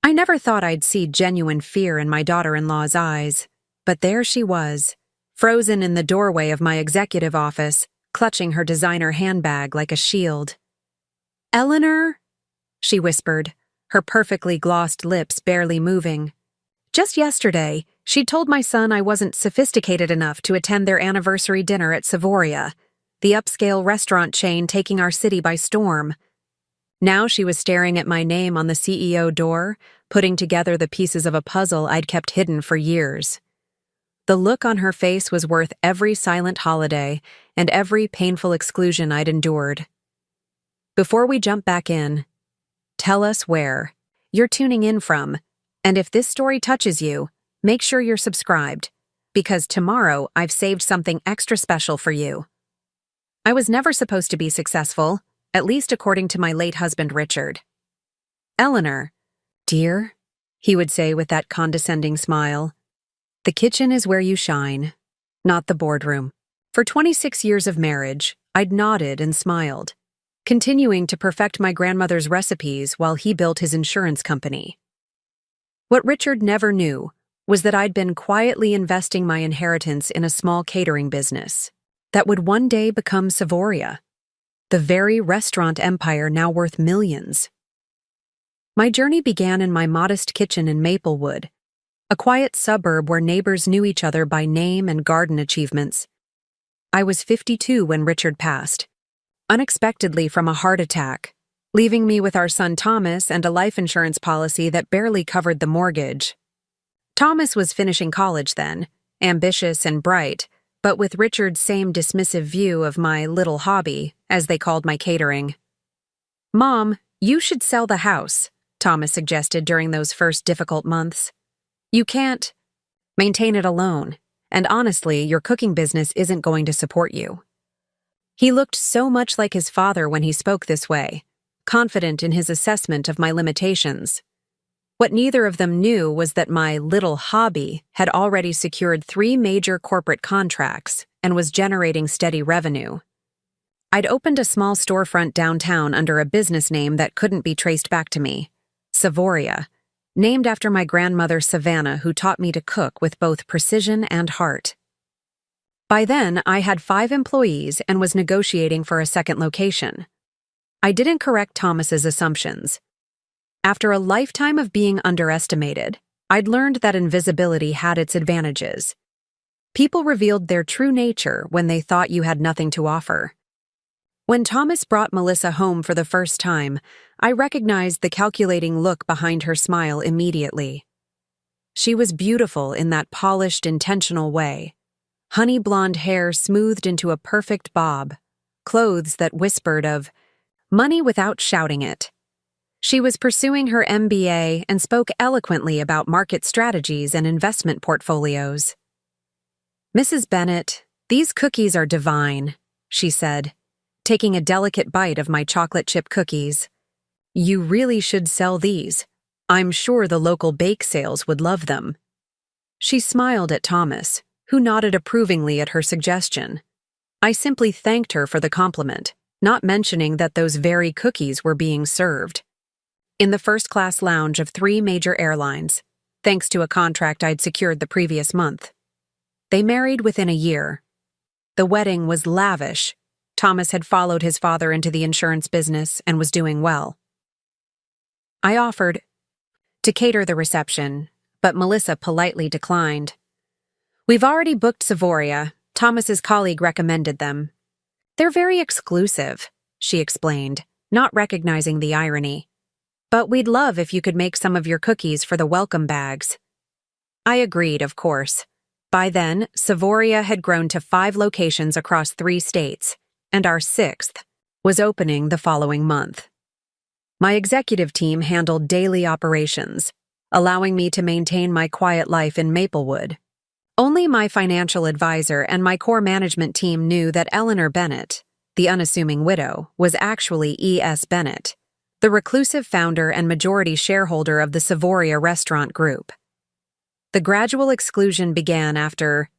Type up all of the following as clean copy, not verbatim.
I never thought I'd see genuine fear in my daughter-in-law's eyes, but there she was, frozen in the doorway of my executive office, clutching her designer handbag like a shield. "Eleanor?" she whispered, her perfectly glossed lips barely moving. Just yesterday, she'd told my son I wasn't sophisticated enough to attend their anniversary dinner at Savoria, the upscale restaurant chain taking our city by storm. Now she was staring at my name on the CEO door, putting together the pieces of a puzzle I'd kept hidden for years. The look on her face was worth every silent holiday and every painful exclusion I'd endured. Before we jump back in, tell us where you're tuning in from, and if this story touches you, make sure you're subscribed, because tomorrow I've saved something extra special for you. I was never supposed to be successful, at least according to my late husband Richard. "Eleanor, dear," he would say with that condescending smile, "the kitchen is where you shine, not the boardroom." For 26 years of marriage, I'd nodded and smiled, continuing to perfect my grandmother's recipes while he built his insurance company. What Richard never knew was that I'd been quietly investing my inheritance in a small catering business that would one day become Savoria, the very restaurant empire now worth millions. My journey began in my modest kitchen in Maplewood, a quiet suburb where neighbors knew each other by name and garden achievements. I was 52 when Richard passed, unexpectedly from a heart attack, leaving me with our son Thomas and a life insurance policy that barely covered the mortgage. Thomas was finishing college then, ambitious and bright, but with Richard's same dismissive view of my little hobby, as they called my catering. "Mom, you should sell the house," Thomas suggested during those first difficult months. "You can't maintain it alone, and honestly, your cooking business isn't going to support you." He looked so much like his father when he spoke this way, confident in his assessment of my limitations. What neither of them knew was that my little hobby had already secured 3 major corporate contracts and was generating steady revenue. I'd opened a small storefront downtown under a business name that couldn't be traced back to me, Savoria, named after my grandmother Savannah, who taught me to cook with both precision and heart. By then, I had 5 employees and was negotiating for a second location. I didn't correct Thomas's assumptions. After a lifetime of being underestimated, I'd learned that invisibility had its advantages. People revealed their true nature when they thought you had nothing to offer. When Thomas brought Melissa home for the first time, I recognized the calculating look behind her smile immediately. She was beautiful in that polished, intentional way. Honey blonde hair smoothed into a perfect bob, clothes that whispered of money without shouting it. She was pursuing her MBA and spoke eloquently about market strategies and investment portfolios. "Mrs. Bennett, these cookies are divine," she said, taking a delicate bite of my chocolate chip cookies. "You really should sell these. I'm sure the local bake sales would love them." She smiled at Thomas, who nodded approvingly at her suggestion. I simply thanked her for the compliment, not mentioning that those very cookies were being served in the first-class lounge of 3 major airlines, thanks to a contract I'd secured the previous month. They married within a year. The wedding was lavish. Thomas had followed his father into the insurance business and was doing well. I offered to cater the reception, but Melissa politely declined. "We've already booked Savoria. Thomas's colleague recommended them. They're very exclusive," she explained, not recognizing the irony. "But we'd love if you could make some of your cookies for the welcome bags." I agreed, of course. By then, Savoria had grown to 5 locations across 3 states, and our 6th was opening the following month. My executive team handled daily operations, allowing me to maintain my quiet life in Maplewood. Only my financial advisor and my core management team knew that Eleanor Bennett, the unassuming widow, was actually E.S. Bennett, the reclusive founder and majority shareholder of the Savoria restaurant group. The gradual exclusion began after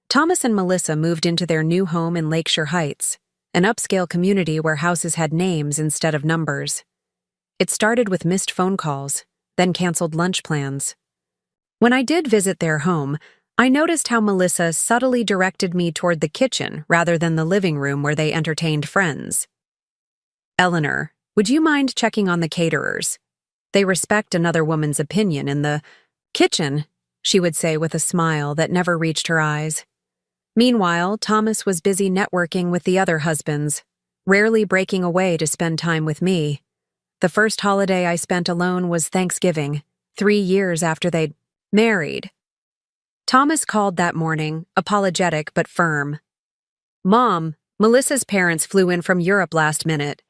Thomas and Melissa moved into their new home in Lakeshore Heights, an upscale community where houses had names instead of numbers. It started with missed phone calls, then canceled lunch plans. When I did visit their home, I noticed how Melissa subtly directed me toward the kitchen rather than the living room where they entertained friends. "Eleanor, would you mind checking on the caterers? They respect another woman's opinion in the kitchen," she would say with a smile that never reached her eyes. Meanwhile, Thomas was busy networking with the other husbands, rarely breaking away to spend time with me. The first holiday I spent alone was Thanksgiving, 3 years after they'd married. Thomas called that morning, apologetic but firm. "Mom, Melissa's parents flew in from Europe last minute.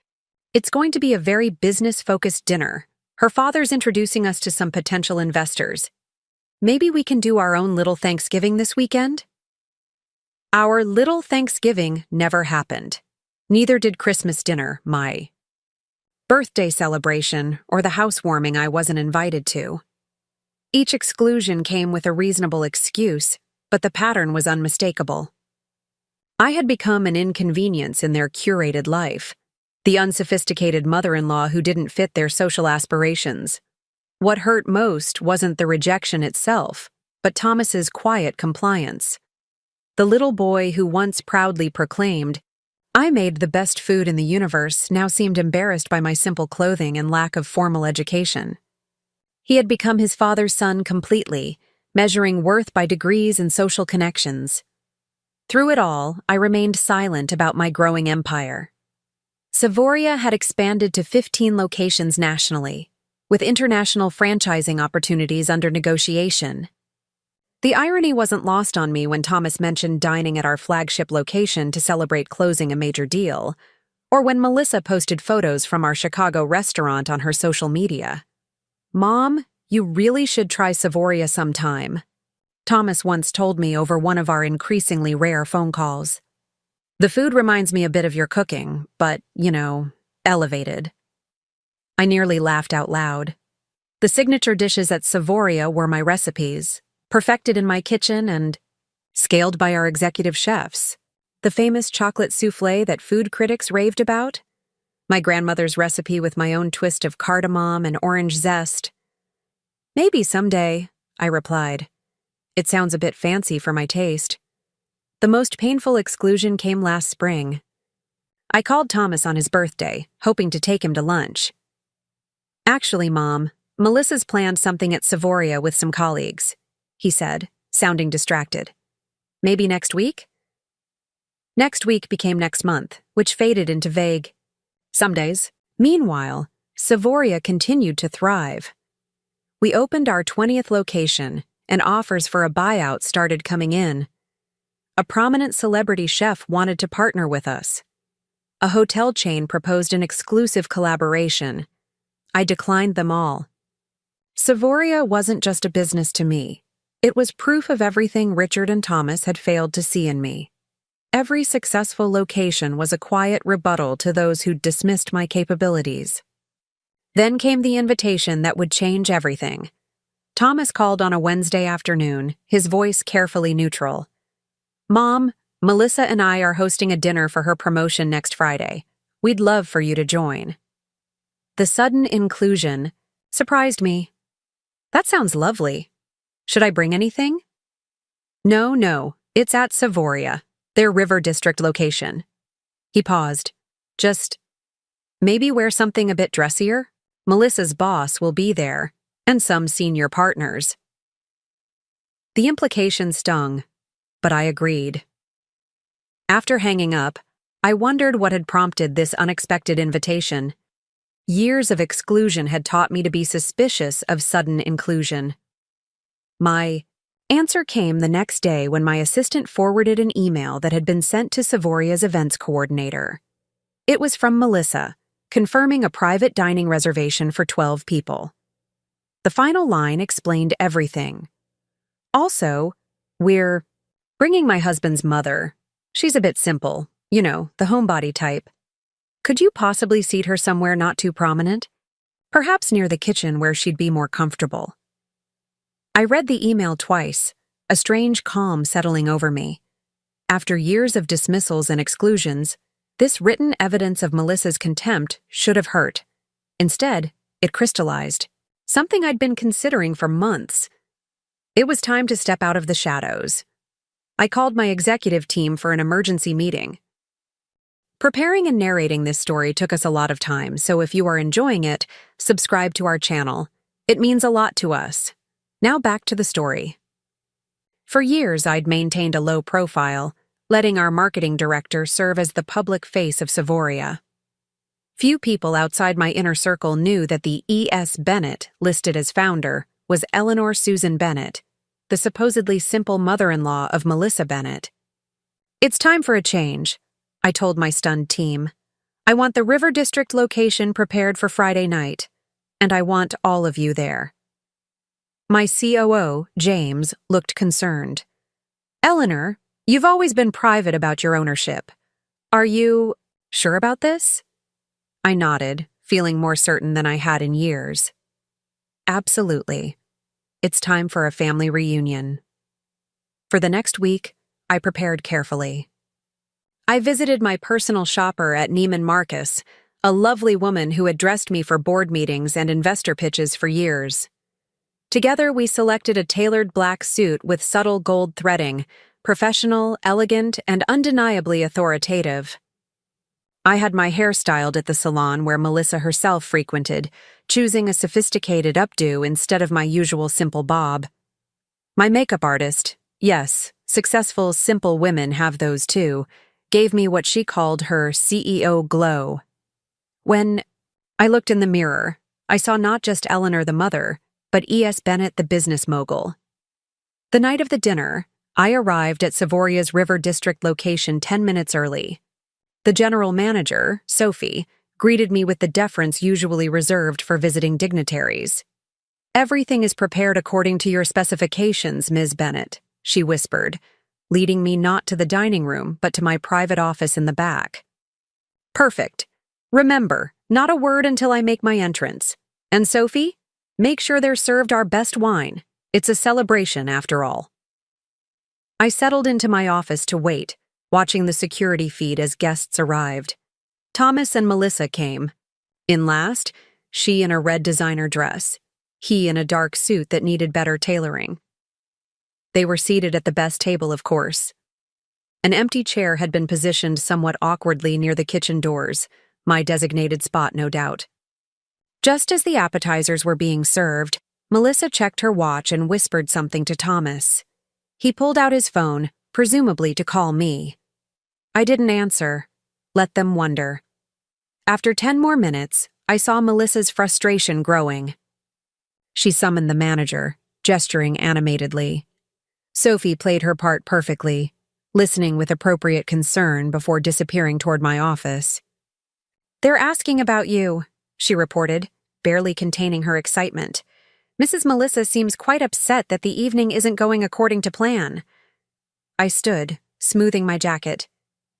It's going to be a very business-focused dinner. Her father's introducing us to some potential investors. Maybe we can do our own little Thanksgiving this weekend?" Our little Thanksgiving never happened. Neither did Christmas dinner, my birthday celebration, or the housewarming I wasn't invited to. Each exclusion came with a reasonable excuse, but the pattern was unmistakable. I had become an inconvenience in their curated life, the unsophisticated mother-in-law who didn't fit their social aspirations. What hurt most wasn't the rejection itself, but Thomas's quiet compliance. The little boy who once proudly proclaimed, "I made the best food in the universe," now seemed embarrassed by my simple clothing and lack of formal education. He had become his father's son completely, measuring worth by degrees and social connections. Through it all, I remained silent about my growing empire. Savoria had expanded to 15 locations nationally, with international franchising opportunities under negotiation. The irony wasn't lost on me when Thomas mentioned dining at our flagship location to celebrate closing a major deal, or when Melissa posted photos from our Chicago restaurant on her social media. "Mom, you really should try Savoria sometime," Thomas once told me over one of our increasingly rare phone calls. "The food reminds me a bit of your cooking, but, elevated." I nearly laughed out loud. The signature dishes at Savoria were my recipes, perfected in my kitchen and scaled by our executive chefs. The famous chocolate soufflé that food critics raved about? My grandmother's recipe with my own twist of cardamom and orange zest. "Maybe someday," I replied. "It sounds a bit fancy for my taste." The most painful exclusion came last spring. I called Thomas on his birthday, hoping to take him to lunch. "Actually, Mom, Melissa's planned something at Savoria with some colleagues," he said, sounding distracted. "Maybe next week?" Next week became next month, which faded into vague some days. Meanwhile, Savoria continued to thrive. We opened our 20th location, and offers for a buyout started coming in. A prominent celebrity chef wanted to partner with us. A hotel chain proposed an exclusive collaboration. I declined them all. Savoria wasn't just a business to me. It was proof of everything Richard and Thomas had failed to see in me. Every successful location was a quiet rebuttal to those who dismissed my capabilities. Then came the invitation that would change everything. Thomas called on a Wednesday afternoon, his voice carefully neutral. "Mom, Melissa and I are hosting a dinner for her promotion next Friday. We'd love for you to join." The sudden inclusion surprised me. "That sounds lovely. Should I bring anything?" No, it's at Savoria, their River District location." He paused. "Just maybe wear something a bit dressier? Melissa's boss will be there, and some senior partners." The implication stung, but I agreed. After hanging up, I wondered what had prompted this unexpected invitation. Years of exclusion had taught me to be suspicious of sudden inclusion. My answer came the next day when my assistant forwarded an email that had been sent to Savoria's events coordinator. It was from Melissa, confirming a private dining reservation for 12 people. The final line explained everything. "Also, we're bringing my husband's mother. She's a bit simple, the homebody type. Could you possibly seat her somewhere not too prominent? Perhaps near the kitchen where she'd be more comfortable." I read the email twice, a strange calm settling over me. After years of dismissals and exclusions, this written evidence of Melissa's contempt should have hurt. Instead, it crystallized. something I'd been considering for months. It was time to step out of the shadows. I called my executive team for an emergency meeting. Preparing and narrating this story took us a lot of time, so if you are enjoying it, subscribe to our channel. It means a lot to us. Now back to the story. For years, I'd maintained a low profile, letting our marketing director serve as the public face of Savoria. Few people outside my inner circle knew that the E.S. Bennett, listed as founder, was Eleanor Susan Bennett, the supposedly simple mother-in-law of Melissa Bennett. "It's time for a change," I told my stunned team. "I want the River District location prepared for Friday night, and I want all of you there." My COO, James, looked concerned. "Eleanor, you've always been private about your ownership. Are you sure about this?" I nodded, feeling more certain than I had in years. "Absolutely. It's time for a family reunion." For the next week, I prepared carefully. I visited my personal shopper at Neiman Marcus, a lovely woman who had dressed me for board meetings and investor pitches for years. Together, we selected a tailored black suit with subtle gold threading, professional, elegant, and undeniably authoritative. I had my hair styled at the salon where Melissa herself frequented, choosing a sophisticated updo instead of my usual simple bob. My makeup artist, yes, successful, simple women have those too, gave me what she called her CEO glow. When I looked in the mirror, I saw not just Eleanor the mother, but E.S. Bennett the business mogul. The night of the dinner, I arrived at Savoria's River District location 10 minutes early. The general manager, Sophie, greeted me with the deference usually reserved for visiting dignitaries. "Everything is prepared according to your specifications, Ms. Bennett," she whispered, leading me not to the dining room but to my private office in the back. "Perfect. Remember, not a word until I make my entrance. And Sophie, make sure they're served our best wine. It's a celebration, after all." I settled into my office to wait, watching the security feed as guests arrived. Thomas and Melissa came. In last, she in a red designer dress, he in a dark suit that needed better tailoring. They were seated at the best table, of course. An empty chair had been positioned somewhat awkwardly near the kitchen doors, my designated spot, no doubt. Just as the appetizers were being served, Melissa checked her watch and whispered something to Thomas. He pulled out his phone, presumably to call me. I didn't answer. Let them wonder. After 10 more minutes, I saw Melissa's frustration growing. She summoned the manager, gesturing animatedly. Sophie played her part perfectly, listening with appropriate concern before disappearing toward my office. "They're asking about you," she reported, barely containing her excitement. "Mrs. Melissa seems quite upset that the evening isn't going according to plan." I stood, smoothing my jacket.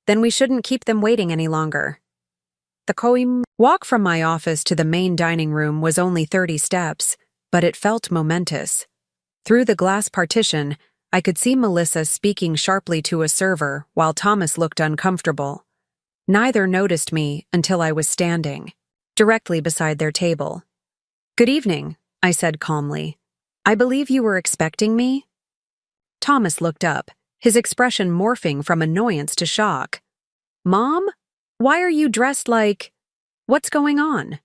"Then we shouldn't keep them waiting any longer." The walk from my office to the main dining room was only 30 steps, but it felt momentous. Through the glass partition, I could see Melissa speaking sharply to a server while Thomas looked uncomfortable. Neither noticed me until I was standing, directly beside their table. "Good evening," I said calmly. "I believe you were expecting me?" Thomas looked up, his expression morphing from annoyance to shock. "Mom? Why are you dressed like... What's going on?"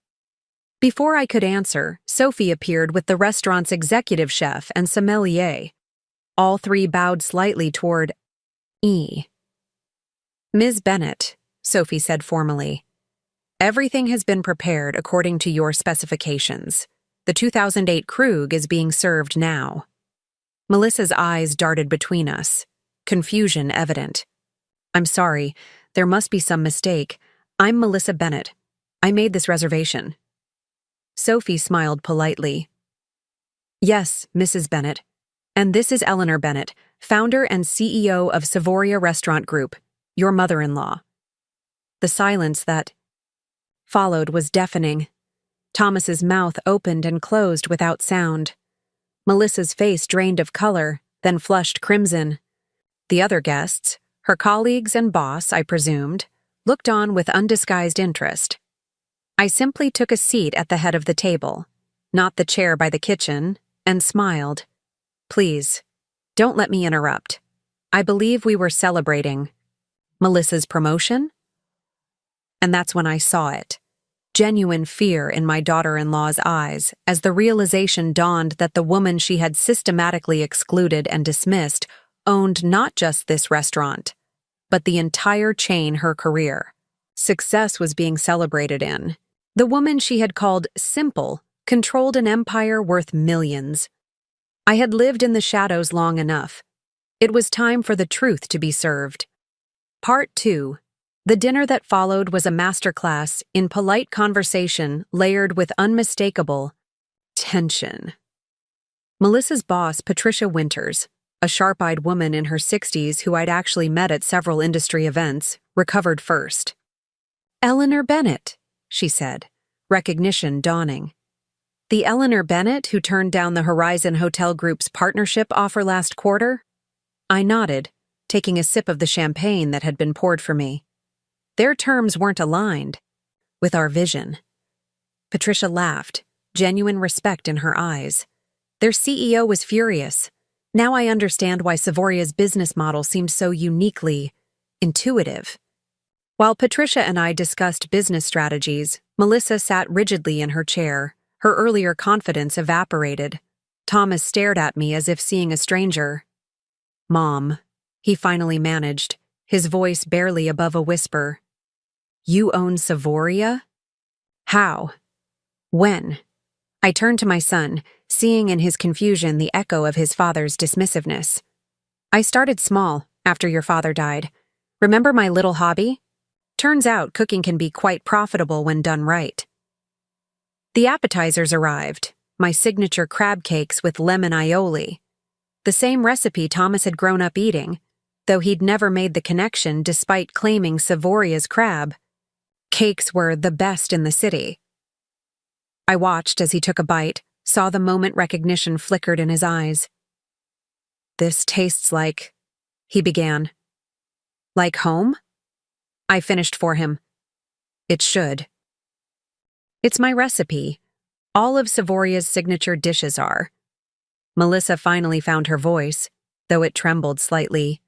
Before I could answer, Sophie appeared with the restaurant's executive chef and sommelier. All three bowed slightly toward E. "Ms. Bennett," Sophie said formally, "everything has been prepared according to your specifications. The 2008 Krug is being served now." Melissa's eyes darted between us, confusion evident. "I'm sorry, there must be some mistake. I'm Melissa Bennett. I made this reservation." Sophie smiled politely. "Yes, Mrs. Bennett. And this is Eleanor Bennett, founder and CEO of Savoria Restaurant Group, your mother-in-law." The silence that followed was deafening. Thomas's mouth opened and closed without sound. Melissa's face drained of color, then flushed crimson. The other guests, her colleagues and boss, I presumed, looked on with undisguised interest. I simply took a seat at the head of the table, not the chair by the kitchen, and smiled. Please, don't let me interrupt. I believe we were celebrating Melissa's promotion? And that's when I saw it. Genuine fear in my daughter-in-law's eyes as the realization dawned that the woman she had systematically excluded and dismissed owned not just this restaurant, but the entire chain her career. Success was being celebrated in. The woman she had called simple controlled an empire worth millions. I had lived in the shadows long enough. It was time for the truth to be served. Part 2. The dinner that followed was a masterclass in polite conversation layered with unmistakable tension. Melissa's boss, Patricia Winters, a sharp-eyed woman in her 60s who I'd actually met at several industry events, recovered first. "Eleanor Bennett," she said, recognition dawning. "The Eleanor Bennett who turned down the Horizon Hotel Group's partnership offer last quarter?" I nodded, taking a sip of the champagne that had been poured for me. Their terms weren't aligned with our vision. Patricia laughed, genuine respect in her eyes. Their CEO was furious. Now I understand why Savoria's business model seemed so uniquely intuitive. While Patricia and I discussed business strategies, Melissa sat rigidly in her chair. Her earlier confidence evaporated. Thomas stared at me as if seeing a stranger. "Mom," he finally managed, his voice barely above a whisper. "You own Savoria? How? When?" I turned to my son, seeing in his confusion the echo of his father's dismissiveness. "I started small, after your father died. Remember my little hobby? Turns out cooking can be quite profitable when done right." The appetizers arrived, my signature crab cakes with lemon aioli. The same recipe Thomas had grown up eating, though he'd never made the connection despite claiming Savoria's crab. Cakes were the best in the city. I watched as he took a bite, saw the moment recognition flickered in his eyes. "This tastes like," he began. "Like home?" I finished for him. "It should. It's my recipe. All of Savoria's signature dishes are." Melissa finally found her voice, though it trembled slightly.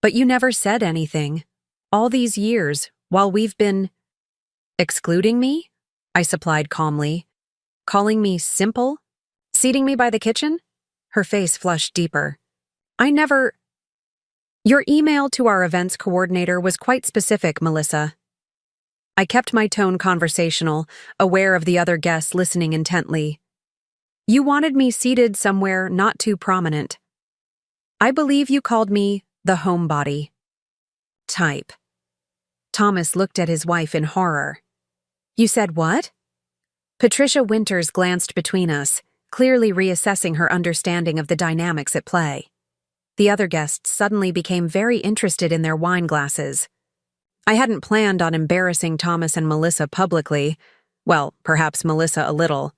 "But you never said anything. All these years, while we've been—" "Excluding me?" I supplied calmly. "Calling me simple? Seating me by the kitchen?" Her face flushed deeper. "I never—" "Your email to our events coordinator was quite specific, Melissa." I kept my tone conversational, aware of the other guests listening intently. "You wanted me seated somewhere not too prominent. I believe you called me the homebody type." Thomas looked at his wife in horror. "You said what?" Patricia Winters glanced between us, clearly reassessing her understanding of the dynamics at play. The other guests suddenly became very interested in their wine glasses. I hadn't planned on embarrassing Thomas and Melissa publicly, well, perhaps Melissa a little,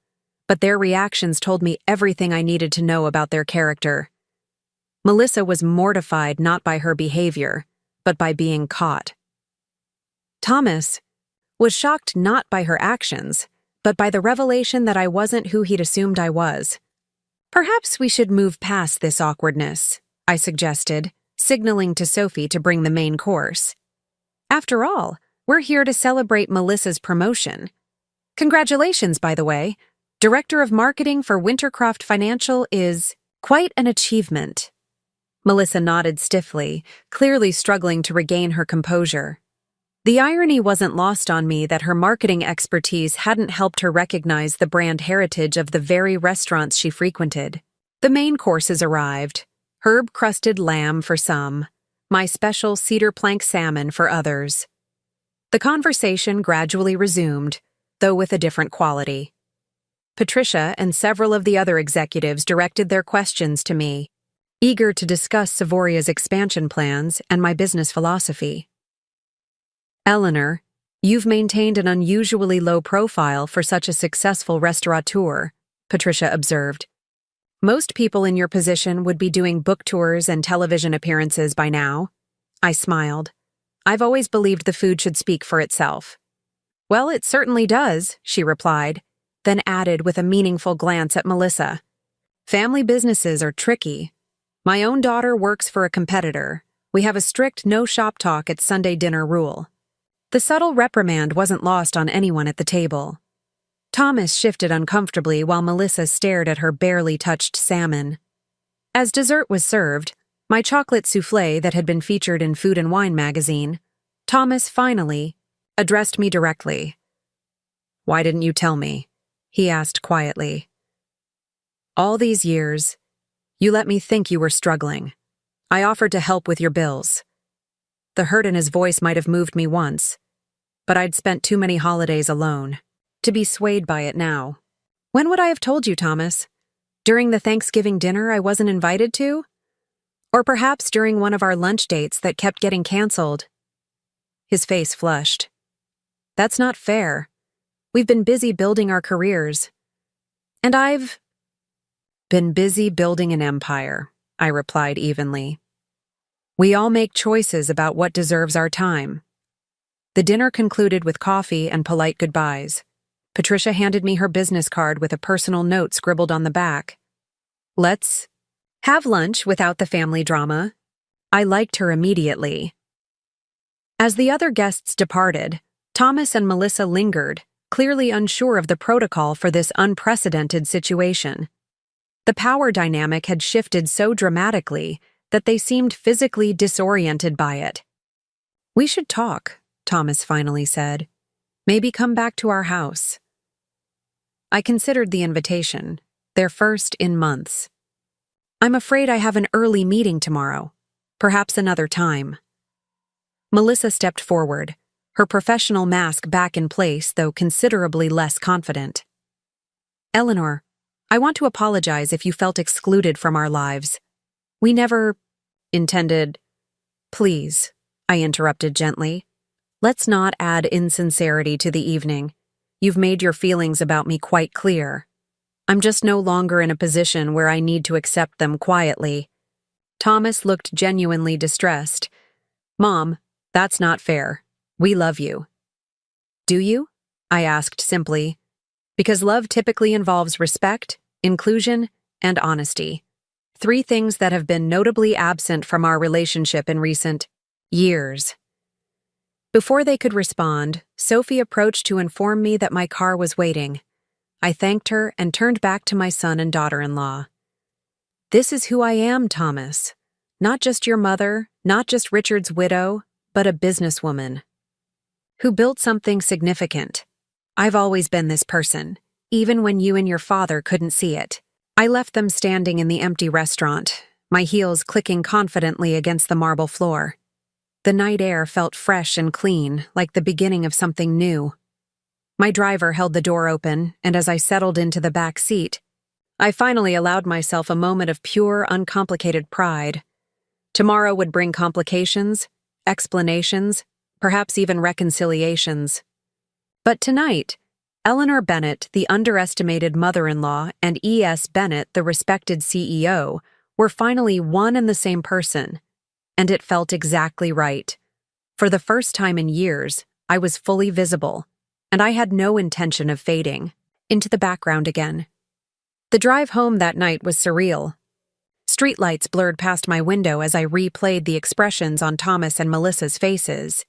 but their reactions told me everything I needed to know about their character. Melissa was mortified not by her behavior, but by being caught. Thomas was shocked not by her actions, but by the revelation that I wasn't who he'd assumed I was. "Perhaps we should move past this awkwardness," I suggested, signaling to Sophie to bring the main course. "After all, we're here to celebrate Melissa's promotion. Congratulations, by the way. Director of Marketing for Wintercroft Financial is quite an achievement." Melissa nodded stiffly, clearly struggling to regain her composure. The irony wasn't lost on me that her marketing expertise hadn't helped her recognize the brand heritage of the very restaurants she frequented. The main courses arrived. Herb-crusted lamb for some, my special cedar plank salmon for others. The conversation gradually resumed, though with a different quality. Patricia and several of the other executives directed their questions to me, eager to discuss Savoria's expansion plans and my business philosophy. "Eleanor, you've maintained an unusually low profile for such a successful restaurateur," Patricia observed. "Most people in your position would be doing book tours and television appearances by now." I smiled. "I've always believed the food should speak for itself." "Well, it certainly does," she replied. then added with a meaningful glance at Melissa. Family businesses are tricky. My own daughter works for a competitor. We have a strict no shop talk at Sunday dinner rule. The subtle reprimand wasn't lost on anyone at the table. Thomas shifted uncomfortably while Melissa stared at her barely touched salmon. As dessert was served, my chocolate soufflé that had been featured in Food and Wine magazine, Thomas finally addressed me directly. "Why didn't you tell me?" he asked quietly. "All these years, you let me think you were struggling. I offered to help with your bills." The hurt in his voice might have moved me once, but I'd spent too many holidays alone to be swayed by it now. When would I have told you, Thomas? During the Thanksgiving dinner I wasn't invited to? Or perhaps during one of our lunch dates that kept getting canceled? His face flushed. "That's not fair. We've been busy building our careers. And I've been busy building an empire," I replied evenly. "We all make choices about what deserves our time." The dinner concluded with coffee and polite goodbyes. Patricia handed me her business card with a personal note scribbled on the back. "Let's have lunch without the family drama." I liked her immediately. As the other guests departed, Thomas and Melissa lingered, clearly unsure of the protocol for this unprecedented situation. The power dynamic had shifted so dramatically that they seemed physically disoriented by it. "We should talk," Thomas finally said. "Maybe come back to our house." I considered the invitation, their first in months. "I'm afraid I have an early meeting tomorrow. Perhaps another time." Melissa stepped forward, her professional mask back in place, though considerably less confident. "Eleanor, I want to apologize if you felt excluded from our lives. We never intended—" "Please," I interrupted gently. "Let's not add insincerity to the evening. You've made your feelings about me quite clear. I'm just no longer in a position where I need to accept them quietly." Thomas looked genuinely distressed. "Mom, that's not fair. We love you." "Do you?" I asked simply, because love typically involves respect, inclusion, and honesty. 3 things that have been notably absent from our relationship in recent years. Before they could respond, Sophie approached to inform me that my car was waiting. I thanked her and turned back to my son and daughter-in-law. "This is who I am, Thomas. Not just your mother, not just Richard's widow, but a businesswoman who built something significant. I've always been this person, even when you and your father couldn't see it." I left them standing in the empty restaurant, my heels clicking confidently against the marble floor. The night air felt fresh and clean, like the beginning of something new. My driver held the door open, and as I settled into the back seat, I finally allowed myself a moment of pure, uncomplicated pride. Tomorrow would bring complications, explanations, perhaps even reconciliations. But tonight, Eleanor Bennett, the underestimated mother-in-law, and E.S. Bennett, the respected CEO, were finally one and the same person, and it felt exactly right. For the first time in years, I was fully visible, and I had no intention of fading into the background again. The drive home that night was surreal. Streetlights blurred past my window as I replayed the expressions on Thomas and Melissa's faces.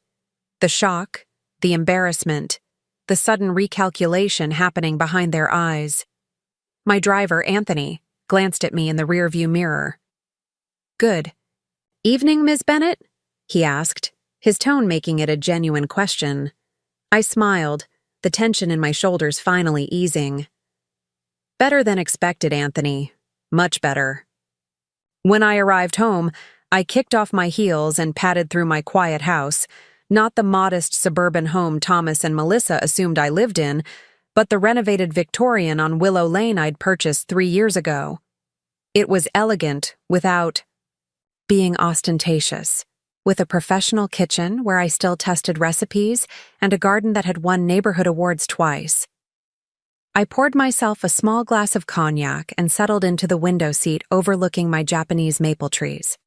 The shock, the embarrassment, the sudden recalculation happening behind their eyes. My driver, Anthony, glanced at me in the rearview mirror. "Good evening, Ms. Bennett?" he asked, his tone making it a genuine question. I smiled, the tension in my shoulders finally easing. "Better than expected, Anthony. Much better." When I arrived home, I kicked off my heels and padded through my quiet house, not the modest suburban home Thomas and Melissa assumed I lived in, but the renovated Victorian on Willow Lane I'd purchased 3 years ago. It was elegant without being ostentatious, with a professional kitchen where I still tested recipes and a garden that had won neighborhood awards twice. I poured myself a small glass of cognac and settled into the window seat overlooking my Japanese maple trees.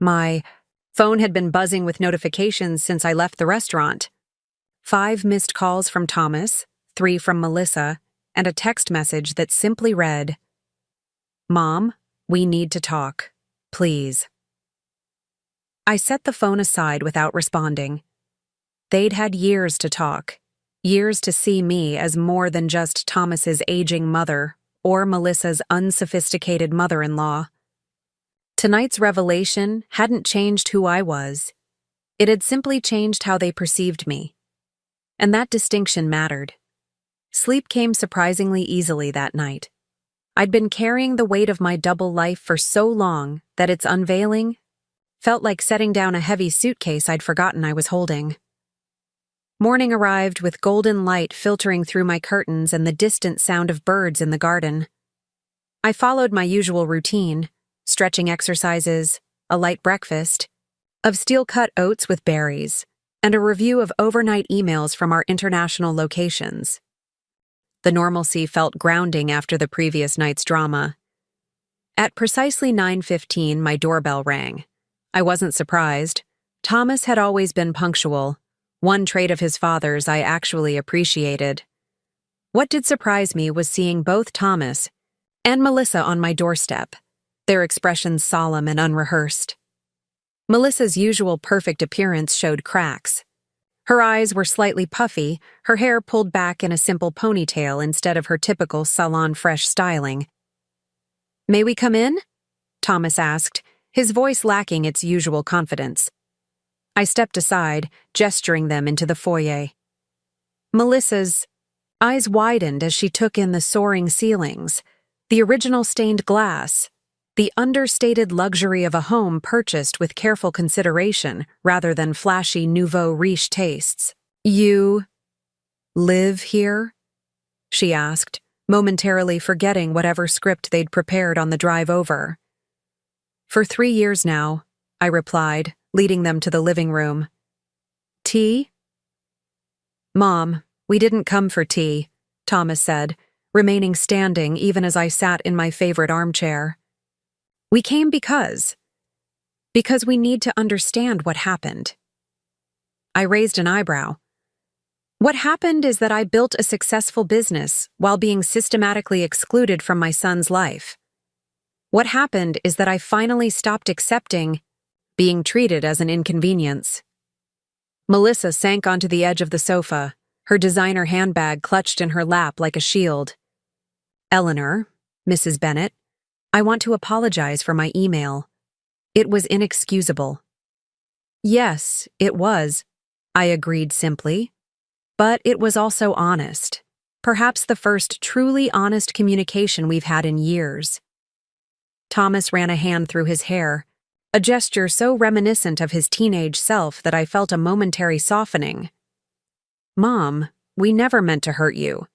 My phone had been buzzing with notifications since I left the restaurant. 5 missed calls from Thomas, 3 from Melissa, and a text message that simply read, "Mom, we need to talk. Please." I set the phone aside without responding. They'd had years to talk, years to see me as more than just Thomas's aging mother or Melissa's unsophisticated mother-in-law. Tonight's revelation hadn't changed who I was. It had simply changed how they perceived me. And that distinction mattered. Sleep came surprisingly easily that night. I'd been carrying the weight of my double life for so long that its unveiling felt like setting down a heavy suitcase I'd forgotten I was holding. Morning arrived with golden light filtering through my curtains and the distant sound of birds in the garden. I followed my usual routine, stretching exercises, a light breakfast, of steel-cut oats with berries, and a review of overnight emails from our international locations. The normalcy felt grounding after the previous night's drama. At precisely 9:15, my doorbell rang. I wasn't surprised. Thomas had always been punctual, one trait of his father's I actually appreciated. What did surprise me was seeing both Thomas and Melissa on my doorstep, their expressions solemn and unrehearsed. Melissa's usual perfect appearance showed cracks. Her eyes were slightly puffy, her hair pulled back in a simple ponytail instead of her typical salon-fresh styling. "May we come in?" Thomas asked, his voice lacking its usual confidence. I stepped aside, gesturing them into the foyer. Melissa's eyes widened as she took in the soaring ceilings, the original stained glass, the understated luxury of a home purchased with careful consideration rather than flashy nouveau riche tastes. "You live here?" she asked, momentarily forgetting whatever script they'd prepared on the drive over. "For 3 years now," I replied, leading them to the living room. "Tea?" "Mom, we didn't come for tea," Thomas said, remaining standing even as I sat in my favorite armchair. "We came because we need to understand what happened." I raised an eyebrow. "What happened is that I built a successful business while being systematically excluded from my son's life. What happened is that I finally stopped accepting being treated as an inconvenience." Melissa sank onto the edge of the sofa, her designer handbag clutched in her lap like a shield. "Eleanor, Mrs. Bennet, I want to apologize for my email. It was inexcusable." "Yes, it was," I agreed simply. "But it was also honest. Perhaps the first truly honest communication we've had in years." Thomas ran a hand through his hair, a gesture so reminiscent of his teenage self that I felt a momentary softening. "Mom, we never meant to hurt you.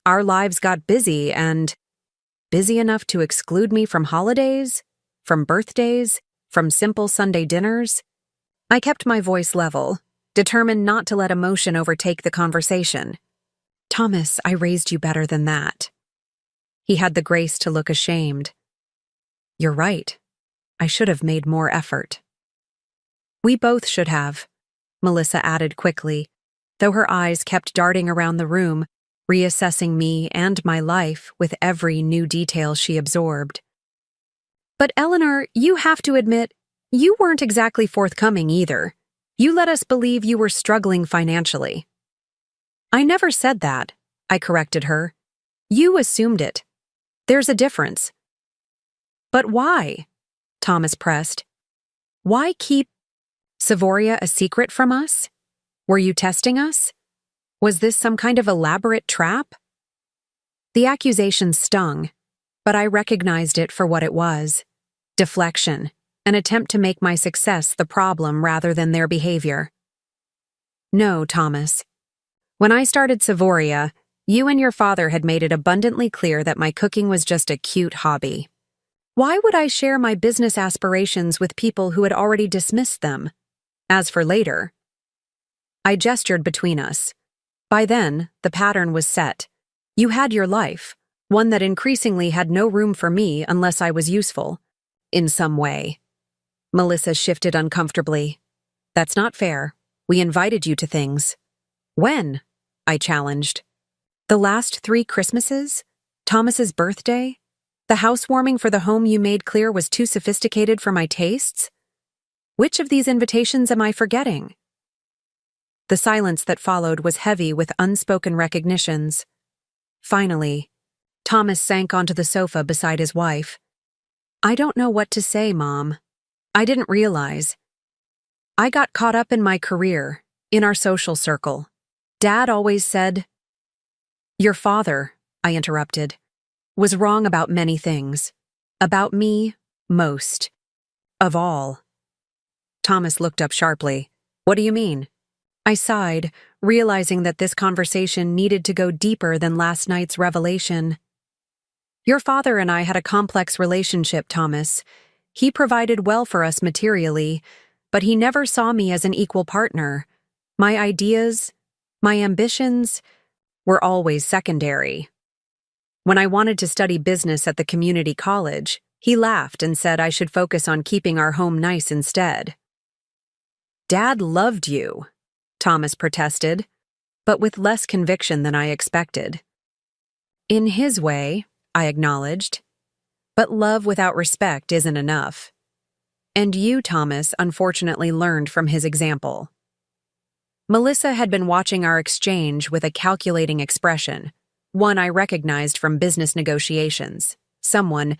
Our lives got busy and busy enough to exclude me from holidays, from birthdays, from simple Sunday dinners." I kept my voice level, determined not to let emotion overtake the conversation. "Thomas, I raised you better than that." He had the grace to look ashamed. "You're right. I should have made more effort." "We both should have," Melissa added quickly, though her eyes kept darting around the room, reassessing me and my life with every new detail she absorbed. "But Eleanor, you have to admit, you weren't exactly forthcoming either. You let us believe you were struggling financially." "I never said that," I corrected her. "You assumed it. There's a difference." "But why?" Thomas pressed. "Why keep Savoria a secret from us? Were you testing us? Was this some kind of elaborate trap?" The accusation stung, but I recognized it for what it was: deflection, an attempt to make my success the problem rather than their behavior. "No, Thomas. When I started Savoria, you and your father had made it abundantly clear that my cooking was just a cute hobby. Why would I share my business aspirations with people who had already dismissed them? As for later..." I gestured between us. By then, the pattern was set. You had your life, one that increasingly had no room for me unless I was useful. In some way. Melissa shifted uncomfortably. "That's not fair. We invited you to things." "When?" I challenged. The last 3 Christmases? Thomas's birthday? The housewarming for the home you made clear was too sophisticated for my tastes? Which of these invitations am I forgetting? The silence that followed was heavy with unspoken recognitions. Finally, Thomas sank onto the sofa beside his wife. I don't know what to say, Mom. I didn't realize. I got caught up in my career, in our social circle. Dad always said, Your father, I interrupted, was wrong about many things. About me, most. Of all. Thomas looked up sharply. What do you mean? I sighed, realizing that this conversation needed to go deeper than last night's revelation. Your father and I had a complex relationship, Thomas. He provided well for us materially, but he never saw me as an equal partner. My ideas, my ambitions, were always secondary. When I wanted to study business at the community college, he laughed and said I should focus on keeping our home nice instead. Dad loved you, Thomas protested, but with less conviction than I expected. In his way, I acknowledged, but love without respect isn't enough. And you, Thomas, unfortunately learned from his example. Melissa had been watching our exchange with a calculating expression, one I recognized from business negotiations, someone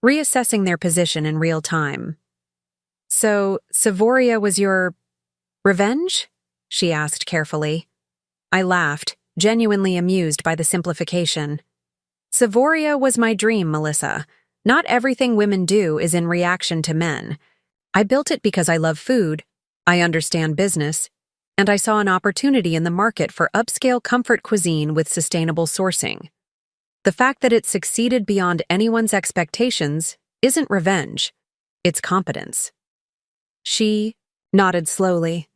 reassessing their position in real time. So, Savoria was your revenge? She asked carefully. I laughed, genuinely amused by the simplification. Savoria was my dream, Melissa. Not everything women do is in reaction to men. I built it because I love food, I understand business, and I saw an opportunity in the market for upscale comfort cuisine with sustainable sourcing. The fact that it succeeded beyond anyone's expectations isn't revenge, it's competence. She nodded slowly,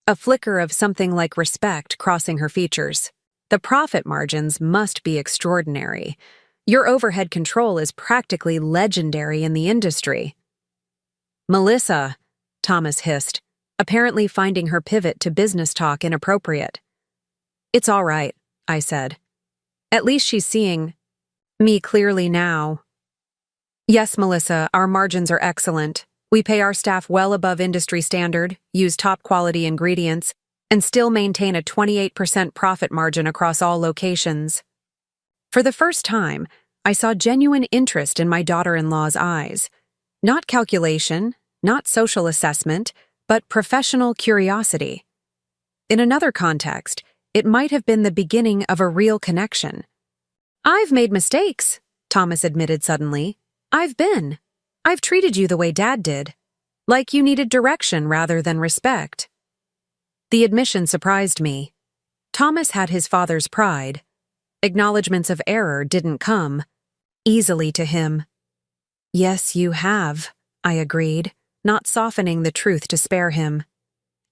a flicker of something like respect crossing her features. The profit margins must be extraordinary. Your overhead control is practically legendary in the industry. Melissa, Thomas hissed, apparently finding her pivot to business talk inappropriate. It's all right, I said. At least she's seeing me clearly now. Yes, Melissa, our margins are excellent. We pay our staff well above industry standard, use top-quality ingredients, and still maintain a 28% profit margin across all locations. For the first time, I saw genuine interest in my daughter-in-law's eyes. Not calculation, not social assessment, but professional curiosity. In another context, it might have been the beginning of a real connection. I've made mistakes, Thomas admitted suddenly. I've treated you the way Dad did. Like you needed direction rather than respect. The admission surprised me. Thomas had his father's pride. Acknowledgments of error didn't come easily to him. Yes, you have, I agreed, not softening the truth to spare him.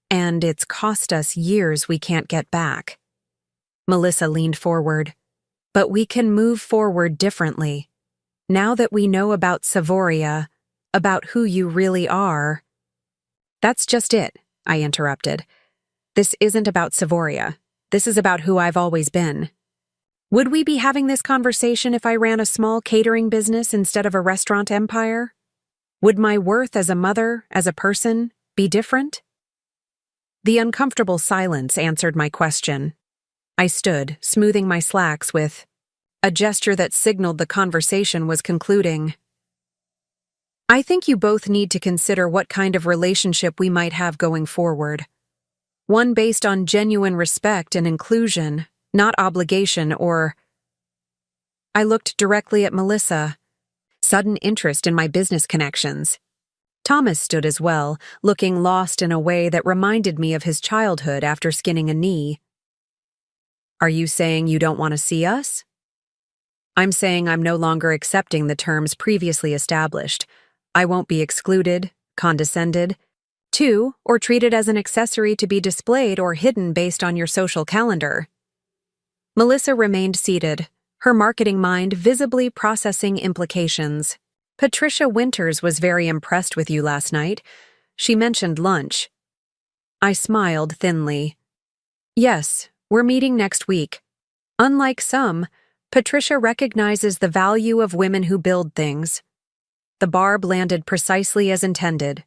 And it's cost us years we can't get back. Melissa leaned forward. But we can move forward differently. Now that we know about Savoria, about who you really are. That's just it, I interrupted. This isn't about Savoria. This is about who I've always been. Would we be having this conversation if I ran a small catering business instead of a restaurant empire? Would my worth as a mother, as a person, be different? The uncomfortable silence answered my question. I stood, smoothing my slacks with a gesture that signaled the conversation was concluding. I think you both need to consider what kind of relationship we might have going forward. One based on genuine respect and inclusion, not obligation or... I looked directly at Melissa. Sudden interest in my business connections. Thomas stood as well, looking lost in a way that reminded me of his childhood after skinning a knee. Are you saying you don't want to see us? I'm saying I'm no longer accepting the terms previously established. I won't be excluded, condescended to, or treated as an accessory to be displayed or hidden based on your social calendar. Melissa remained seated, her marketing mind visibly processing implications. Patricia Winters was very impressed with you last night. She mentioned lunch. I smiled thinly. Yes, we're meeting next week. Unlike some, Patricia recognizes the value of women who build things. The barb landed precisely as intended.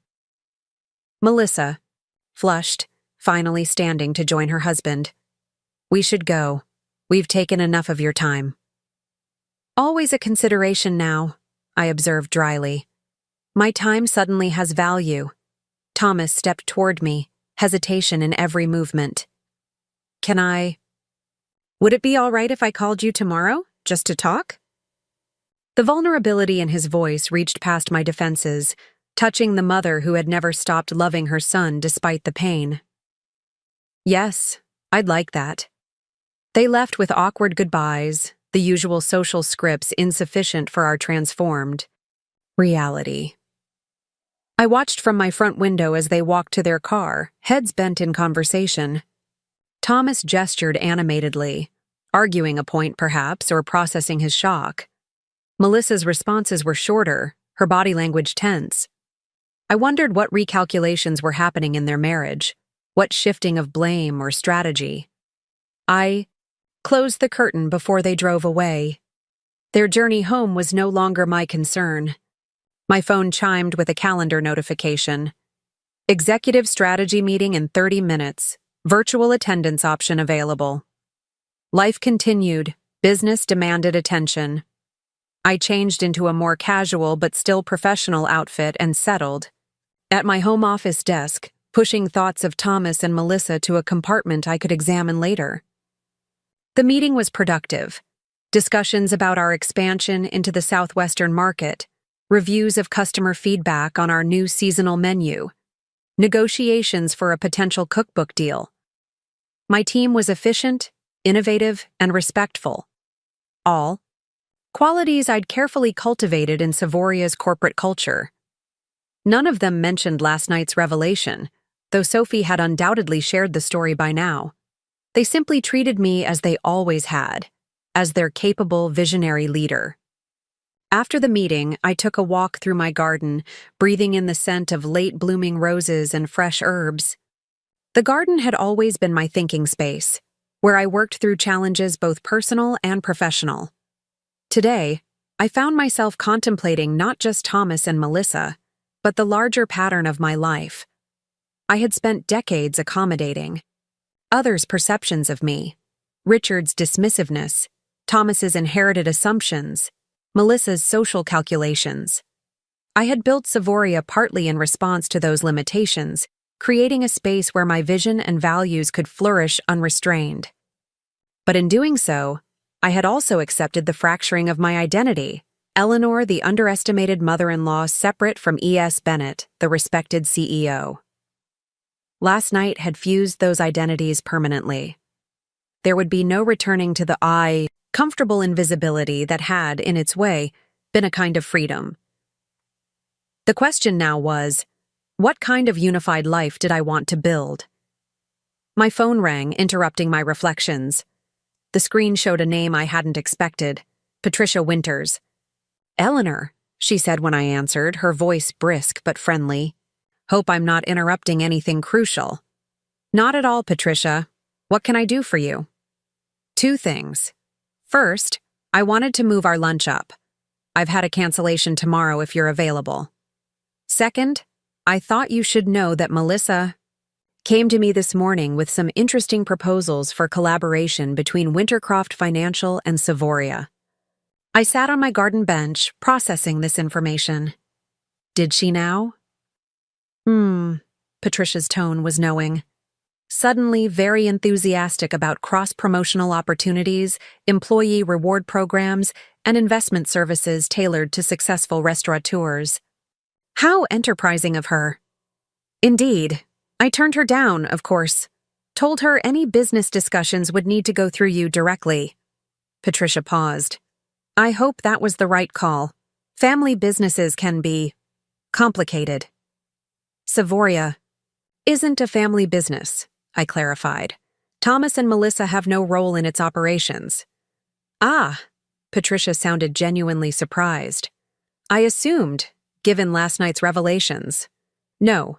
Melissa, flushed, finally standing to join her husband. We should go. We've taken enough of your time. Always a consideration now, I observed dryly. My time suddenly has value. Thomas stepped toward me, hesitation in every movement. Would it be all right if I called you tomorrow, just to talk? The vulnerability in his voice reached past my defenses, touching the mother who had never stopped loving her son despite the pain. Yes, I'd like that. They left with awkward goodbyes, the usual social scripts insufficient for our transformed reality. I watched from my front window as they walked to their car, heads bent in conversation. Thomas gestured animatedly, arguing a point perhaps, or processing his shock. Melissa's responses were shorter, her body language tense. I wondered what recalculations were happening in their marriage, what shifting of blame or strategy. I closed the curtain before they drove away. Their journey home was no longer my concern. My phone chimed with a calendar notification. Executive strategy meeting in 30 minutes. Virtual attendance option available. Life continued. Business demanded attention. I changed into a more casual but still professional outfit and settled. At my home office desk, pushing thoughts of Thomas and Melissa to a compartment I could examine later. The meeting was productive. Discussions about our expansion into the southwestern market, reviews of customer feedback on our new seasonal menu, negotiations for a potential cookbook deal. My team was efficient, innovative, and respectful. All qualities I'd carefully cultivated in Savoria's corporate culture. None of them mentioned last night's revelation, though Sophie had undoubtedly shared the story by now. They simply treated me as they always had, as their capable, visionary leader. After the meeting, I took a walk through my garden, breathing in the scent of late-blooming roses and fresh herbs. The garden had always been my thinking space, where I worked through challenges both personal and professional. Today, I found myself contemplating not just Thomas and Melissa, but the larger pattern of my life. I had spent decades accommodating others' perceptions of me, Richard's dismissiveness, Thomas's inherited assumptions, Melissa's social calculations. I had built Savoria partly in response to those limitations, creating a space where my vision and values could flourish unrestrained. But in doing so, I had also accepted the fracturing of my identity, Eleanor, the underestimated mother-in-law, separate from E.S. Bennett, the respected CEO. Last night had fused those identities permanently. There would be no returning to the comfortable invisibility that had, in its way, been a kind of freedom. The question now was, what kind of unified life did I want to build? My phone rang, interrupting my reflections. The screen showed a name I hadn't expected, Patricia Winters. Eleanor, she said when I answered, her voice brisk but friendly. Hope I'm not interrupting anything crucial. Not at all, Patricia. What can I do for you? 2 things. First, I wanted to move our lunch up. I've had a cancellation tomorrow if you're available. Second, I thought you should know that Melissa came to me this morning with some interesting proposals for collaboration between Wintercroft Financial and Savoria. I sat on my garden bench, processing this information. Did she now? Patricia's tone was knowing. Suddenly very enthusiastic about cross-promotional opportunities, employee reward programs, and investment services tailored to successful restaurateurs. How enterprising of her. Indeed, I turned her down, of course. Told her any business discussions would need to go through you directly. Patricia paused. I hope that was the right call. Family businesses can be complicated. Savoria isn't a family business, I clarified. Thomas and Melissa have no role in its operations. Ah, Patricia sounded genuinely surprised. I assumed, given last night's revelations. No,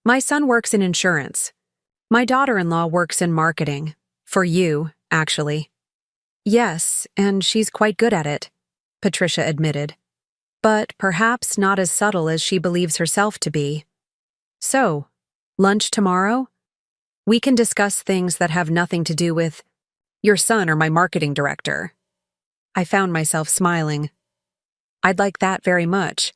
my son works in insurance. My daughter-in-law works in marketing. For you, actually. Yes, and she's quite good at it, Patricia admitted. But perhaps not as subtle as she believes herself to be. So, lunch tomorrow? We can discuss things that have nothing to do with your son or my marketing director. I found myself smiling. I'd like that very much.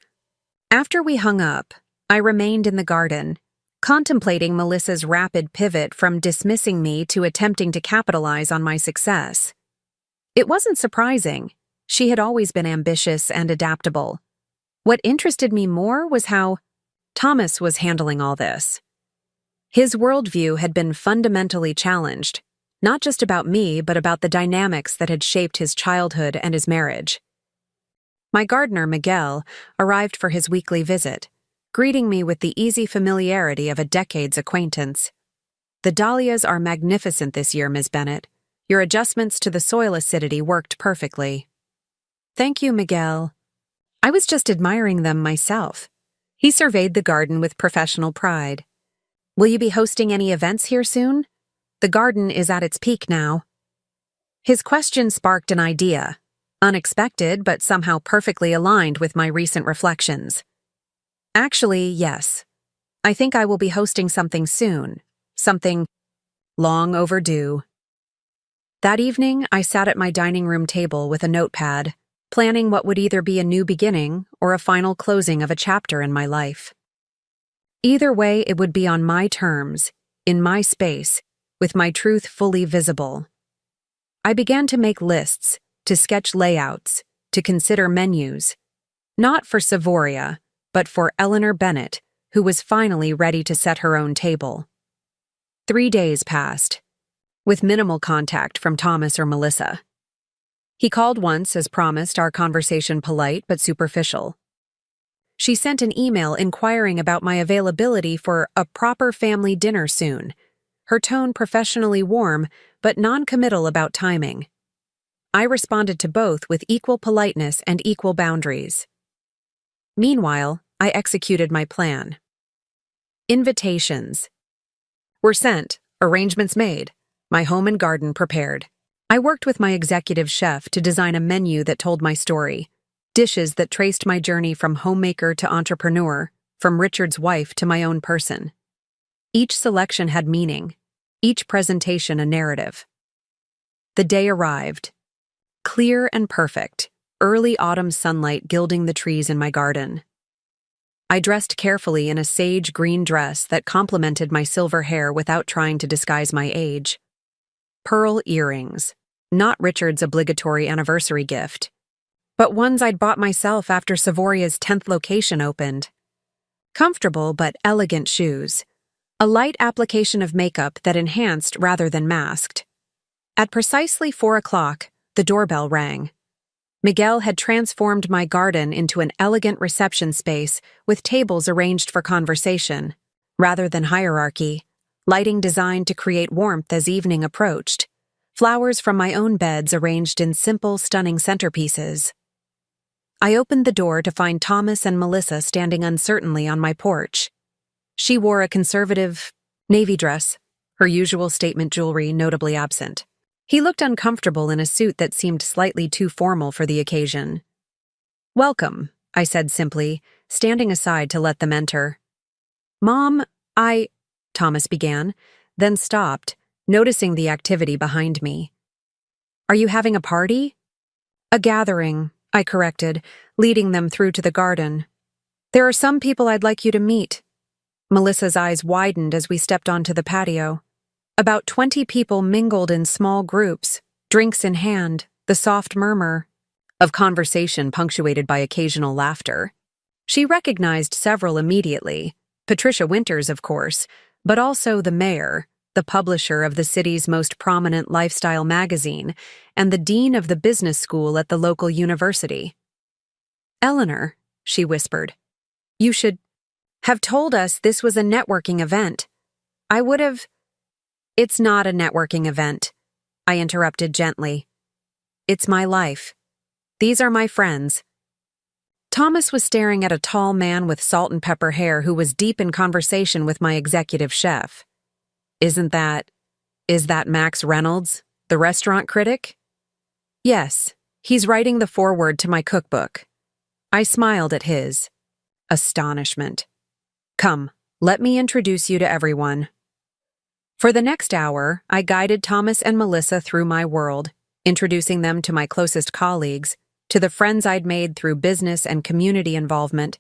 After we hung up, I remained in the garden, contemplating Melissa's rapid pivot from dismissing me to attempting to capitalize on my success. It wasn't surprising. She had always been ambitious and adaptable. What interested me more was how Thomas was handling all this. His worldview had been fundamentally challenged, not just about me, but about the dynamics that had shaped his childhood and his marriage. My gardener, Miguel, arrived for his weekly visit, greeting me with the easy familiarity of a decade's acquaintance. "The dahlias are magnificent this year, Ms. Bennett. Your adjustments to the soil acidity worked perfectly." "Thank you, Miguel." I was just admiring them myself. He surveyed the garden with professional pride. "Will you be hosting any events here soon? The garden is at its peak now." His question sparked an idea, unexpected but somehow perfectly aligned with my recent reflections. "Actually, yes. I think I will be hosting something soon. Something long overdue." That evening, I sat at my dining room table with a notepad, planning what would either be a new beginning or a final closing of a chapter in my life. Either way, it would be on my terms, in my space, with my truth fully visible. I began to make lists, to sketch layouts, to consider menus. Not for Savoria, but for Eleanor Bennett, who was finally ready to set her own table. 3 days passed, with minimal contact from Thomas or Melissa. He called once, as promised, our conversation polite but superficial. She sent an email inquiring about my availability for a proper family dinner soon, her tone professionally warm but non-committal about timing. I responded to both with equal politeness and equal boundaries. Meanwhile, I executed my plan. Invitations were sent, arrangements made, my home and garden prepared. I worked with my executive chef to design a menu that told my story, dishes that traced my journey from homemaker to entrepreneur, from Richard's wife to my own person. Each selection had meaning, each presentation a narrative. The day arrived. Clear and perfect, early autumn sunlight gilding the trees in my garden. I dressed carefully in a sage green dress that complemented my silver hair without trying to disguise my age. Pearl earrings, not Richard's obligatory anniversary gift, but ones I'd bought myself after Savoria's 10th location opened. Comfortable but elegant shoes, a light application of makeup that enhanced rather than masked. At precisely 4 o'clock, the doorbell rang. Miguel had transformed my garden into an elegant reception space with tables arranged for conversation, rather than hierarchy, lighting designed to create warmth as evening approached, flowers from my own beds arranged in simple, stunning centerpieces. I opened the door to find Thomas and Melissa standing uncertainly on my porch. She wore a conservative navy dress, her usual statement jewelry notably absent. He looked uncomfortable in a suit that seemed slightly too formal for the occasion. "Welcome," I said simply, standing aside to let them enter. "Mom, Thomas began, then stopped, noticing the activity behind me. "Are you having a party?" "A gathering," I corrected, leading them through to the garden. "There are some people I'd like you to meet." Melissa's eyes widened as we stepped onto the patio. About 20 people mingled in small groups, drinks in hand, the soft murmur of conversation punctuated by occasional laughter. She recognized several immediately, Patricia Winters, of course, but also the mayor, the publisher of the city's most prominent lifestyle magazine, and the dean of the business school at the local university. "Eleanor," she whispered, "you should have told us this was a networking event. I would have—" "It's not a networking event," I interrupted gently. "It's my life. These are my friends." Thomas was staring at a tall man with salt and pepper hair who was deep in conversation with my executive chef. Is that Max Reynolds, the restaurant critic?" Yes, he's writing the foreword to my cookbook. I smiled at his astonishment. Come, let me introduce you to everyone. For the next hour, I guided Thomas and Melissa through my world, introducing them to my closest colleagues, to the friends I'd made through business and community involvement,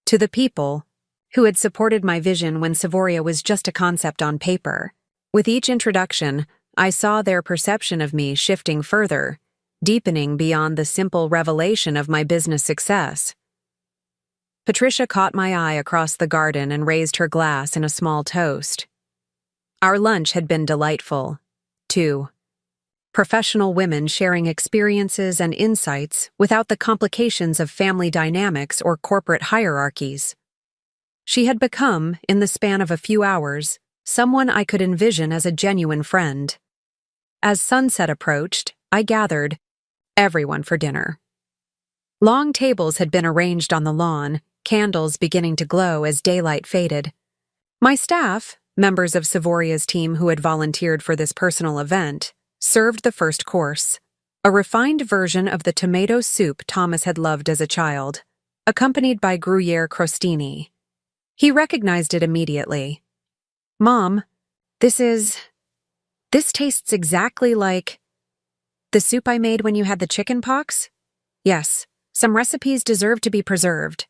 to the people who had supported my vision when Savoria was just a concept on paper. With each introduction, I saw their perception of me shifting further, deepening beyond the simple revelation of my business success. Patricia caught my eye across the garden and raised her glass in a small toast. Our lunch had been delightful. 2 professional women sharing experiences and insights without the complications of family dynamics or corporate hierarchies. She had become, in the span of a few hours, someone I could envision as a genuine friend. As sunset approached, I gathered everyone for dinner. Long tables had been arranged on the lawn, candles beginning to glow as daylight faded. My staff, members of Savoria's team who had volunteered for this personal event, served the first course, a refined version of the tomato soup Thomas had loved as a child, accompanied by Gruyere crostini. He recognized it immediately. Mom, this tastes exactly like the soup I made when you had the chicken pox? Yes, some recipes deserve to be preserved.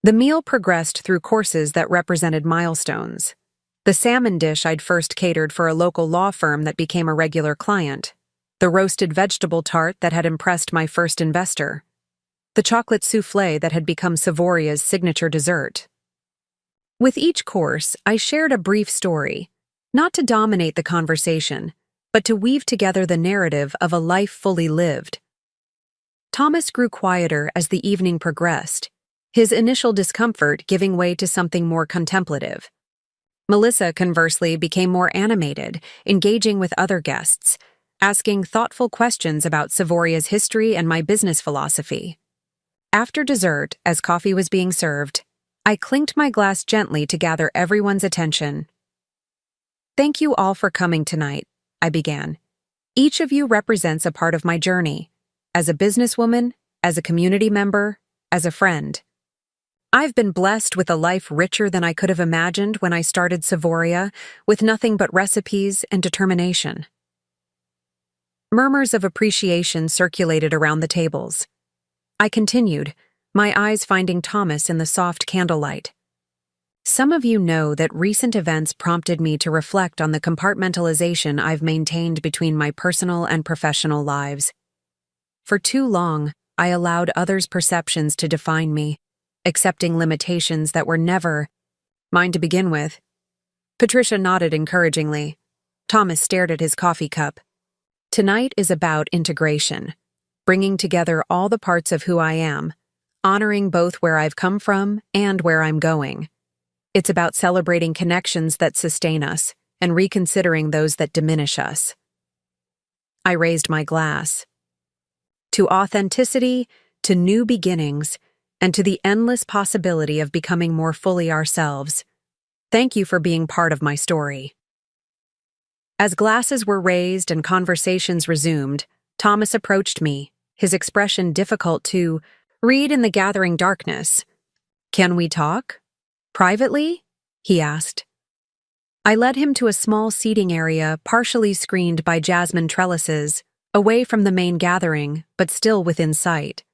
The meal progressed through courses that represented milestones. The salmon dish I'd first catered for a local law firm that became a regular client. The roasted vegetable tart that had impressed my first investor. The chocolate soufflé that had become Savoria's signature dessert. With each course, I shared a brief story, not to dominate the conversation, but to weave together the narrative of a life fully lived. Thomas grew quieter as the evening progressed, his initial discomfort giving way to something more contemplative. Melissa, conversely, became more animated, engaging with other guests, asking thoughtful questions about Savoria's history and my business philosophy. After dessert, as coffee was being served, I clinked my glass gently to gather everyone's attention. Thank you all for coming tonight, I began. Each of you represents a part of my journey, as a businesswoman, as a community member, as a friend. I've been blessed with a life richer than I could have imagined when I started Savoria, with nothing but recipes and determination. Murmurs of appreciation circulated around the tables. I continued, my eyes finding Thomas in the soft candlelight. Some of you know that recent events prompted me to reflect on the compartmentalization I've maintained between my personal and professional lives. For too long, I allowed others' perceptions to define me, accepting limitations that were never mine to begin with. Patricia nodded encouragingly. Thomas stared at his coffee cup. Tonight is about integration, bringing together all the parts of who I am, honoring both where I've come from and where I'm going. It's about celebrating connections that sustain us and reconsidering those that diminish us. I raised my glass. To authenticity, to new beginnings, and to the endless possibility of becoming more fully ourselves. Thank you for being part of my story. As glasses were raised and conversations resumed, Thomas approached me, his expression difficult to read in the gathering darkness. Can we talk? Privately? He asked. I led him to a small seating area partially screened by jasmine trellises, away from the main gathering, but still within sight.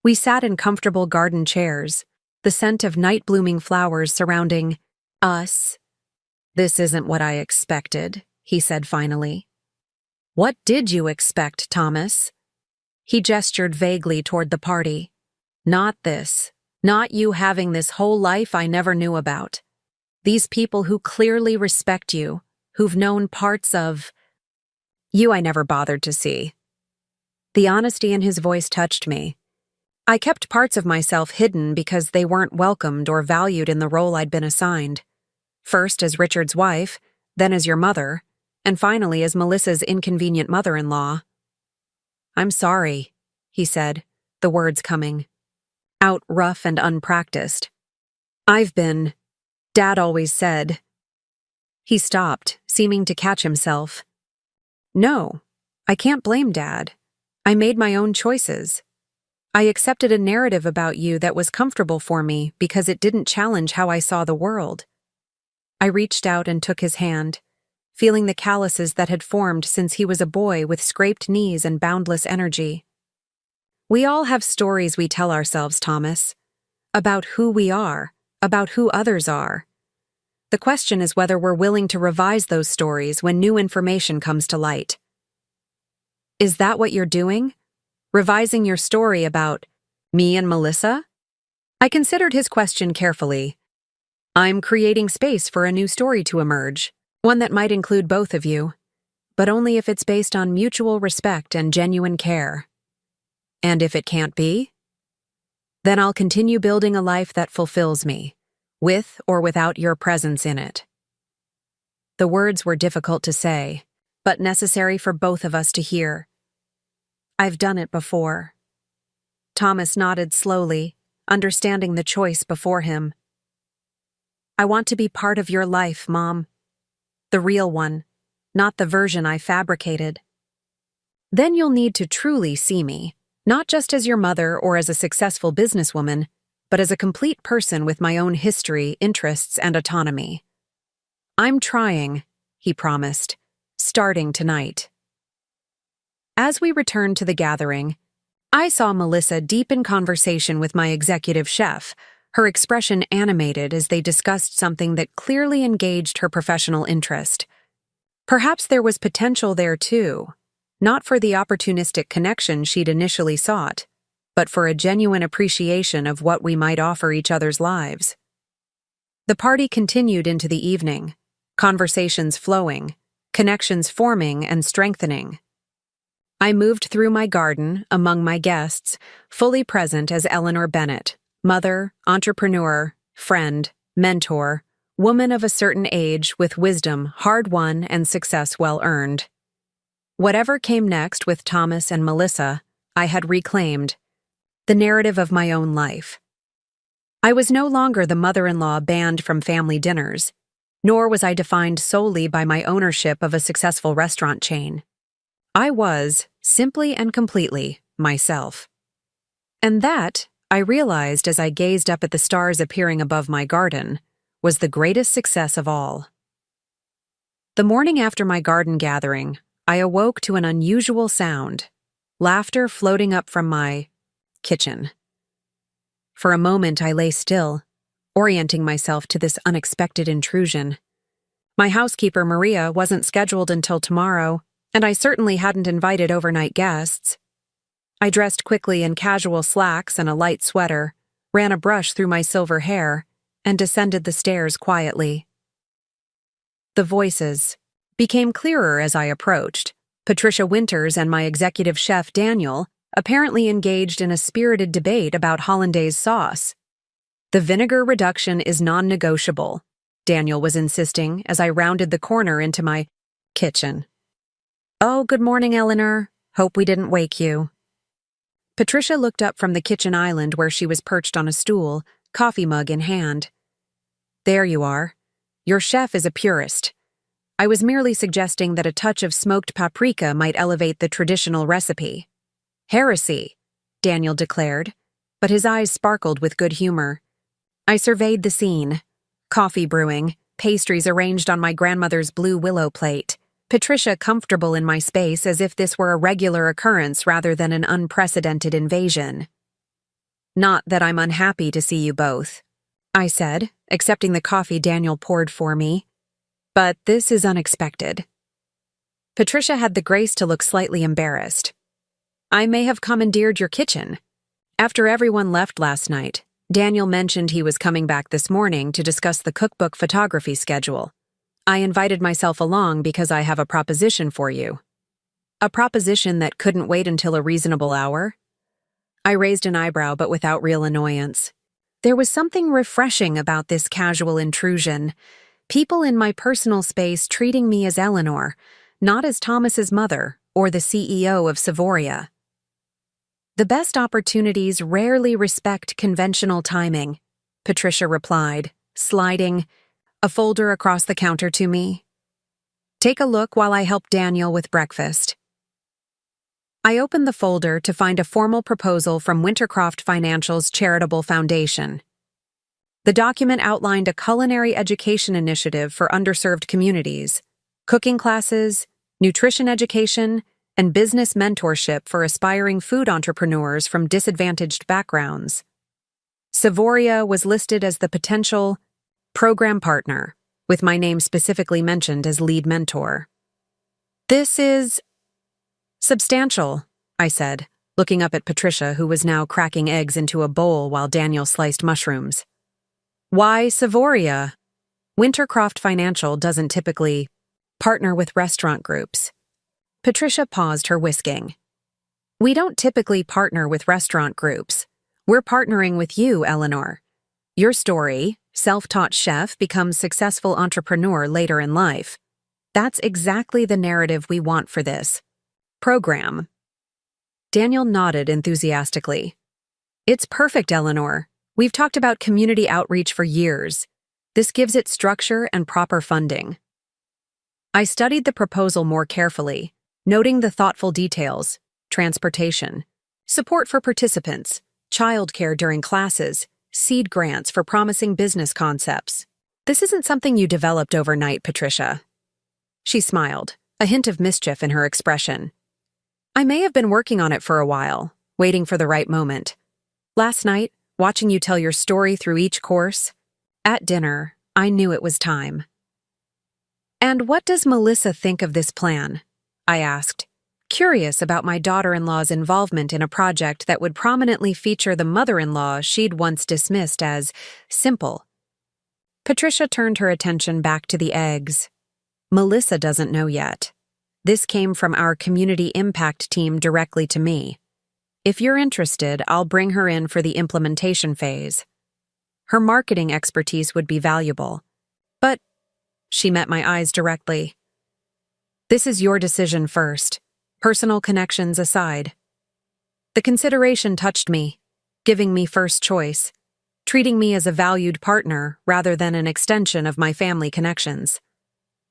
We sat in comfortable garden chairs, the scent of night-blooming flowers surrounding us. This isn't what I expected, he said finally. What did you expect, Thomas? He gestured vaguely toward the party. Not this. Not you having this whole life I never knew about. These people who clearly respect you, who've known parts of you I never bothered to see. The honesty in his voice touched me. I kept parts of myself hidden because they weren't welcomed or valued in the role I'd been assigned. First as Richard's wife, then as your mother, and finally as Melissa's inconvenient mother-in-law. I'm sorry, he said, the words coming out rough and unpracticed. Dad always said. He stopped, seeming to catch himself. No, I can't blame Dad. I made my own choices. I accepted a narrative about you that was comfortable for me because it didn't challenge how I saw the world. I reached out and took his hand, feeling the calluses that had formed since he was a boy with scraped knees and boundless energy. We all have stories we tell ourselves, Thomas, about who we are, about who others are. The question is whether we're willing to revise those stories when new information comes to light. Is that what you're doing? Revising your story about me and Melissa? I considered his question carefully. I'm creating space for a new story to emerge, one that might include both of you, but only if it's based on mutual respect and genuine care. And if it can't be? Then I'll continue building a life that fulfills me, with or without your presence in it. The words were difficult to say, but necessary for both of us to hear. I've done it before. Thomas nodded slowly, understanding the choice before him. I want to be part of your life, Mom. The real one, not the version I fabricated. Then you'll need to truly see me, not just as your mother or as a successful businesswoman, but as a complete person with my own history, interests, and autonomy. I'm trying, he promised, starting tonight. As we returned to the gathering, I saw Melissa deep in conversation with my executive chef, her expression animated as they discussed something that clearly engaged her professional interest. Perhaps there was potential there too, not for the opportunistic connection she'd initially sought, but for a genuine appreciation of what we might offer each other's lives. The party continued into the evening, conversations flowing, connections forming and strengthening. I moved through my garden, among my guests, fully present as Eleanor Bennett, mother, entrepreneur, friend, mentor, woman of a certain age with wisdom hard-won and success well-earned. Whatever came next with Thomas and Melissa, I had reclaimed, the narrative of my own life. I was no longer the mother-in-law banned from family dinners, nor was I defined solely by my ownership of a successful restaurant chain. I was, simply and completely, myself. And that, I realized as I gazed up at the stars appearing above my garden, was the greatest success of all. The morning after my garden gathering, I awoke to an unusual sound, laughter floating up from my kitchen. For a moment I lay still, orienting myself to this unexpected intrusion. My housekeeper, Maria, wasn't scheduled until tomorrow, and I certainly hadn't invited overnight guests. I dressed quickly in casual slacks and a light sweater, ran a brush through my silver hair, and descended the stairs quietly. The voices became clearer as I approached. Patricia Winters and my executive chef, Daniel, apparently engaged in a spirited debate about hollandaise sauce. The vinegar reduction is non-negotiable, Daniel was insisting as I rounded the corner into my kitchen. Oh, good morning, Eleanor. Hope we didn't wake you. Patricia looked up from the kitchen island where she was perched on a stool, coffee mug in hand. There you are. Your chef is a purist. I was merely suggesting that a touch of smoked paprika might elevate the traditional recipe. Heresy, Daniel declared, but his eyes sparkled with good humor. I surveyed the scene. Coffee brewing, pastries arranged on my grandmother's blue willow plate, Patricia comfortable in my space as if this were a regular occurrence rather than an unprecedented invasion. Not that I'm unhappy to see you both, I said, accepting the coffee Daniel poured for me. But this is unexpected. Patricia had the grace to look slightly embarrassed. I may have commandeered your kitchen. After everyone left last night, Daniel mentioned he was coming back this morning to discuss the cookbook photography schedule. I invited myself along because I have a proposition for you. A proposition that couldn't wait until a reasonable hour? I raised an eyebrow, but without real annoyance. There was something refreshing about this casual intrusion. People in my personal space treating me as Eleanor, not as Thomas's mother or the CEO of Savoria. The best opportunities rarely respect conventional timing, Patricia replied, sliding a folder across the counter to me. Take a look while I help Daniel with breakfast. I opened the folder to find a formal proposal from Wintercroft Financial's charitable foundation. The document outlined a culinary education initiative for underserved communities, cooking classes, nutrition education, and business mentorship for aspiring food entrepreneurs from disadvantaged backgrounds. Savoria was listed as the potential program partner, with my name specifically mentioned as lead mentor. "This is substantial," I said, looking up at Patricia, who was now cracking eggs into a bowl while Daniel sliced mushrooms. "Why Savoria?" Wintercroft Financial doesn't typically partner with restaurant groups. Patricia paused her whisking. "We don't typically partner with restaurant groups. We're partnering with you, Eleanor. Your story, self-taught chef becomes successful entrepreneur later in life. That's exactly the narrative we want for this program." Daniel nodded enthusiastically. "It's perfect, Eleanor. We've talked about community outreach for years. This gives it structure and proper funding." I studied the proposal more carefully, noting the thoughtful details: transportation, support for participants, childcare during classes, seed grants for promising business concepts. "This isn't something you developed overnight, Patricia." She smiled, a hint of mischief in her expression. "I may have been working on it for a while, waiting for the right moment. Last night, watching you tell your story through each course, at dinner, I knew it was time." "And what does Melissa think of this plan?" I asked, curious about my daughter-in-law's involvement in a project that would prominently feature the mother-in-law she'd once dismissed as simple. Patricia turned her attention back to the eggs. "Melissa doesn't know yet. This came from our community impact team directly to me. If you're interested, I'll bring her in for the implementation phase. Her marketing expertise would be valuable. But," she met my eyes directly, "this is your decision first, personal connections aside." The consideration touched me, giving me first choice, treating me as a valued partner rather than an extension of my family connections.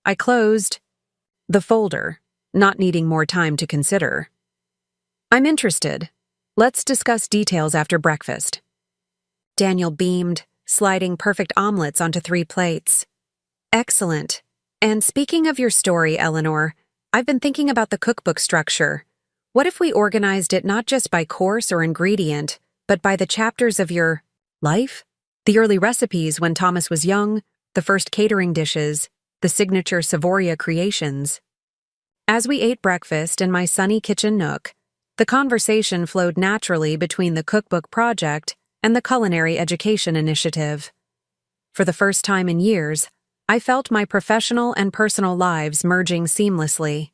I closed the folder, not needing more time to consider. "I'm interested. Let's discuss details after breakfast." Daniel beamed, sliding perfect omelets onto 3 plates. "Excellent. And speaking of your story, Eleanor, I've been thinking about the cookbook structure. What if we organized it not just by course or ingredient, but by the chapters of your life? The early recipes when Thomas was young, the first catering dishes, the signature Savoria creations." As we ate breakfast in my sunny kitchen nook, the conversation flowed naturally between the cookbook project and the culinary education initiative. For the first time in years, I felt my professional and personal lives merging seamlessly.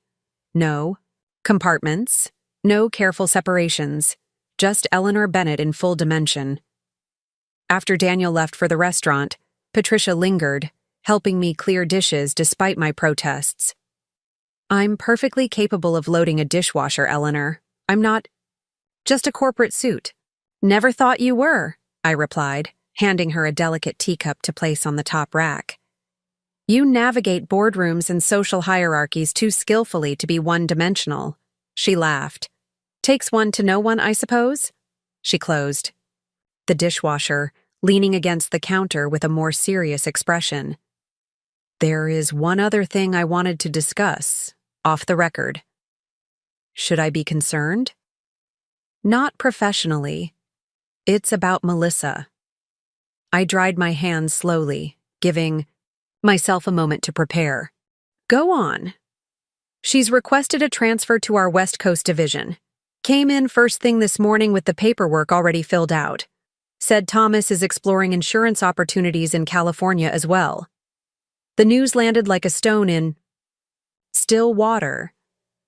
No compartments, no careful separations, just Eleanor Bennett in full dimension. After Daniel left for the restaurant, Patricia lingered, helping me clear dishes despite my protests. "I'm perfectly capable of loading a dishwasher, Eleanor. I'm not just a corporate suit." "Never thought you were," I replied, handing her a delicate teacup to place on the top rack. "You navigate boardrooms and social hierarchies too skillfully to be one-dimensional." She laughed. "Takes one to know one, I suppose?" She closed the dishwasher, leaning against the counter with a more serious expression. "There is one other thing I wanted to discuss, off the record." "Should I be concerned?" "Not professionally. It's about Melissa." I dried my hands slowly, giving myself a moment to prepare. "Go on." "She's requested a transfer to our West Coast division. Came in first thing this morning with the paperwork already filled out. Said Thomas is exploring insurance opportunities in California as well. The news landed like a stone in still water,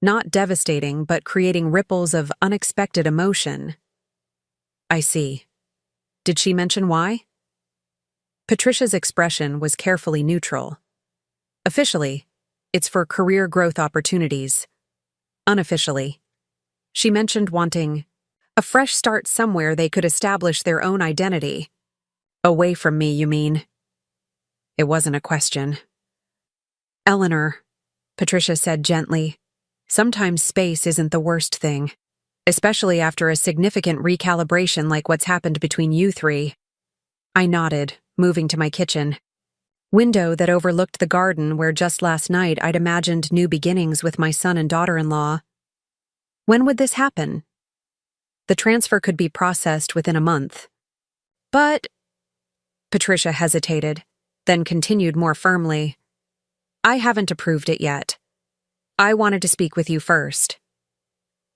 not devastating but creating ripples of unexpected emotion." "I see. Did she mention why?" Patricia's expression was carefully neutral. "Officially, it's for career growth opportunities. Unofficially, she mentioned wanting a fresh start somewhere they could establish their own identity." "Away from me, you mean?" It wasn't a question. "Eleanor," Patricia said gently, Sometimes space isn't the worst thing, especially after a significant recalibration like what's happened between you three. I nodded, moving to my kitchen. Window that overlooked the garden where just last night I'd imagined new beginnings with my son and daughter-in-law. When would this happen? The transfer could be processed within a month. But, Patricia hesitated, then continued more firmly, I haven't approved it yet. I wanted to speak with you first.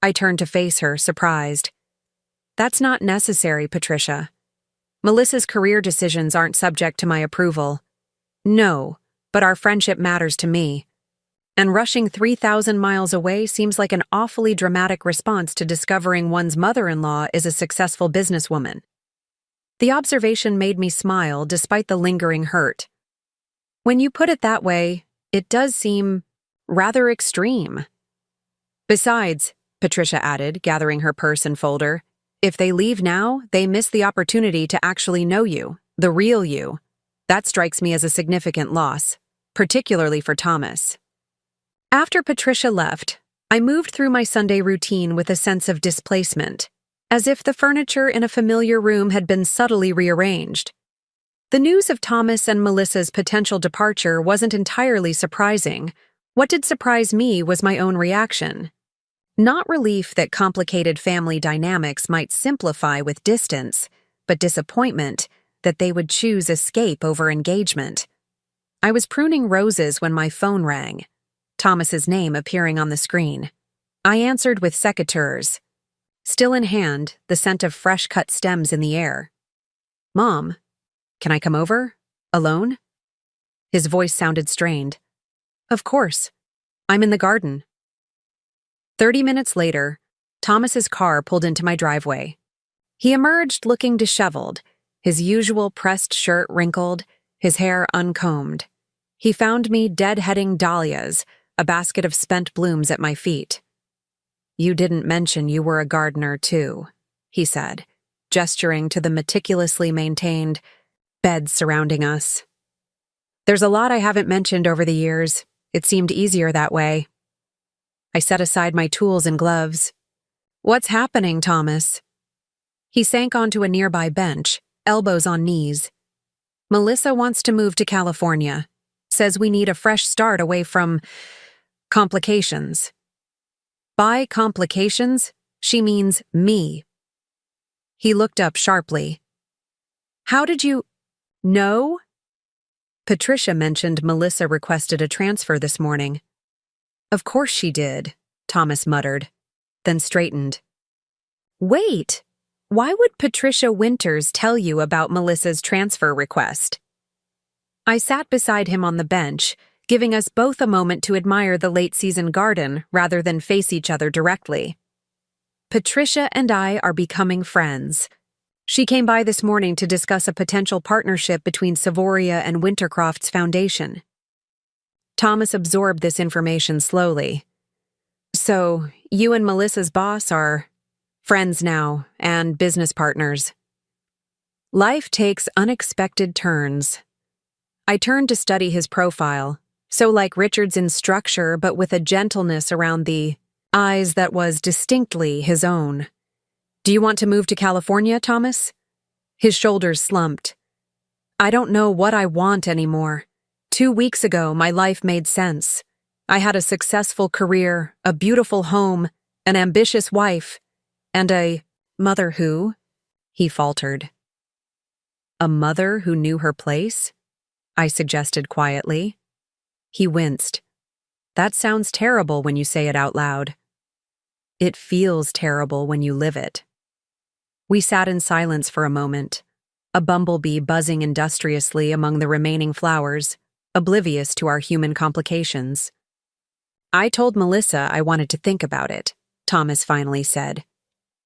I turned to face her, surprised. That's not necessary, Patricia. Melissa's career decisions aren't subject to my approval. No, but our friendship matters to me. And rushing 3,000 miles away seems like an awfully dramatic response to discovering one's mother-in-law is a successful businesswoman. The observation made me smile despite the lingering hurt. When you put it that way, it does seem rather extreme. Besides, Patricia added, gathering her purse and folder, if they leave now, they miss the opportunity to actually know you, the real you. That strikes me as a significant loss, particularly for Thomas. After Patricia left, I moved through my Sunday routine with a sense of displacement, as if the furniture in a familiar room had been subtly rearranged. The news of Thomas and Melissa's potential departure wasn't entirely surprising. What did surprise me was my own reaction. Not relief that complicated family dynamics might simplify with distance, but disappointment that they would choose escape over engagement. I was pruning roses when my phone rang, Thomas's name appearing on the screen. I answered with secateurs. Still in hand, the scent of fresh-cut stems in the air. Mom, can I come over? Alone? His voice sounded strained. Of course. I'm in the garden. 30 minutes later, Thomas's car pulled into my driveway. He emerged looking disheveled, his usual pressed shirt wrinkled, his hair uncombed. He found me deadheading dahlias, a basket of spent blooms at my feet. You didn't mention you were a gardener, too, he said, gesturing to the meticulously maintained beds surrounding us. There's a lot I haven't mentioned over the years. It seemed easier that way. I set aside my tools and gloves. What's happening, Thomas? He sank onto a nearby bench, elbows on knees. Melissa wants to move to California. Says we need a fresh start away from complications. By complications, she means me. He looked up sharply. How did you know? Patricia mentioned Melissa requested a transfer this morning. Of course she did, Thomas muttered, then straightened. Wait, why would Patricia Winters tell you about Melissa's transfer request? I sat beside him on the bench, giving us both a moment to admire the late-season garden rather than face each other directly. Patricia and I are becoming friends. She came by this morning to discuss a potential partnership between Savoria and Wintercroft's foundation. Thomas absorbed this information slowly. So, you and Melissa's boss are friends now and business partners. Life takes unexpected turns. I turned to study his profile, so like Richard's in structure but with a gentleness around the eyes that was distinctly his own. Do you want to move to California, Thomas? His shoulders slumped. I don't know what I want anymore. 2 weeks ago, my life made sense. I had a successful career, a beautiful home, an ambitious wife, and a mother who, he faltered. A mother who knew her place? I suggested quietly. He winced. That sounds terrible when you say it out loud. It feels terrible when you live it. We sat in silence for a moment, a bumblebee buzzing industriously among the remaining flowers, oblivious to our human complications. I told Melissa I wanted to think about it, Thomas finally said.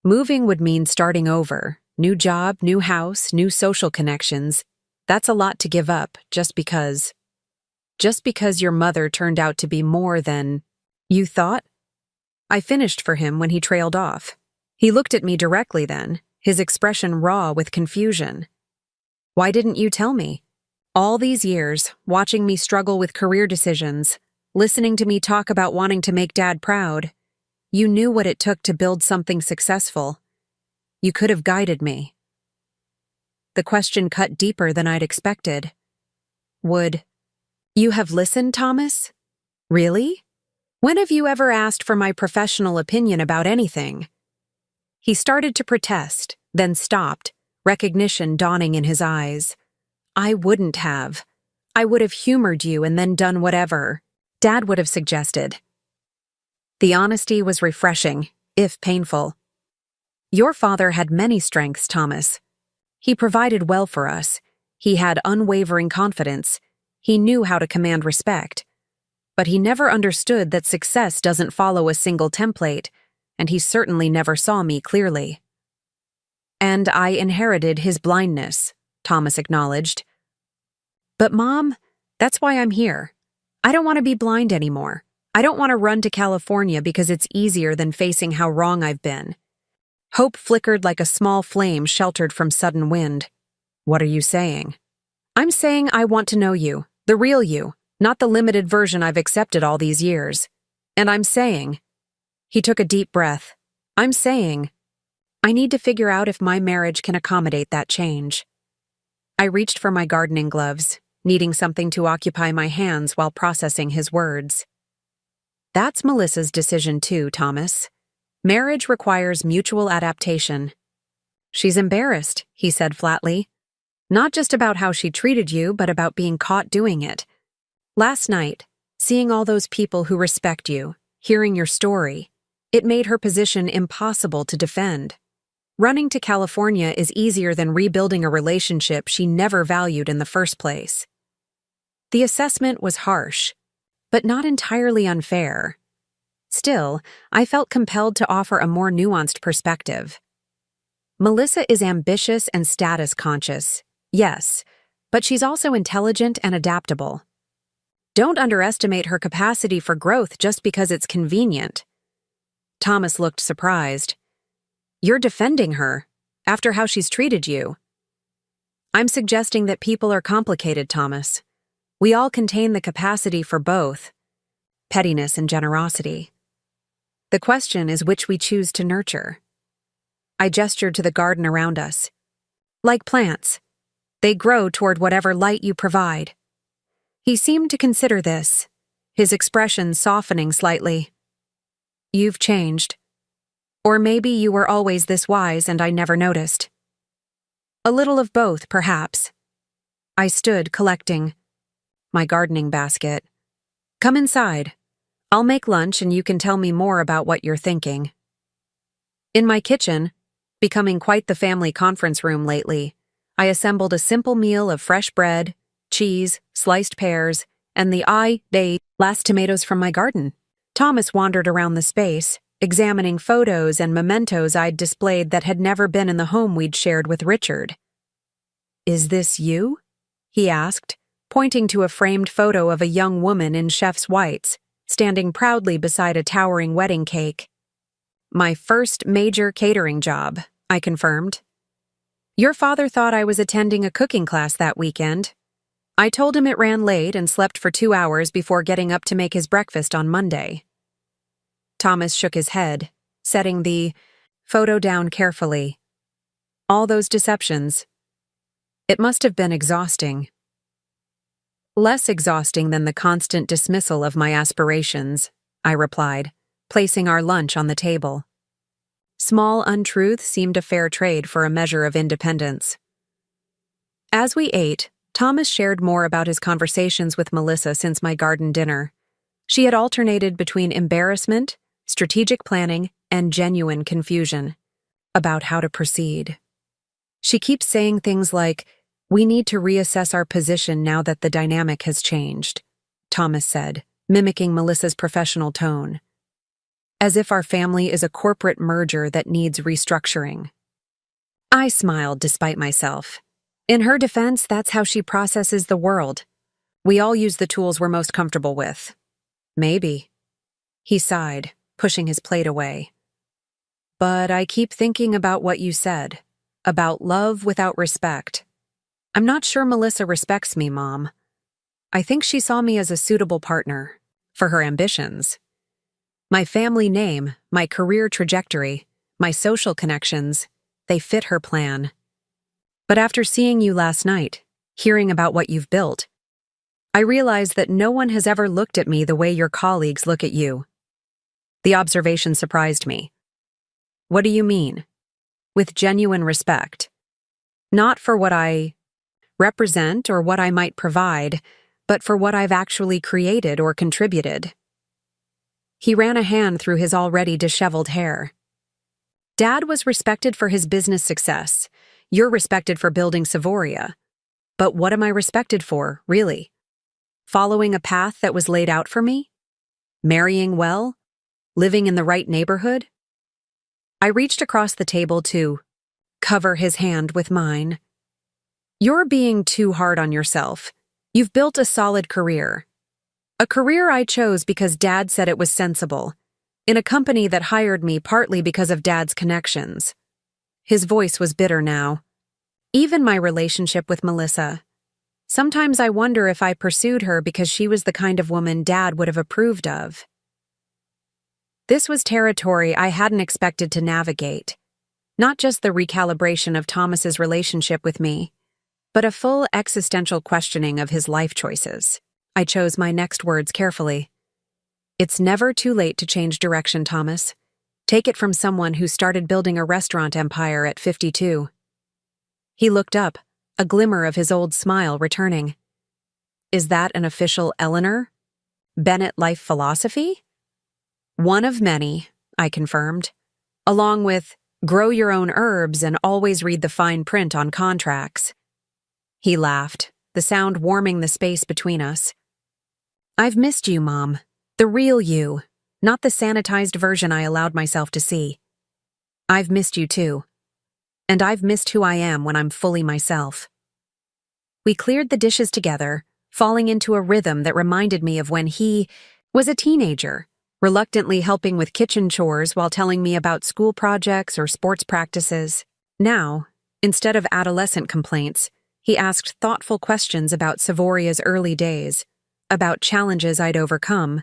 Moving would mean starting over, new job, new house, new social connections. That's a lot to give up just because your mother turned out to be more than you thought? I finished for him when he trailed off. He looked at me directly then, his expression raw with confusion. Why didn't you tell me? All these years, watching me struggle with career decisions, listening to me talk about wanting to make Dad proud. You knew what it took to build something successful. You could have guided me. The question cut deeper than I'd expected. Would you have listened, Thomas? Really? When have you ever asked for my professional opinion about anything? He started to protest, then stopped, recognition dawning in his eyes. I wouldn't have. I would have humored you and then done whatever Dad would have suggested. The honesty was refreshing, if painful. Your father had many strengths, Thomas. He provided well for us. He had unwavering confidence. He knew how to command respect. But he never understood that success doesn't follow a single template, and he certainly never saw me clearly. And I inherited his blindness, Thomas acknowledged. But Mom, that's why I'm here. I don't want to be blind anymore. I don't want to run to California because it's easier than facing how wrong I've been. Hope flickered like a small flame sheltered from sudden wind. What are you saying? I'm saying I want to know you, the real you, not the limited version I've accepted all these years. And I'm saying, he took a deep breath, I'm saying, I need to figure out if my marriage can accommodate that change. I reached for my gardening gloves, needing something to occupy my hands while processing his words. That's Melissa's decision too, Thomas. Marriage requires mutual adaptation. She's embarrassed, he said flatly. Not just about how she treated you, but about being caught doing it. Last night, seeing all those people who respect you, hearing your story, it made her position impossible to defend. Running to California is easier than rebuilding a relationship she never valued in the first place. The assessment was harsh, but not entirely unfair. Still, I felt compelled to offer a more nuanced perspective. Melissa is ambitious and status-conscious, yes, but she's also intelligent and adaptable. Don't underestimate her capacity for growth just because it's convenient. Thomas looked surprised. You're defending her, after how she's treated you. I'm suggesting that people are complicated, Thomas. We all contain the capacity for both, pettiness and generosity. The question is which we choose to nurture. I gestured to the garden around us. Like plants, they grow toward whatever light you provide. He seemed to consider this, his expression softening slightly. You've changed. Or maybe you were always this wise and I never noticed. A little of both, perhaps. I stood, collecting my gardening basket. Come inside. I'll make lunch and you can tell me more about what you're thinking. In my kitchen, becoming quite the family conference room lately, I assembled a simple meal of fresh bread, cheese, sliced pears, and the last tomatoes from my garden. Thomas wandered around the space, examining photos and mementos I'd displayed that had never been in the home we'd shared with Richard. Is this you? He asked, pointing to a framed photo of a young woman in chef's whites, standing proudly beside a towering wedding cake. My first major catering job, I confirmed. Your father thought I was attending a cooking class that weekend. I told him it ran late and slept for 2 hours before getting up to make his breakfast on Monday. Thomas shook his head, setting the photo down carefully. All those deceptions. It must have been exhausting. Less exhausting than the constant dismissal of my aspirations, I replied, placing our lunch on the table. Small untruth seemed a fair trade for a measure of independence. As we ate, Thomas shared more about his conversations with Melissa since my garden dinner. She had alternated between embarrassment, strategic planning, and genuine confusion about how to proceed. She keeps saying things like, "We need to reassess our position now that the dynamic has changed," Thomas said, mimicking Melissa's professional tone. As if our family is a corporate merger that needs restructuring. I smiled despite myself. In her defense, that's how she processes the world. We all use the tools we're most comfortable with. Maybe. He sighed, pushing his plate away. But I keep thinking about what you said, about love without respect. I'm not sure Melissa respects me, Mom. I think she saw me as a suitable partner, for her ambitions. My family name, my career trajectory, my social connections, they fit her plan. But after seeing you last night, hearing about what you've built, I realized that no one has ever looked at me the way your colleagues look at you. The observation surprised me. What do you mean? With genuine respect. Not for what I represent or what I might provide, but for what I've actually created or contributed. He ran a hand through his already disheveled hair. Dad was respected for his business success. You're respected for building Savoria. But what am I respected for, really? Following a path that was laid out for me? Marrying well? Living in the right neighborhood? I reached across the table to cover his hand with mine. You're being too hard on yourself. You've built a solid career. A career I chose because Dad said it was sensible, in a company that hired me partly because of Dad's connections. His voice was bitter now. Even my relationship with Melissa. Sometimes I wonder if I pursued her because she was the kind of woman Dad would have approved of. This was territory I hadn't expected to navigate. Not just the recalibration of Thomas's relationship with me, but a full existential questioning of his life choices. I chose my next words carefully. It's never too late to change direction, Thomas. Take it from someone who started building a restaurant empire at 52. He looked up, a glimmer of his old smile returning. Is that an official Eleanor Bennett life philosophy? One of many, I confirmed, along with grow your own herbs and always read the fine print on contracts. He laughed, the sound warming the space between us. I've missed you, Mom. The real you, not the sanitized version I allowed myself to see. I've missed you too. And I've missed who I am when I'm fully myself. We cleared the dishes together, falling into a rhythm that reminded me of when he was a teenager, reluctantly helping with kitchen chores while telling me about school projects or sports practices. Now, instead of adolescent complaints, he asked thoughtful questions about Savoria's early days, about challenges I'd overcome,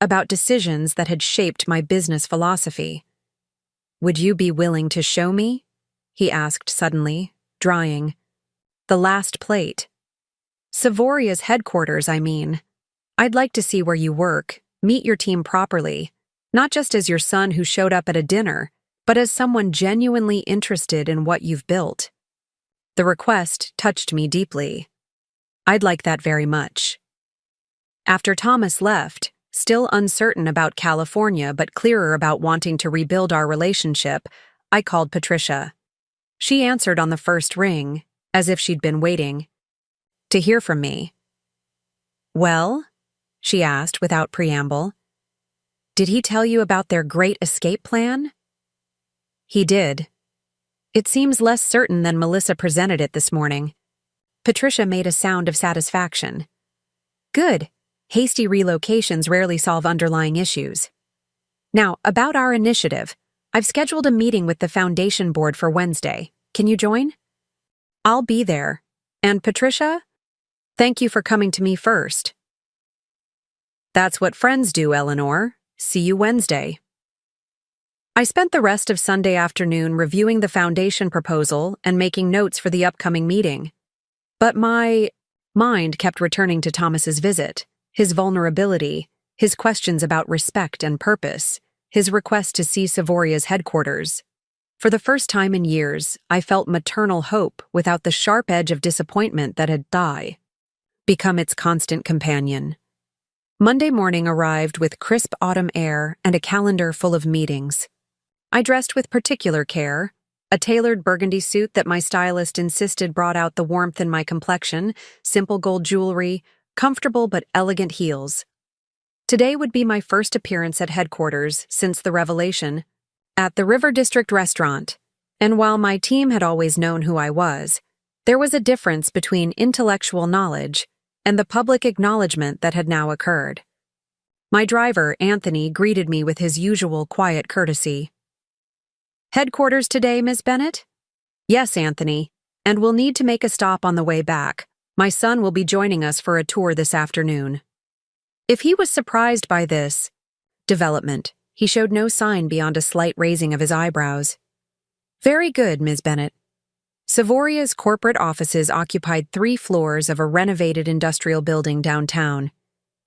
about decisions that had shaped my business philosophy. Would you be willing to show me? He asked suddenly, drying. The last plate. Savoria's headquarters, I mean. I'd like to see where you work, meet your team properly, not just as your son who showed up at a dinner, but as someone genuinely interested in what you've built. The request touched me deeply. I'd like that very much. After Thomas left, still uncertain about California but clearer about wanting to rebuild our relationship, I called Patricia. She answered on the first ring, as if she'd been waiting to hear from me. Well? She asked without preamble. Did he tell you about their great escape plan? He did. It seems less certain than Melissa presented it this morning. Patricia made a sound of satisfaction. Good. Hasty relocations rarely solve underlying issues. Now, about our initiative. I've scheduled a meeting with the foundation board for Wednesday. Can you join? I'll be there. And Patricia? Thank you for coming to me first. That's what friends do, Eleanor. See you Wednesday. I spent the rest of Sunday afternoon reviewing the foundation proposal and making notes for the upcoming meeting. But my mind kept returning to Thomas's visit, his vulnerability, his questions about respect and purpose, his request to see Savoria's headquarters. For the first time in years, I felt maternal hope without the sharp edge of disappointment that had become its constant companion. Monday morning arrived with crisp autumn air and a calendar full of meetings. I dressed with particular care, a tailored burgundy suit that my stylist insisted brought out the warmth in my complexion, simple gold jewelry, comfortable but elegant heels. Today would be my first appearance at headquarters since the revelation, at the River District restaurant, and while my team had always known who I was, there was a difference between intellectual knowledge and the public acknowledgement that had now occurred. My driver, Anthony, greeted me with his usual quiet courtesy. Headquarters today, Miss Bennett? Yes, Anthony, and we'll need to make a stop on the way back. My son will be joining us for a tour this afternoon. If he was surprised by this development, he showed no sign beyond a slight raising of his eyebrows. Very good, Ms. Bennett. Savoria's corporate offices occupied 3 floors of a renovated industrial building downtown.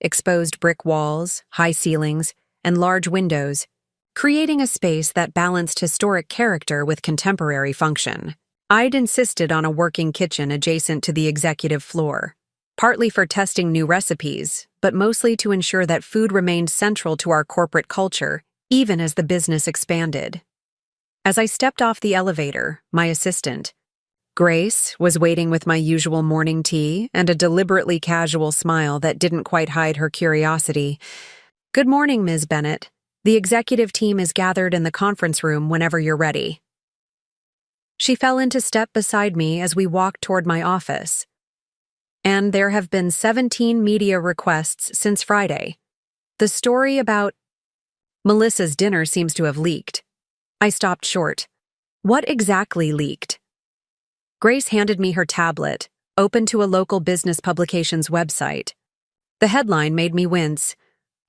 Exposed brick walls, high ceilings, and large windows, creating a space that balanced historic character with contemporary function. I'd insisted on a working kitchen adjacent to the executive floor, partly for testing new recipes, but mostly to ensure that food remained central to our corporate culture, even as the business expanded. As I stepped off the elevator, my assistant, Grace, was waiting with my usual morning tea and a deliberately casual smile that didn't quite hide her curiosity. Good morning, Ms. Bennett. The executive team is gathered in the conference room whenever you're ready. She fell into step beside me as we walked toward my office. And there have been 17 media requests since Friday. The story about Melissa's dinner seems to have leaked. I stopped short. What exactly leaked? Grace handed me her tablet, open to a local business publication's website. The headline made me wince.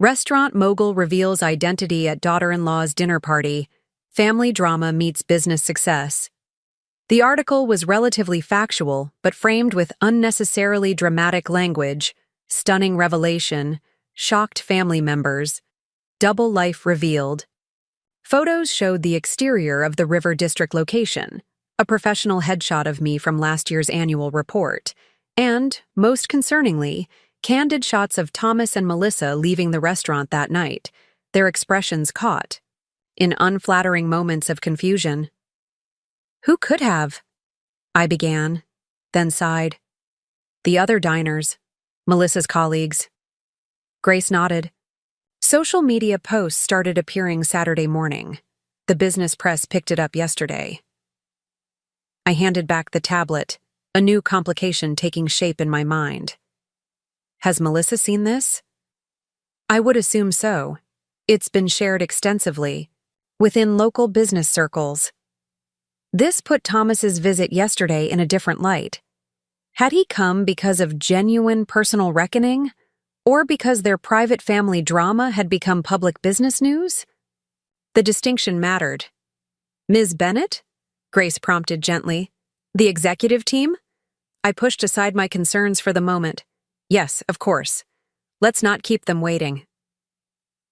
Restaurant mogul reveals identity at daughter-in-law's dinner party. Family drama meets business success. The article was relatively factual, but framed with unnecessarily dramatic language, stunning revelation, shocked family members, double life revealed. Photos showed the exterior of the River District location, a professional headshot of me from last year's annual report, and, most concerningly, candid shots of Thomas and Melissa leaving the restaurant that night, their expressions caught in unflattering moments of confusion. Who could have? I began, then sighed. The other diners, Melissa's colleagues. Grace nodded. Social media posts started appearing Saturday morning. The business press picked it up yesterday. I handed back the tablet, a new complication taking shape in my mind. Has Melissa seen this? I would assume so. It's been shared extensively, within local business circles. This put Thomas's visit yesterday in a different light. Had he come because of genuine personal reckoning, or because their private family drama had become public business news? The distinction mattered. Ms. Bennett? Grace prompted gently. The executive team? I pushed aside my concerns for the moment. Yes, of course. Let's not keep them waiting.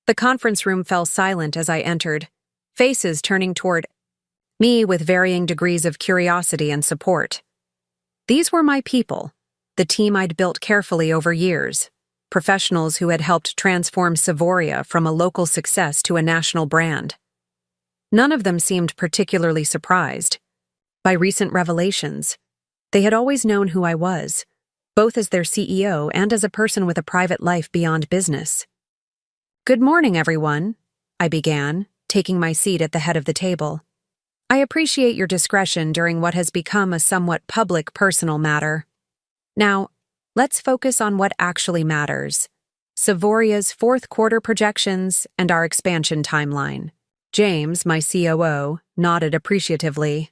The conference room fell silent as I entered, faces turning toward me with varying degrees of curiosity and support. These were my people, the team I'd built carefully over years, professionals who had helped transform Savoria from a local success to a national brand. None of them seemed particularly surprised by recent revelations. They had always known who I was, both as their CEO and as a person with a private life beyond business. Good morning, everyone, I began, taking my seat at the head of the table. I appreciate your discretion during what has become a somewhat public personal matter. Now, let's focus on what actually matters. Savoria's fourth quarter projections and our expansion timeline. James, my COO, nodded appreciatively.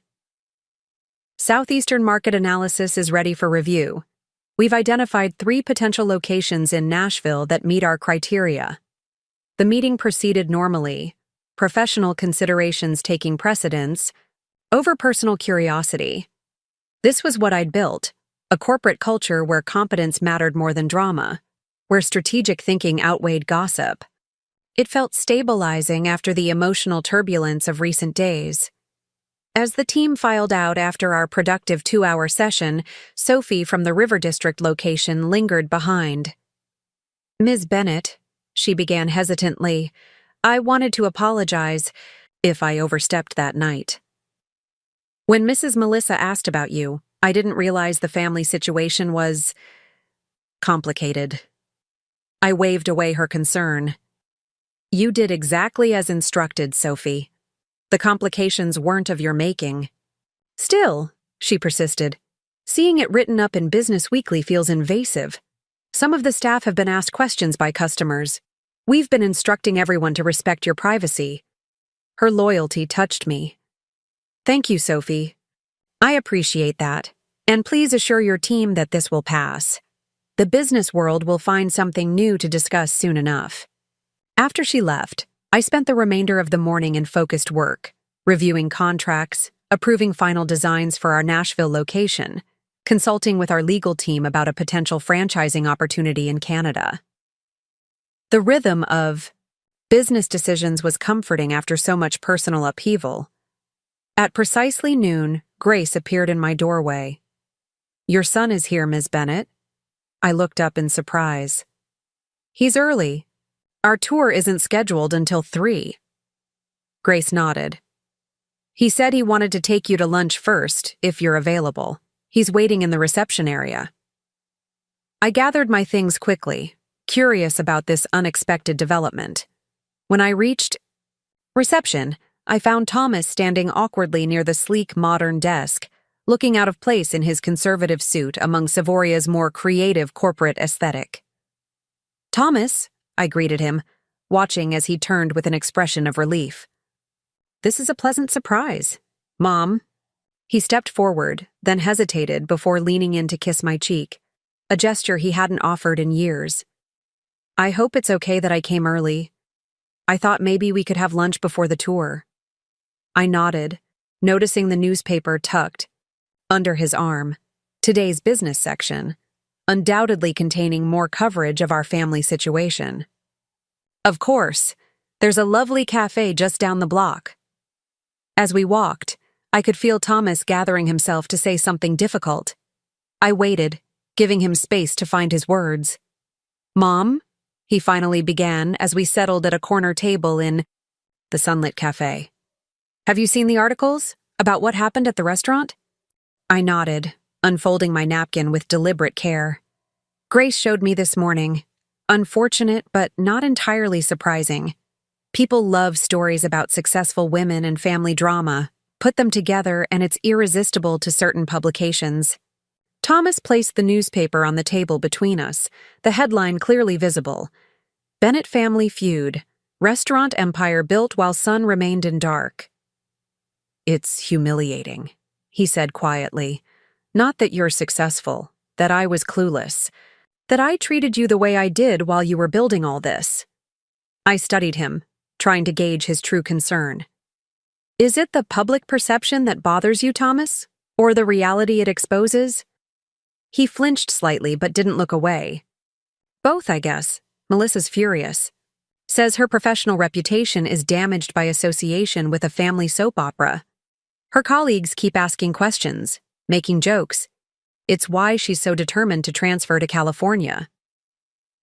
Southeastern market analysis is ready for review. We've identified 3 potential locations in Nashville that meet our criteria. The meeting proceeded normally, professional considerations taking precedence over personal curiosity. This was what I'd built, a corporate culture where competence mattered more than drama, where strategic thinking outweighed gossip. It felt stabilizing after the emotional turbulence of recent days. As the team filed out after our productive 2-hour session, Sophie from the River District location lingered behind. Ms. Bennett, she began hesitantly, I wanted to apologize if I overstepped that night. When Mrs. Melissa asked about you, I didn't realize the family situation was complicated. I waved away her concern. You did exactly as instructed, Sophie. The complications weren't of your making. Still, she persisted, seeing it written up in Business Weekly feels invasive. Some of the staff have been asked questions by customers. We've been instructing everyone to respect your privacy. Her loyalty touched me. Thank you, Sophie. I appreciate that, and please assure your team that this will pass. The The business world will find something new to discuss soon enough. After she left, I spent the remainder of the morning in focused work, reviewing contracts, approving final designs for our Nashville location, consulting with our legal team about a potential franchising opportunity in Canada. The rhythm of business decisions was comforting after so much personal upheaval. At precisely noon, Grace appeared in my doorway. "Your son is here, Ms. Bennett." I looked up in surprise. "He's early. Our tour isn't scheduled until 3. Grace nodded. "He said he wanted to take you to lunch first, if you're available. He's waiting in the reception area." I gathered my things quickly, curious about this unexpected development. When I reached reception, I found Thomas standing awkwardly near the sleek, modern desk, looking out of place in his conservative suit among Savoria's more creative corporate aesthetic. "Thomas," I greeted him, watching as he turned with an expression of relief. "This is a pleasant surprise, Mom." He stepped forward, then hesitated before leaning in to kiss my cheek, a gesture he hadn't offered in years. "I hope it's okay that I came early. I thought maybe we could have lunch before the tour." I nodded, noticing the newspaper tucked under his arm, today's business section, undoubtedly containing more coverage of our family situation. "Of course, there's a lovely cafe just down the block." As we walked, I could feel Thomas gathering himself to say something difficult. I waited, giving him space to find his words. "Mom," he finally began as we settled at a corner table in the sunlit cafe. "Have you seen the articles about what happened at the restaurant?" I nodded, unfolding my napkin with deliberate care. "Grace showed me this morning. Unfortunate, but not entirely surprising. People love stories about successful women and family drama. Put them together and it's irresistible to certain publications." Thomas placed the newspaper on the table between us, the headline clearly visible. "Bennett Family Feud. Restaurant Empire Built While Son Remained in Dark." "It's humiliating," he said quietly. "Not that you're successful, that I was clueless, that I treated you the way I did while you were building all this." I studied him, trying to gauge his true concern. "Is it the public perception that bothers you, Thomas? Or the reality it exposes?" He flinched slightly but didn't look away. "Both, I guess. Melissa's furious. Says her professional reputation is damaged by association with a family soap opera. Her colleagues keep asking questions, making jokes. It's why she's so determined to transfer to California."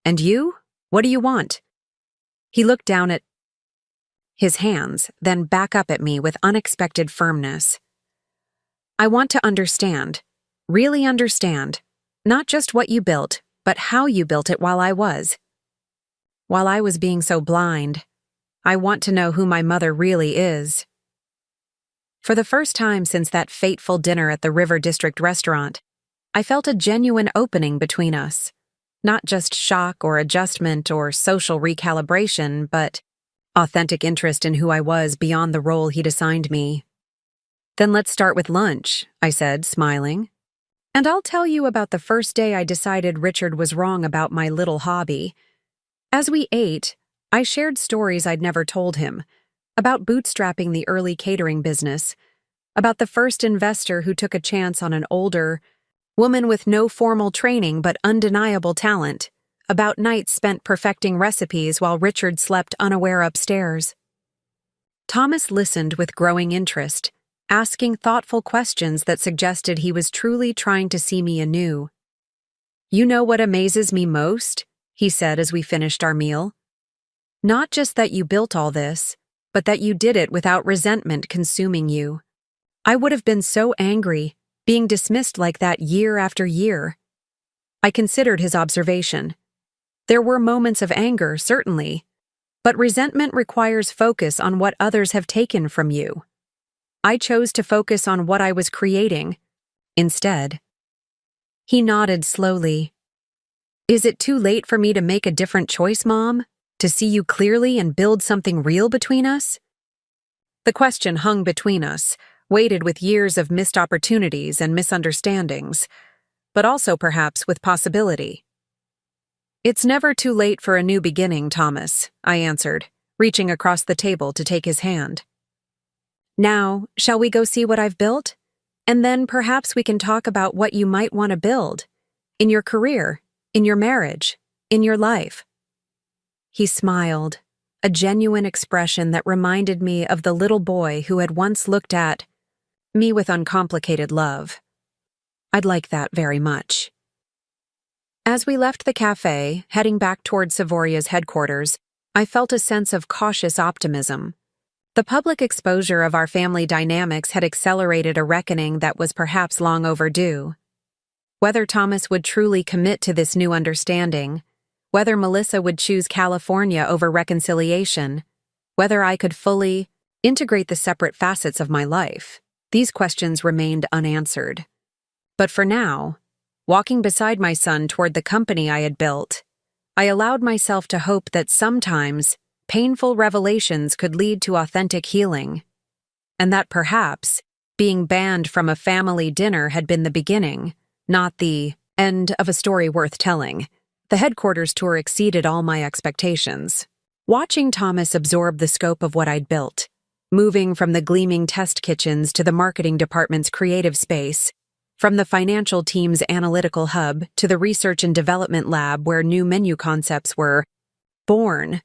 "And you? What do you want?" He looked down at his hands, then back up at me with unexpected firmness. "I want to understand, really understand, not just what you built, but how you built it while I was being so blind. I want to know who my mother really is." For the first time since that fateful dinner at the River District restaurant, I felt a genuine opening between us. Not just shock or adjustment or social recalibration, but authentic interest in who I was beyond the role he'd assigned me. "Then let's start with lunch," I said, smiling. "And I'll tell you about the first day I decided Richard was wrong about my little hobby." As we ate, I shared stories I'd never told him, about bootstrapping the early catering business, about the first investor who took a chance on an older woman with no formal training but undeniable talent, about nights spent perfecting recipes while Richard slept unaware upstairs. Thomas listened with growing interest, asking thoughtful questions that suggested he was truly trying to see me anew. "You know what amazes me most?" he said as we finished our meal. "Not just that you built all this, but that you did it without resentment consuming you. I would have been so angry, being dismissed like that year after year." I considered his observation. There were moments of anger, certainly, but resentment requires focus on what others have taken from you. I chose to focus on what I was creating instead. He nodded slowly. "Is it too late for me to make a different choice, Mom? To see you clearly and build something real between us?" The question hung between us, weighted with years of missed opportunities and misunderstandings, but also perhaps with possibility. It's never too late for a new beginning, Thomas, I answered, reaching across the table to take his hand. Now, shall we go see what I've built? And then perhaps we can talk about what you might want to build in your career, in your marriage, in your life. He smiled, a genuine expression that reminded me of the little boy who had once looked at me with uncomplicated love. I'd like that very much. As we left the cafe, heading back toward Savoria's headquarters, I felt a sense of cautious optimism. The public exposure of our family dynamics had accelerated a reckoning that was perhaps long overdue. Whether Thomas would truly commit to this new understanding, whether Melissa would choose California over reconciliation, whether I could fully integrate the separate facets of my life, these questions remained unanswered. But for now, walking beside my son toward the company I had built, I allowed myself to hope that sometimes painful revelations could lead to authentic healing, and that perhaps being banned from a family dinner had been the beginning, not the end of a story worth telling. The headquarters tour exceeded all my expectations. Watching Thomas absorb the scope of what I'd built, moving from the gleaming test kitchens to the marketing department's creative space, from the financial team's analytical hub to the research and development lab where new menu concepts were born,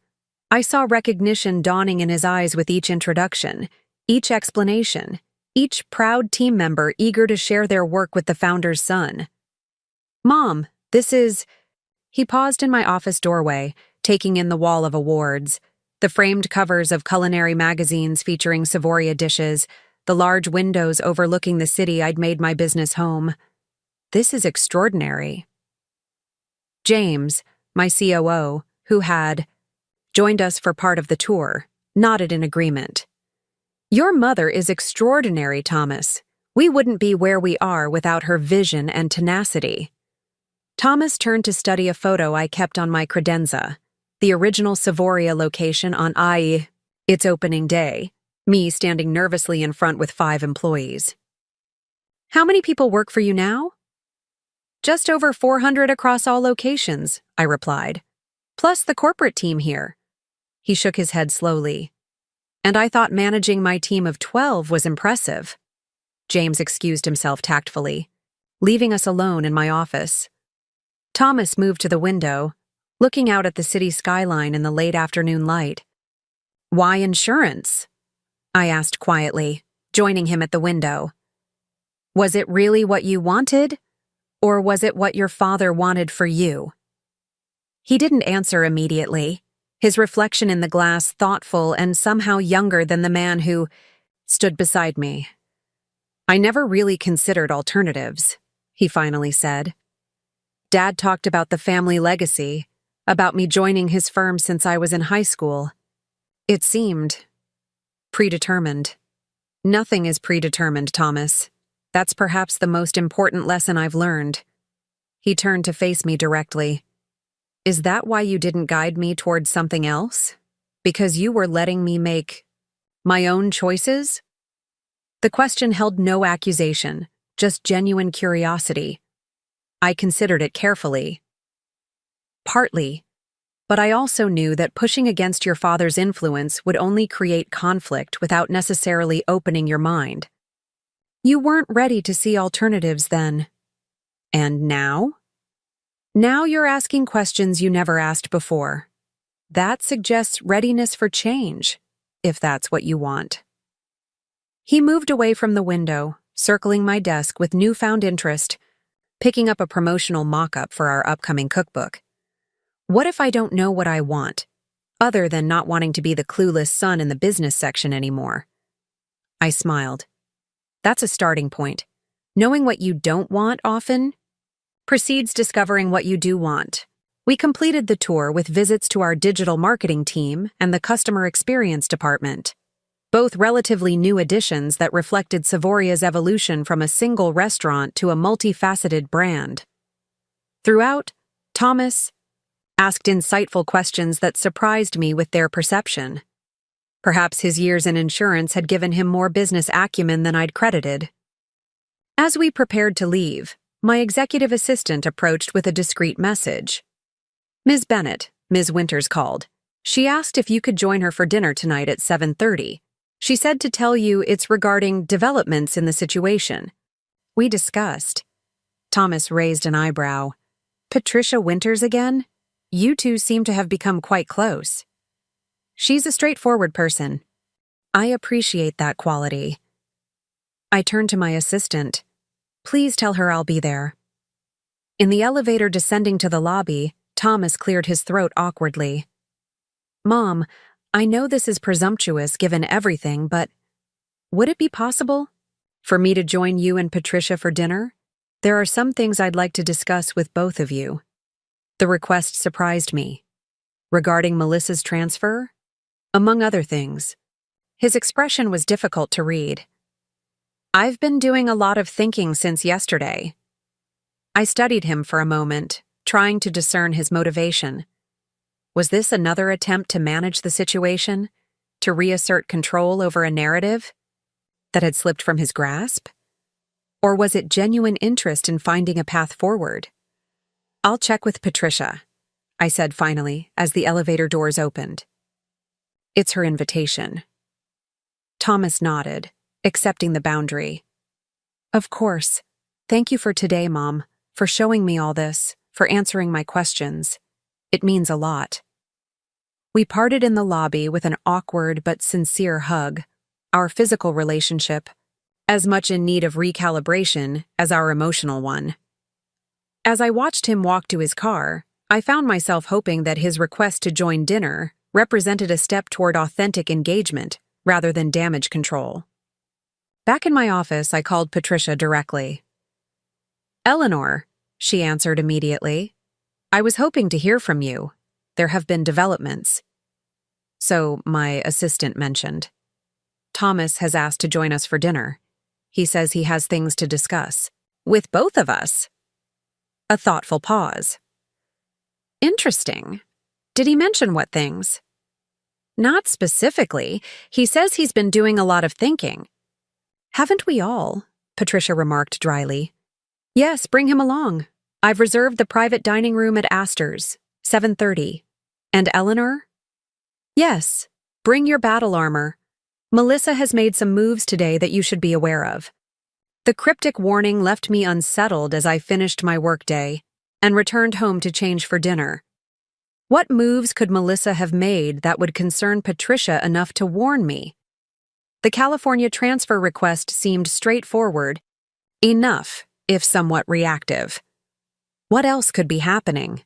I saw recognition dawning in his eyes with each introduction, each explanation, each proud team member eager to share their work with the founder's son. "Mom, this is..." He paused in my office doorway, taking in the wall of awards, the framed covers of culinary magazines featuring Savoria dishes, the large windows overlooking the city I'd made my business home. "This is extraordinary." James, my COO, who had joined us for part of the tour, nodded in agreement. "Your mother is extraordinary, Thomas. We wouldn't be where we are without her vision and tenacity." Thomas turned to study a photo I kept on my credenza, the original Savoria location on its opening day, me standing nervously in front with 5 employees. "How many people work for you now?" "Just over 400 across all locations," I replied. "Plus the corporate team here." He shook his head slowly. "And I thought managing my team of 12 was impressive." James excused himself tactfully, leaving us alone in my office. Thomas moved to the window, looking out at the city skyline in the late afternoon light. "Why insurance?" I asked quietly, joining him at the window. "Was it really what you wanted, or was it what your father wanted for you?" He didn't answer immediately, his reflection in the glass thoughtful and somehow younger than the man who stood beside me. "I never really considered alternatives," he finally said. "Dad talked about the family legacy, about me joining his firm since I was in high school. It seemed predetermined. Nothing is predetermined, Thomas. That's perhaps the most important lesson I've learned." He turned to face me directly. "Is that why you didn't guide me towards something else? Because you were letting me make my own choices?" The question held no accusation, just genuine curiosity. I considered it carefully. "Partly. But I also knew that pushing against your father's influence would only create conflict without necessarily opening your mind. You weren't ready to see alternatives then. And now? Now you're asking questions you never asked before. That suggests readiness for change, if that's what you want." He moved away from the window, circling my desk with newfound interest, picking up a promotional mock-up for our upcoming cookbook. What if I don't know what I want, other than not wanting to be the clueless son in the business section anymore? I smiled. That's a starting point. Knowing what you don't want often precedes discovering what you do want. We completed the tour with visits to our digital marketing team and the customer experience department, both relatively new additions that reflected Savoria's evolution from a single restaurant to a multifaceted brand. Throughout, Thomas asked insightful questions that surprised me with their perception. Perhaps his years in insurance had given him more business acumen than I'd credited. As we prepared to leave, my executive assistant approached with a discreet message. Ms. Bennett, Ms. Winters called. She asked if you could join her for dinner tonight at 7:30. She said to tell you it's regarding developments in the situation. We discussed. Thomas raised an eyebrow. Patricia Winters again? You two seem to have become quite close. She's a straightforward person. I appreciate that quality. I turned to my assistant. Please tell her I'll be there. In the elevator descending to the lobby, Thomas cleared his throat awkwardly. Mom, I know this is presumptuous given everything, but would it be possible for me to join you and Patricia for dinner? There are some things I'd like to discuss with both of you. The request surprised me. Regarding Melissa's transfer? Among other things. His expression was difficult to read. I've been doing a lot of thinking since yesterday. I studied him for a moment, trying to discern his motivation. Was this another attempt to manage the situation? To reassert control over a narrative that had slipped from his grasp? Or was it genuine interest in finding a path forward? I'll check with Patricia, I said finally as the elevator doors opened. It's her invitation. Thomas nodded, accepting the boundary. Of course. Thank you for today, Mom, for showing me all this, for answering my questions. It means a lot. We parted in the lobby with an awkward but sincere hug, our physical relationship as much in need of recalibration as our emotional one. As I watched him walk to his car, I found myself hoping that his request to join dinner represented a step toward authentic engagement rather than damage control. Back in my office, I called Patricia directly. Eleanor, she answered immediately. I was hoping to hear from you. There have been developments. So, my assistant mentioned. Thomas has asked to join us for dinner. He says he has things to discuss. With both of us. A thoughtful pause. Interesting. Did he mention what things? Not specifically. He says he's been doing a lot of thinking. Haven't we all? Patricia remarked dryly. Yes, bring him along. I've reserved the private dining room at Astor's, 7:30. And Eleanor? Yes, bring your battle armor. Melissa has made some moves today that you should be aware of. The cryptic warning left me unsettled as I finished my workday and returned home to change for dinner. What moves could Melissa have made that would concern Patricia enough to warn me? The California transfer request seemed straightforward, enough, if somewhat reactive. What else could be happening?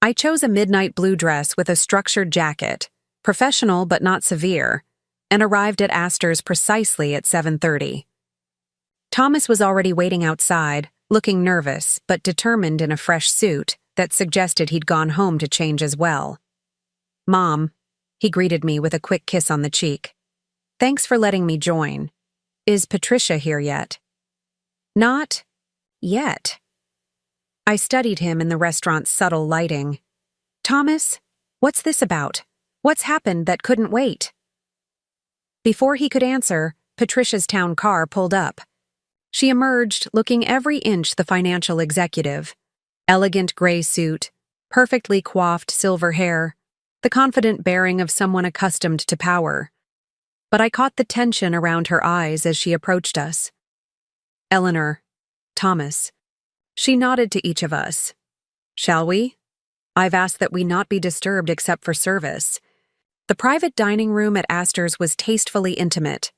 I chose a midnight blue dress with a structured jacket, professional but not severe, and arrived at Astor's precisely at 7:30. Thomas was already waiting outside, looking nervous but determined in a fresh suit that suggested he'd gone home to change as well. Mom, he greeted me with a quick kiss on the cheek. Thanks for letting me join. Is Patricia here yet? Not yet. I studied him in the restaurant's subtle lighting. Thomas, what's this about? What's happened that couldn't wait? Before he could answer, Patricia's town car pulled up. She emerged looking every inch the financial executive. Elegant gray suit, perfectly coiffed silver hair, the confident bearing of someone accustomed to power. But I caught the tension around her eyes as she approached us. Eleanor, Thomas. She nodded to each of us. Shall we? I've asked that we not be disturbed except for service. The private dining room at Astor's was tastefully intimate.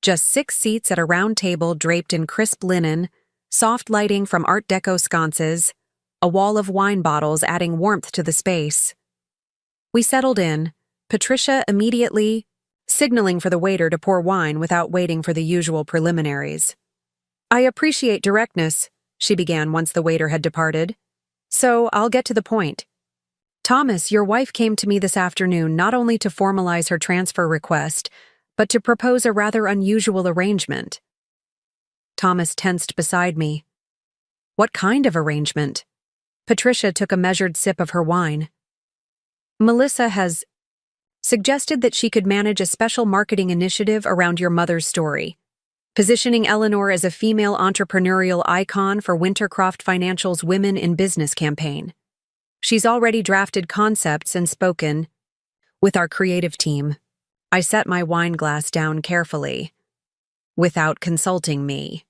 Just 6 seats at a round table draped in crisp linen, soft lighting from Art Deco sconces, a wall of wine bottles adding warmth to the space. We settled in, Patricia immediately signaling for the waiter to pour wine without waiting for the usual preliminaries. I appreciate directness, she began once the waiter had departed. So I'll get to the point. Thomas, your wife came to me this afternoon not only to formalize her transfer request, but to propose a rather unusual arrangement. Thomas tensed beside me. What kind of arrangement? Patricia took a measured sip of her wine. Melissa has suggested that she could manage a special marketing initiative around your mother's story, positioning Eleanor as a female entrepreneurial icon for Wintercroft Financial's Women in Business campaign. She's already drafted concepts and spoken with our creative team. I set my wine glass down carefully. Without consulting me.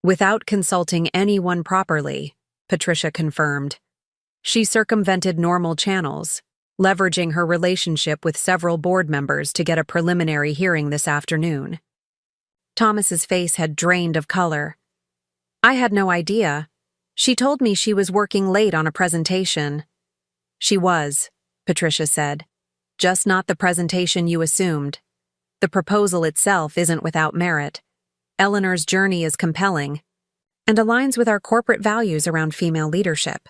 Without consulting anyone properly, Patricia confirmed. She circumvented normal channels, leveraging her relationship with several board members to get a preliminary hearing this afternoon. Thomas's face had drained of color. I had no idea. She told me she was working late on a presentation. She was, Patricia said. Just not the presentation you assumed. The proposal itself isn't without merit. Eleanor's journey is compelling and aligns with our corporate values around female leadership.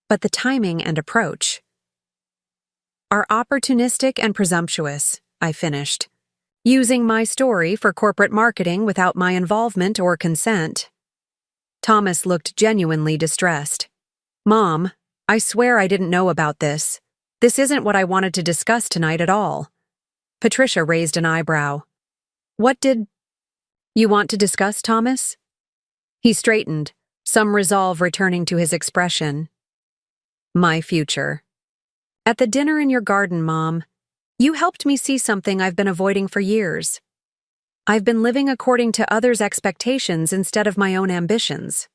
But the timing and approach are opportunistic and presumptuous, I finished. Using my story for corporate marketing without my involvement or consent. Thomas looked genuinely distressed. Mom, I swear I didn't know about this. This isn't what I wanted to discuss tonight at all. Patricia raised an eyebrow. What did you want to discuss, Thomas? He straightened, some resolve returning to his expression. My future. At the dinner in your garden, Mom, you helped me see something I've been avoiding for years. I've been living according to others' expectations instead of my own ambitions.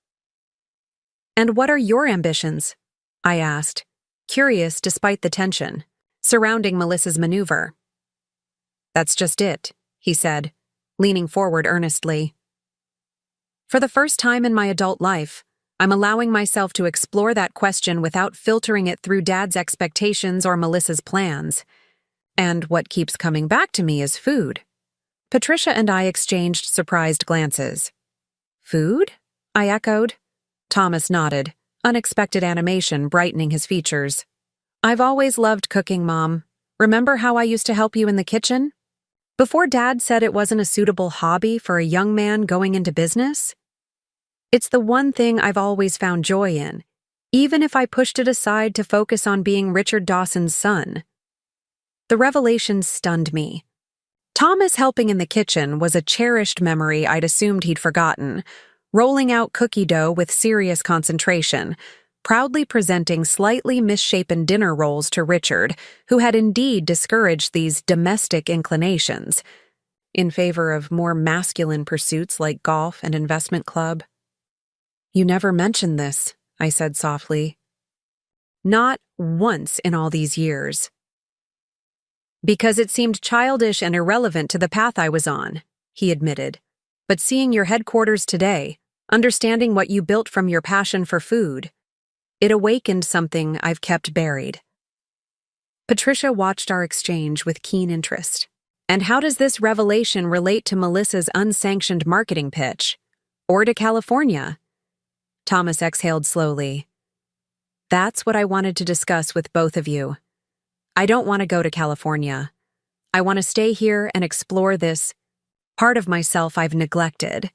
And what are your ambitions? I asked, curious despite the tension surrounding Melissa's maneuver. That's just it, he said, leaning forward earnestly. For the first time in my adult life, I'm allowing myself to explore that question without filtering it through Dad's expectations or Melissa's plans. And what keeps coming back to me is food. Patricia and I exchanged surprised glances. Food? I echoed. Thomas nodded, unexpected animation brightening his features. I've always loved cooking, Mom. Remember how I used to help you in the kitchen? Before Dad said it wasn't a suitable hobby for a young man going into business? It's the one thing I've always found joy in, even if I pushed it aside to focus on being Richard Dawson's son. The revelation stunned me. Thomas helping in the kitchen was a cherished memory I'd assumed he'd forgotten, rolling out cookie dough with serious concentration, proudly presenting slightly misshapen dinner rolls to Richard, who had indeed discouraged these domestic inclinations, in favor of more masculine pursuits like golf and investment club. You never mentioned this, I said softly. Not once in all these years. Because it seemed childish and irrelevant to the path I was on, he admitted. But seeing your headquarters today, understanding what you built from your passion for food, it awakened something I've kept buried. Patricia watched our exchange with keen interest. And how does this revelation relate to Melissa's unsanctioned marketing pitch? Or to California? Thomas exhaled slowly. That's what I wanted to discuss with both of you. I don't want to go to California. I want to stay here and explore this part of myself I've neglected.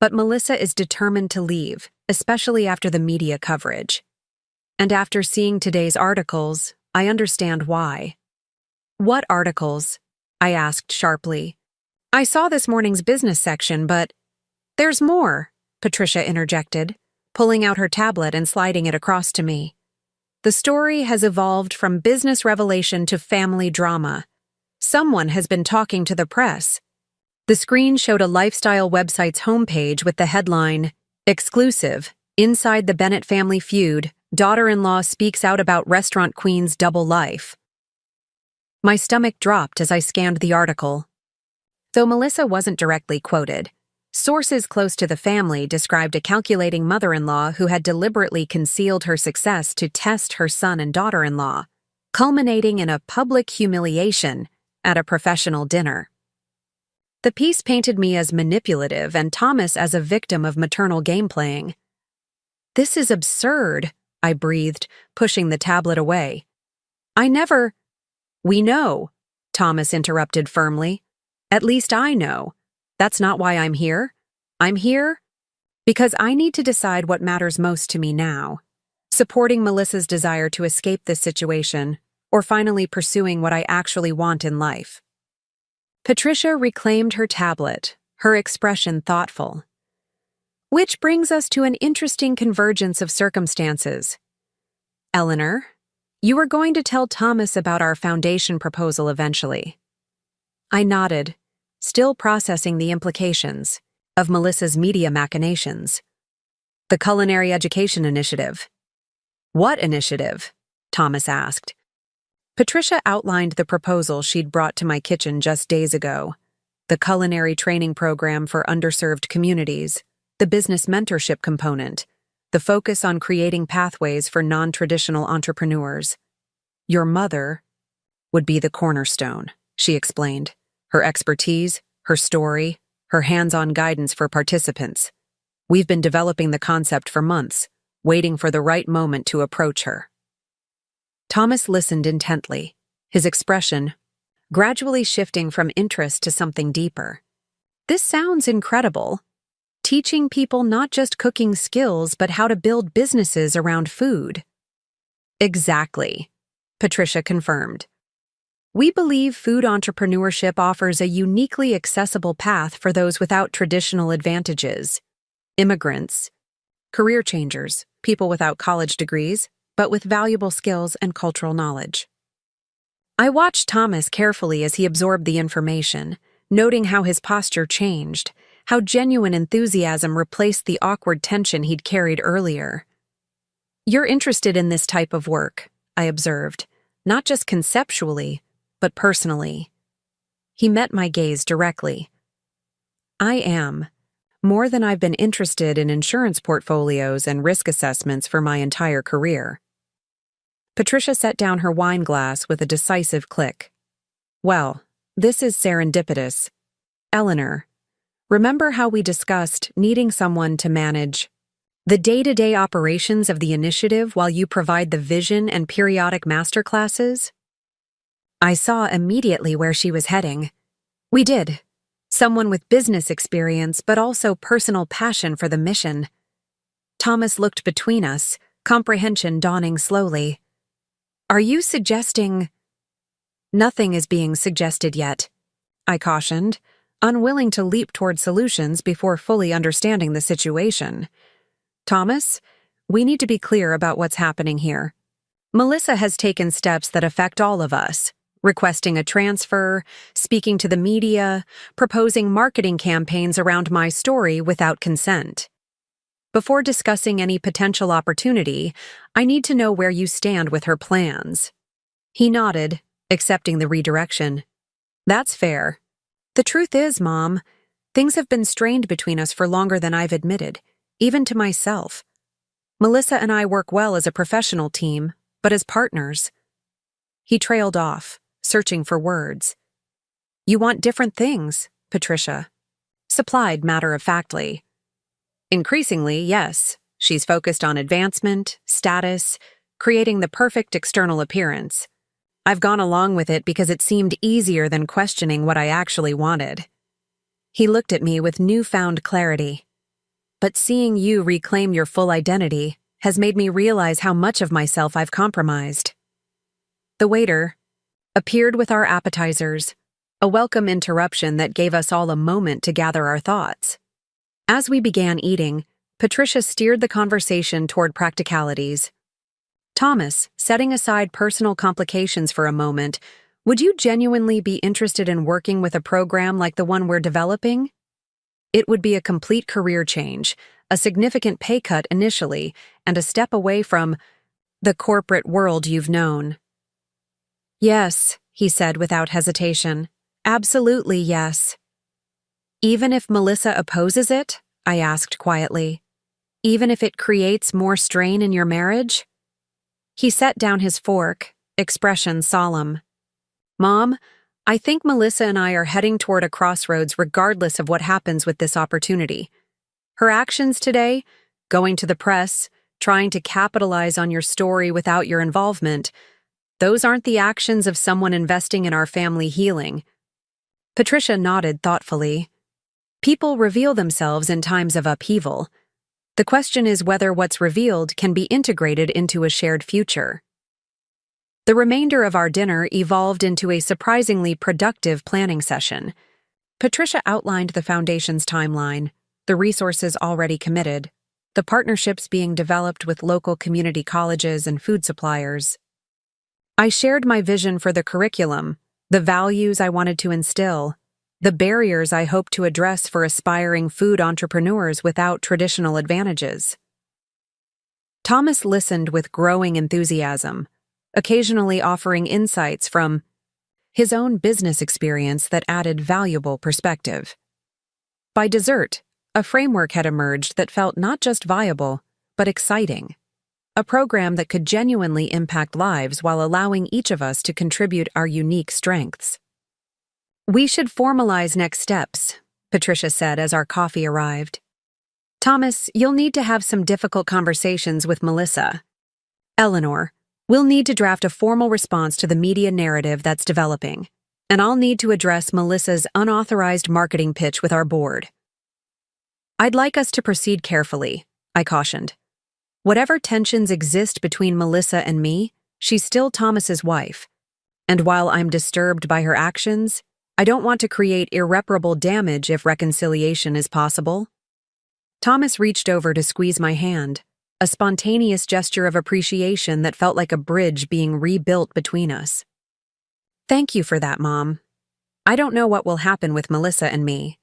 But Melissa is determined to leave, especially after the media coverage. And after seeing today's articles, I understand why. What articles? I asked sharply. I saw this morning's business section, but there's more, Patricia interjected, pulling out her tablet and sliding it across to me. The story has evolved from business revelation to family drama. Someone has been talking to the press. The screen showed a lifestyle website's homepage with the headline, Exclusive, Inside the Bennett Family Feud, Daughter-in-Law Speaks Out About Restaurant Queen's Double Life. My stomach dropped as I scanned the article. Though Melissa wasn't directly quoted, sources close to the family described a calculating mother-in-law who had deliberately concealed her success to test her son and daughter-in-law, culminating in a public humiliation at a professional dinner. The piece painted me as manipulative and Thomas as a victim of maternal game-playing. This is absurd, I breathed, pushing the tablet away. We know, Thomas interrupted firmly. At least I know. That's not why I'm here. I'm here because I need to decide what matters most to me now. Supporting Melissa's desire to escape this situation, or finally pursuing what I actually want in life. Patricia reclaimed her tablet, her expression thoughtful. Which brings us to an interesting convergence of circumstances. Eleanor, you were going to tell Thomas about our foundation proposal eventually. I nodded, still processing the implications of Melissa's media machinations. The Culinary Education Initiative. What initiative? Thomas asked. Patricia outlined the proposal she'd brought to my kitchen just days ago. The culinary training program for underserved communities, the business mentorship component, the focus on creating pathways for non-traditional entrepreneurs. Your mother would be the cornerstone, she explained. Her expertise, her story, her hands-on guidance for participants. We've been developing the concept for months, waiting for the right moment to approach her. Thomas listened intently, his expression gradually shifting from interest to something deeper. This sounds incredible. Teaching people not just cooking skills, but how to build businesses around food. Exactly, Patricia confirmed. We believe food entrepreneurship offers a uniquely accessible path for those without traditional advantages. Immigrants, career changers, people without college degrees, but with valuable skills and cultural knowledge. I watched Thomas carefully as he absorbed the information, noting how his posture changed, how genuine enthusiasm replaced the awkward tension he'd carried earlier. You're interested in this type of work, I observed, not just conceptually, but personally. He met my gaze directly. I am, more than I've been interested in insurance portfolios and risk assessments for my entire career. Patricia set down her wine glass with a decisive click. Well, this is serendipitous. Eleanor, remember how we discussed needing someone to manage the day-to-day operations of the initiative while you provide the vision and periodic masterclasses? I saw immediately where she was heading. We did. Someone with business experience but also personal passion for the mission. Thomas looked between us, comprehension dawning slowly. Are you suggesting— Nothing is being suggested yet, I cautioned, unwilling to leap toward solutions before fully understanding the situation. Thomas, we need to be clear about what's happening here. Melissa has taken steps that affect all of us, requesting a transfer, speaking to the media, proposing marketing campaigns around my story without consent. Before discussing any potential opportunity, I need to know where you stand with her plans. He nodded, accepting the redirection. That's fair. The truth is, Mom, things have been strained between us for longer than I've admitted, even to myself. Melissa and I work well as a professional team, but as partners. He trailed off, searching for words. You want different things, Patricia. Supplied matter-of-factly. Increasingly, yes. She's focused on advancement, status, creating the perfect external appearance. I've gone along with it because it seemed easier than questioning what I actually wanted. He looked at me with newfound clarity. But seeing you reclaim your full identity has made me realize how much of myself I've compromised. The waiter appeared with our appetizers, a welcome interruption that gave us all a moment to gather our thoughts. As we began eating, Patricia steered the conversation toward practicalities. Thomas, setting aside personal complications for a moment, would you genuinely be interested in working with a program like the one we're developing? It would be a complete career change, a significant pay cut initially, and a step away from the corporate world you've known. Yes, he said without hesitation. Absolutely yes. Even if Melissa opposes it? I asked quietly. Even if it creates more strain in your marriage? He set down his fork, expression solemn. Mom, I think Melissa and I are heading toward a crossroads regardless of what happens with this opportunity. Her actions today, going to the press, trying to capitalize on your story without your involvement, those aren't the actions of someone investing in our family healing. Patricia nodded thoughtfully. People reveal themselves in times of upheaval. The question is whether what's revealed can be integrated into a shared future. The remainder of our dinner evolved into a surprisingly productive planning session. Patricia outlined the foundation's timeline, the resources already committed, the partnerships being developed with local community colleges and food suppliers. I shared my vision for the curriculum, the values I wanted to instill, the barriers I hoped to address for aspiring food entrepreneurs without traditional advantages. Thomas listened with growing enthusiasm, occasionally offering insights from his own business experience that added valuable perspective. By dessert, a framework had emerged that felt not just viable, but exciting. A program that could genuinely impact lives while allowing each of us to contribute our unique strengths. "We should formalize next steps," Patricia said as our coffee arrived. "Thomas, you'll need to have some difficult conversations with Melissa. Eleanor, we'll need to draft a formal response to the media narrative that's developing, and I'll need to address Melissa's unauthorized marketing pitch with our board." "I'd like us to proceed carefully," I cautioned. "Whatever tensions exist between Melissa and me, she's still Thomas's wife. And while I'm disturbed by her actions, I don't want to create irreparable damage if reconciliation is possible." Thomas reached over to squeeze my hand, a spontaneous gesture of appreciation that felt like a bridge being rebuilt between us. "Thank you for that, Mom. I don't know what will happen with Melissa and me,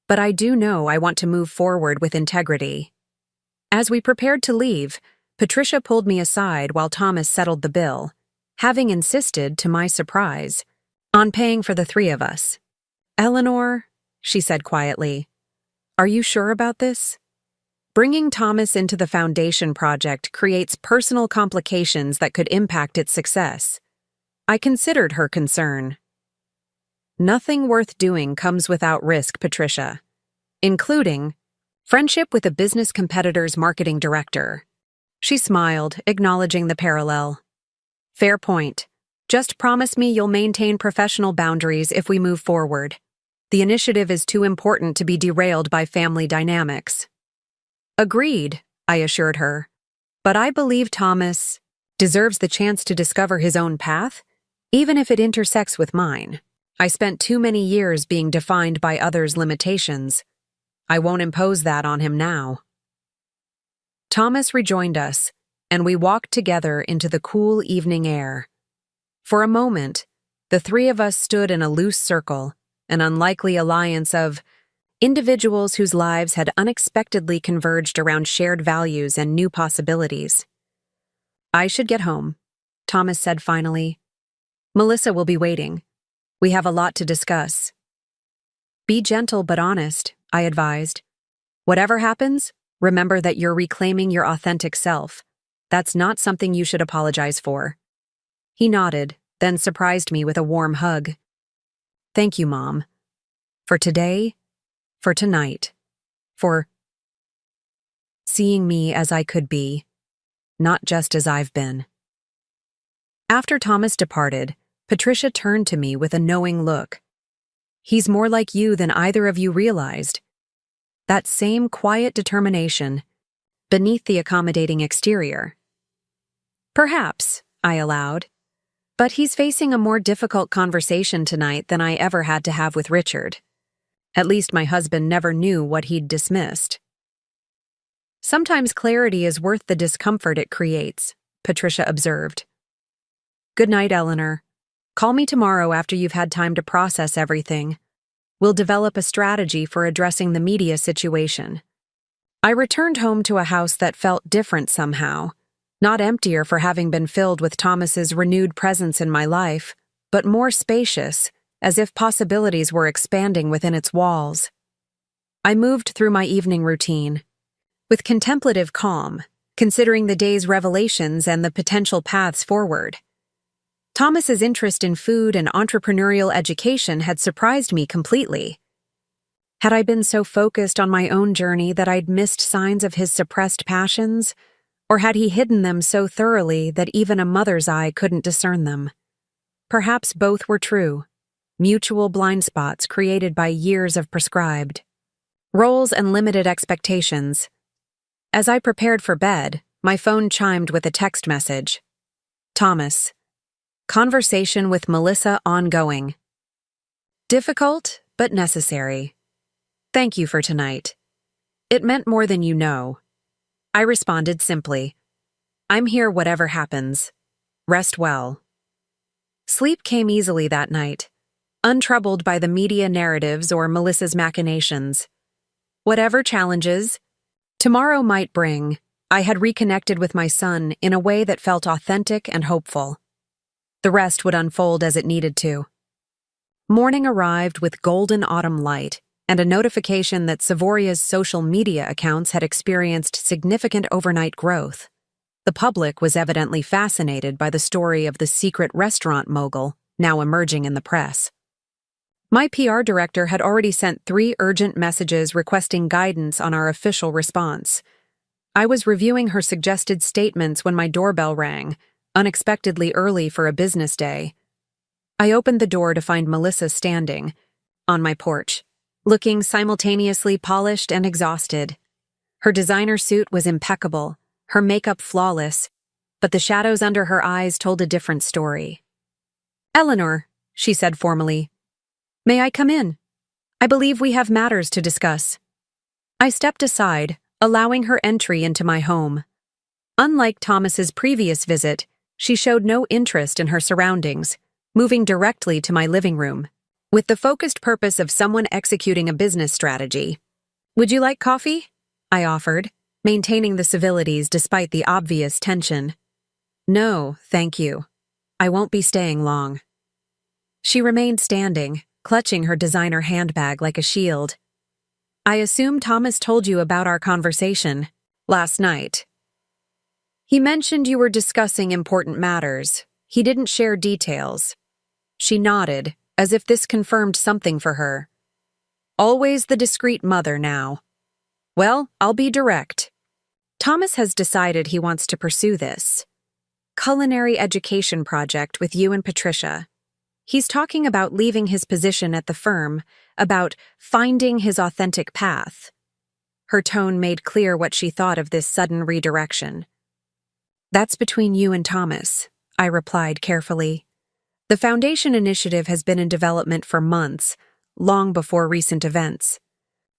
but I do know I want to move forward with integrity." As we prepared to leave, Patricia pulled me aside while Thomas settled the bill, having insisted, to my surprise, on paying for the three of us. "Eleanor," she said quietly, "are you sure about this? Bringing Thomas into the foundation project creates personal complications that could impact its success." I considered her concern. "Nothing worth doing comes without risk, Patricia, including friendship with a business competitor's marketing director." She smiled, acknowledging the parallel. "Fair point. Just promise me you'll maintain professional boundaries if we move forward. The initiative is too important to be derailed by family dynamics." "Agreed," I assured her. "But I believe Thomas deserves the chance to discover his own path, even if it intersects with mine. I spent too many years being defined by others' limitations. I won't impose that on him now." Thomas rejoined us, and we walked together into the cool evening air. For a moment, the three of us stood in a loose circle, an unlikely alliance of individuals whose lives had unexpectedly converged around shared values and new possibilities. "I should get home," Thomas said finally. "Melissa will be waiting. We have a lot to discuss." "Be gentle but honest," I advised. "Whatever happens, remember that you're reclaiming your authentic self. That's not something you should apologize for." He nodded, then surprised me with a warm hug. "Thank you, Mom. For today, for tonight, for seeing me as I could be, not just as I've been." After Thomas departed, Patricia turned to me with a knowing look. "He's more like you than either of you realized. That same quiet determination beneath the accommodating exterior." "Perhaps," I allowed. "But he's facing a more difficult conversation tonight than I ever had to have with Richard. At least my husband never knew what he'd dismissed." "Sometimes clarity is worth the discomfort it creates," Patricia observed. "Good night, Eleanor. Call me tomorrow after you've had time to process everything. We'll develop a strategy for addressing the media situation." I returned home to a house that felt different somehow, not emptier for having been filled with Thomas's renewed presence in my life, but more spacious, as if possibilities were expanding within its walls. I moved through my evening routine with contemplative calm, considering the day's revelations and the potential paths forward. Thomas's interest in food and entrepreneurial education had surprised me completely. Had I been so focused on my own journey that I'd missed signs of his suppressed passions, or had he hidden them so thoroughly that even a mother's eye couldn't discern them? Perhaps both were true, mutual blind spots created by years of prescribed roles and limited expectations. As I prepared for bed, my phone chimed with a text message. "Thomas. Conversation with Melissa ongoing. Difficult, but necessary. Thank you for tonight. It meant more than you know. I responded simply. I'm here whatever happens. Rest well. Sleep came easily that night, untroubled by the media narratives or Melissa's machinations. Whatever challenges tomorrow might bring, I had reconnected with my son in a way that felt authentic and hopeful. The rest would unfold as it needed to. Morning arrived with golden autumn light and a notification that Savoria's social media accounts had experienced significant overnight growth. The public was evidently fascinated by the story of the secret restaurant mogul now emerging in the press. My PR director had already sent 3 urgent messages requesting guidance on our official response. I was reviewing her suggested statements when my doorbell rang, unexpectedly early for a business day. I opened the door to find Melissa standing on my porch, looking simultaneously polished and exhausted. Her designer suit was impeccable, her makeup flawless, but the shadows under her eyes told a different story. "Eleanor," she said formally, "may I come in? I believe we have matters to discuss." I stepped aside, allowing her entry into my home. Unlike Thomas's previous visit, she showed no interest in her surroundings, moving directly to my living room, with the focused purpose of someone executing a business strategy. "Would you like coffee?" I offered, maintaining the civilities despite the obvious tension. "No, thank you. I won't be staying long." She remained standing, clutching her designer handbag like a shield. "I assume Thomas told you about our conversation last night. He mentioned you were discussing important matters. He didn't share details." She nodded, as if this confirmed something for her. Always the discreet mother now. "Well, I'll be direct. Thomas has decided he wants to pursue this culinary education project with you and Patricia. He's talking about leaving his position at the firm, about finding his authentic path." Her tone made clear what she thought of this sudden redirection. "That's between you and Thomas," I replied carefully. "The Foundation initiative has been in development for months, long before recent events.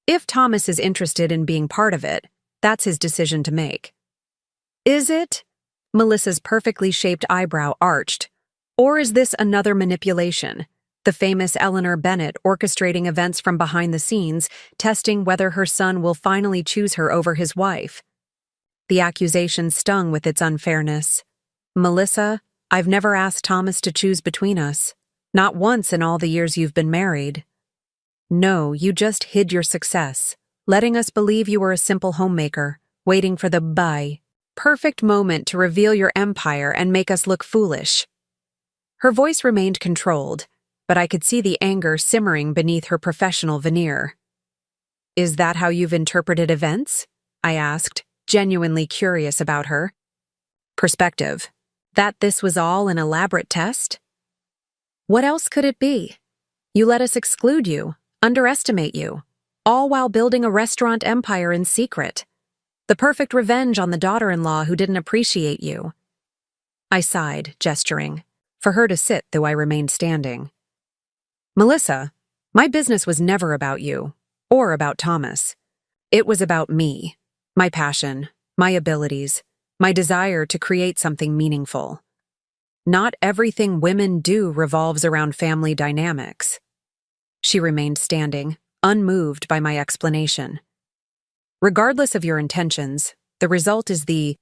If Thomas is interested in being part of it, that's his decision to make." "Is it?" Melissa's perfectly shaped eyebrow arched. "Or is this another manipulation? The famous Eleanor Bennett orchestrating events from behind the scenes, testing whether her son will finally choose her over his wife?" The accusation stung with its unfairness. "Melissa, I've never asked Thomas to choose between us. Not once in all the years you've been married. No, you just hid your success, letting us believe you were a simple homemaker, waiting for the perfect moment to reveal your empire and make us look foolish." Her voice remained controlled, but I could see the anger simmering beneath her professional veneer. "Is that how you've interpreted events?" I asked, genuinely curious about her. Perspective. That this was all an elaborate test? What else could it be? You let us exclude you, underestimate you, all while building a restaurant empire in secret. The perfect revenge on the daughter-in-law who didn't appreciate you. I sighed, gesturing, for her to sit though I remained standing. "Melissa, my business was never about you, or about Thomas. It was about me, my passion, my abilities, my desire to create something meaningful. Not everything women do revolves around family dynamics." She remained standing, unmoved by my explanation. "Regardless of your intentions, the result is the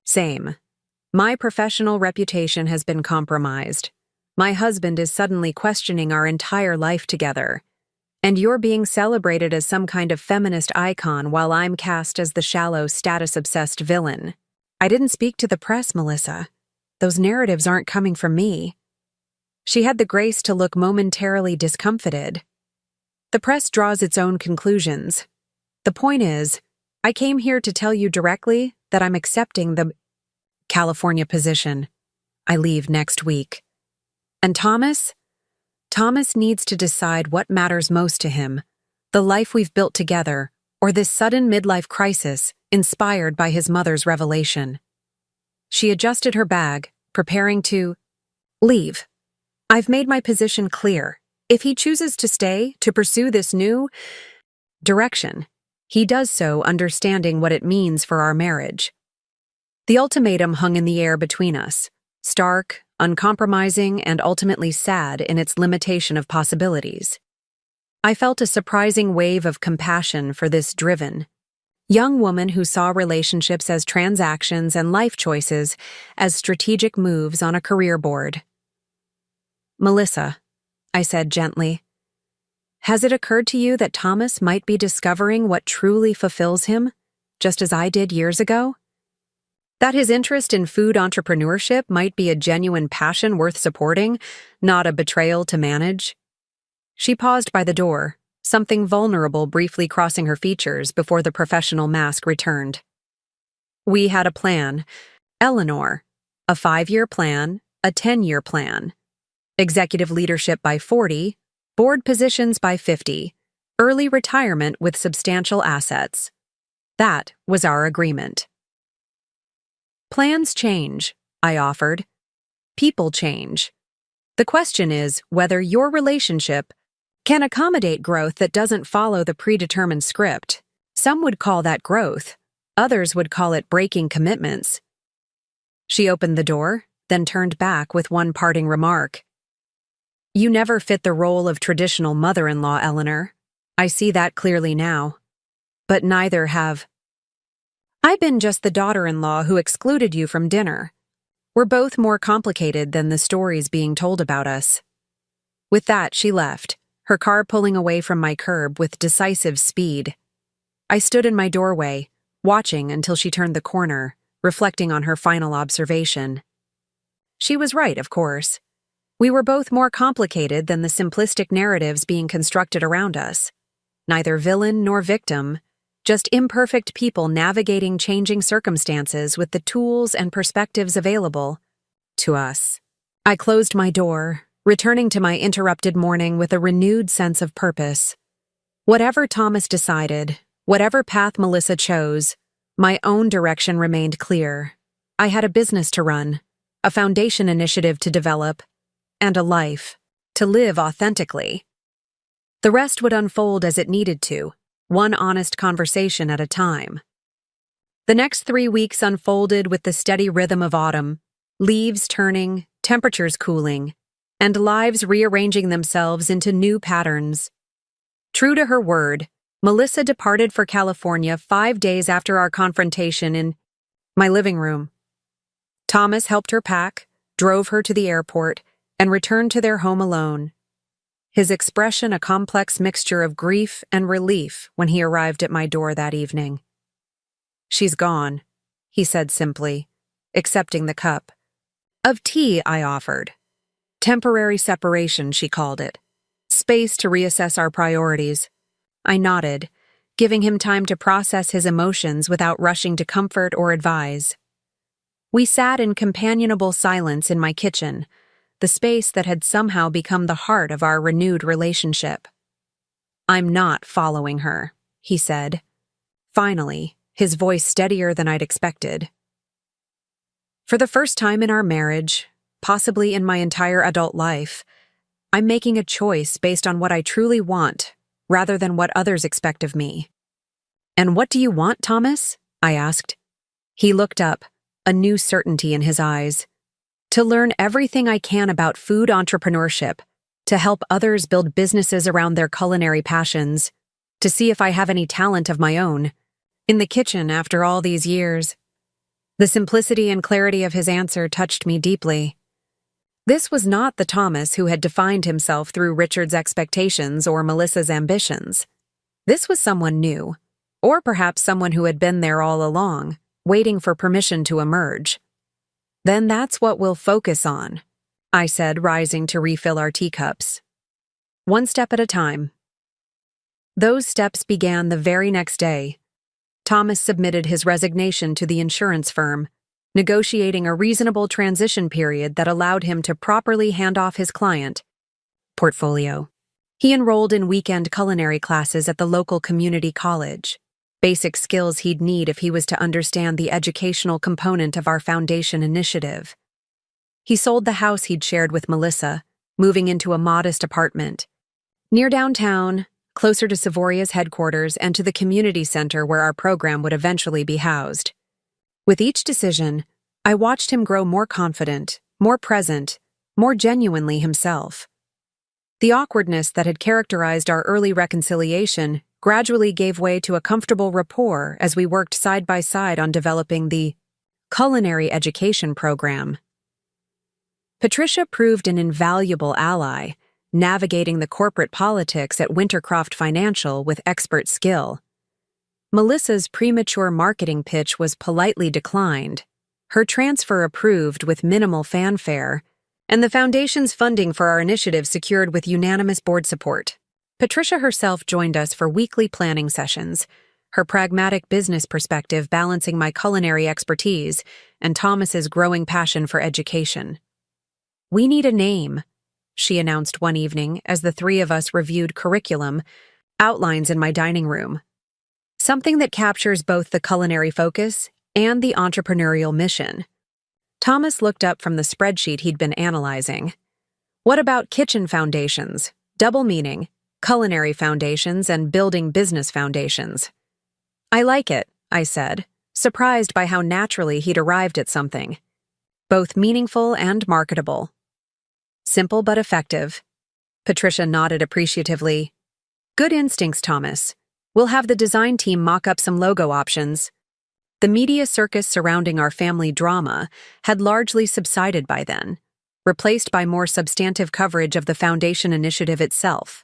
same. My professional reputation has been compromised. My husband is suddenly questioning our entire life together. And you're being celebrated as some kind of feminist icon while I'm cast as the shallow, status-obsessed villain. I didn't speak to the press, Melissa. Those narratives aren't coming from me." She had the grace to look momentarily discomfited. "The press draws its own conclusions. The point is, I came here to tell you directly that I'm accepting the California position. I leave next week. And Thomas? Thomas needs to decide what matters most to him, the life we've built together, or this sudden midlife crisis inspired by his mother's revelation." She adjusted her bag, preparing to leave. "I've made my position clear. If he chooses to stay, to pursue this new direction, he does so understanding what it means for our marriage. The ultimatum hung in the air between us, stark, uncompromising, and ultimately sad in its limitation of possibilities. I felt a surprising wave of compassion for this driven, young woman who saw relationships as transactions and life choices as strategic moves on a career board. "Melissa," I said gently, "has it occurred to you that Thomas might be discovering what truly fulfills him, just as I did years ago? That his interest in food entrepreneurship might be a genuine passion worth supporting, not a betrayal to manage?" She paused by the door, something vulnerable briefly crossing her features before the professional mask returned. "We had a plan, Eleanor, a 5-year plan, a 10-year plan. Executive leadership by 40, board positions by 50, early retirement with substantial assets. That was our agreement." "Plans change," I offered. "People change. The question is whether your relationship can accommodate growth that doesn't follow the predetermined script. Some would call that growth. Others would call it breaking commitments." She opened the door, then turned back with one parting remark. "You never fit the role of traditional mother-in-law, Eleanor. I see that clearly now. But neither have. I've been just the daughter-in-law who excluded you from dinner. We're both more complicated than the stories being told about us." With that, she left, her car pulling away from my curb with decisive speed. I stood in my doorway, watching until she turned the corner, reflecting on her final observation. She was right, of course. We were both more complicated than the simplistic narratives being constructed around us. Neither villain nor victim, just imperfect people navigating changing circumstances with the tools and perspectives available to us. I closed my door, returning to my interrupted morning with a renewed sense of purpose. Whatever Thomas decided, whatever path Melissa chose, my own direction remained clear. I had a business to run, a foundation initiative to develop, and a life to live authentically. The rest would unfold as it needed to, one honest conversation at a time. The next 3 weeks unfolded with the steady rhythm of autumn, leaves turning, temperatures cooling, and lives rearranging themselves into new patterns. True to her word, Melissa departed for California 5 days after our confrontation in my living room. Thomas helped her pack, drove her to the airport, and returned to their home alone. His expression a complex mixture of grief and relief when he arrived at my door that evening. "She's gone," he said simply, accepting the cup of tea I offered. "Temporary separation," she called it. "Space to reassess our priorities." I nodded, giving him time to process his emotions without rushing to comfort or advise. We sat in companionable silence in my kitchen, the space that had somehow become the heart of our renewed relationship. "I'm not following her," he said. Finally, his voice steadier than I'd expected. "For the first time in our marriage, possibly in my entire adult life, I'm making a choice based on what I truly want, rather than what others expect of me." "And what do you want, Thomas?" I asked. He looked up, a new certainty in his eyes. "To learn everything I can about food entrepreneurship, to help others build businesses around their culinary passions, to see if I have any talent of my own. In the kitchen after all these years." The simplicity and clarity of his answer touched me deeply. This was not the Thomas who had defined himself through Richard's expectations or Melissa's ambitions. This was someone new, or perhaps someone who had been there all along, waiting for permission to emerge. "Then that's what we'll focus on," I said, rising to refill our teacups. "One step at a time." Those steps began the very next day. Thomas submitted his resignation to the insurance firm, negotiating a reasonable transition period that allowed him to properly hand off his client portfolio. He enrolled in weekend culinary classes at the local community college, basic skills he'd need if he was to understand the educational component of our foundation initiative. He sold the house he'd shared with Melissa, moving into a modest apartment near downtown, closer to Savoria's headquarters and to the community center where our program would eventually be housed. With each decision, I watched him grow more confident, more present, more genuinely himself. The awkwardness that had characterized our early reconciliation gradually gave way to a comfortable rapport as we worked side by side on developing the culinary education program. Patricia proved an invaluable ally, navigating the corporate politics at Wintercroft Financial with expert skill. Melissa's premature marketing pitch was politely declined, her transfer approved with minimal fanfare, and the Foundation's funding for our initiative secured with unanimous board support. Patricia herself joined us for weekly planning sessions, her pragmatic business perspective balancing my culinary expertise and Thomas's growing passion for education. "We need a name," she announced one evening as the three of us reviewed curriculum outlines in my dining room. "Something that captures both the culinary focus and the entrepreneurial mission." Thomas looked up from the spreadsheet he'd been analyzing. "What about kitchen foundations? Double meaning, culinary foundations and building business foundations." "I like it," I said, surprised by how naturally he'd arrived at something. "Both meaningful and marketable." "Simple but effective." Patricia nodded appreciatively. "Good instincts, Thomas. We'll have the design team mock up some logo options." The media circus surrounding our family drama had largely subsided by then, replaced by more substantive coverage of the Foundation initiative itself.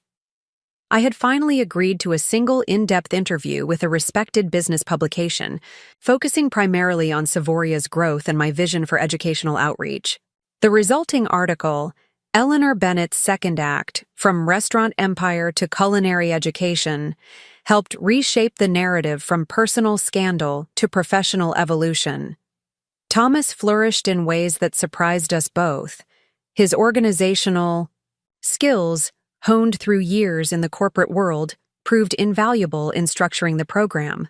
I had finally agreed to a single in-depth interview with a respected business publication, focusing primarily on Savoria's growth and my vision for educational outreach. The resulting article, Eleanor Bennett's Second Act, From Restaurant Empire to Culinary Education, helped reshape the narrative from personal scandal to professional evolution. Thomas flourished in ways that surprised us both. His organizational skills, honed through years in the corporate world, proved invaluable in structuring the program.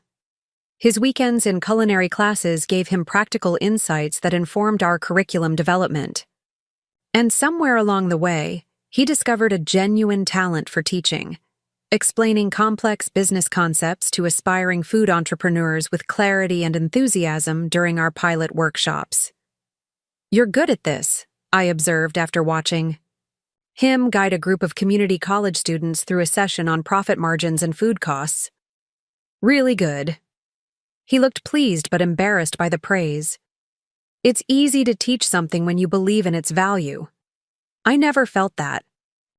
His weekends in culinary classes gave him practical insights that informed our curriculum development. And somewhere along the way, he discovered a genuine talent for teaching, explaining complex business concepts to aspiring food entrepreneurs with clarity and enthusiasm during our pilot workshops. "You're good at this," I observed after watching him guide a group of community college students through a session on profit margins and food costs. "Really good." He looked pleased but embarrassed by the praise. "It's easy to teach something when you believe in its value." I never felt that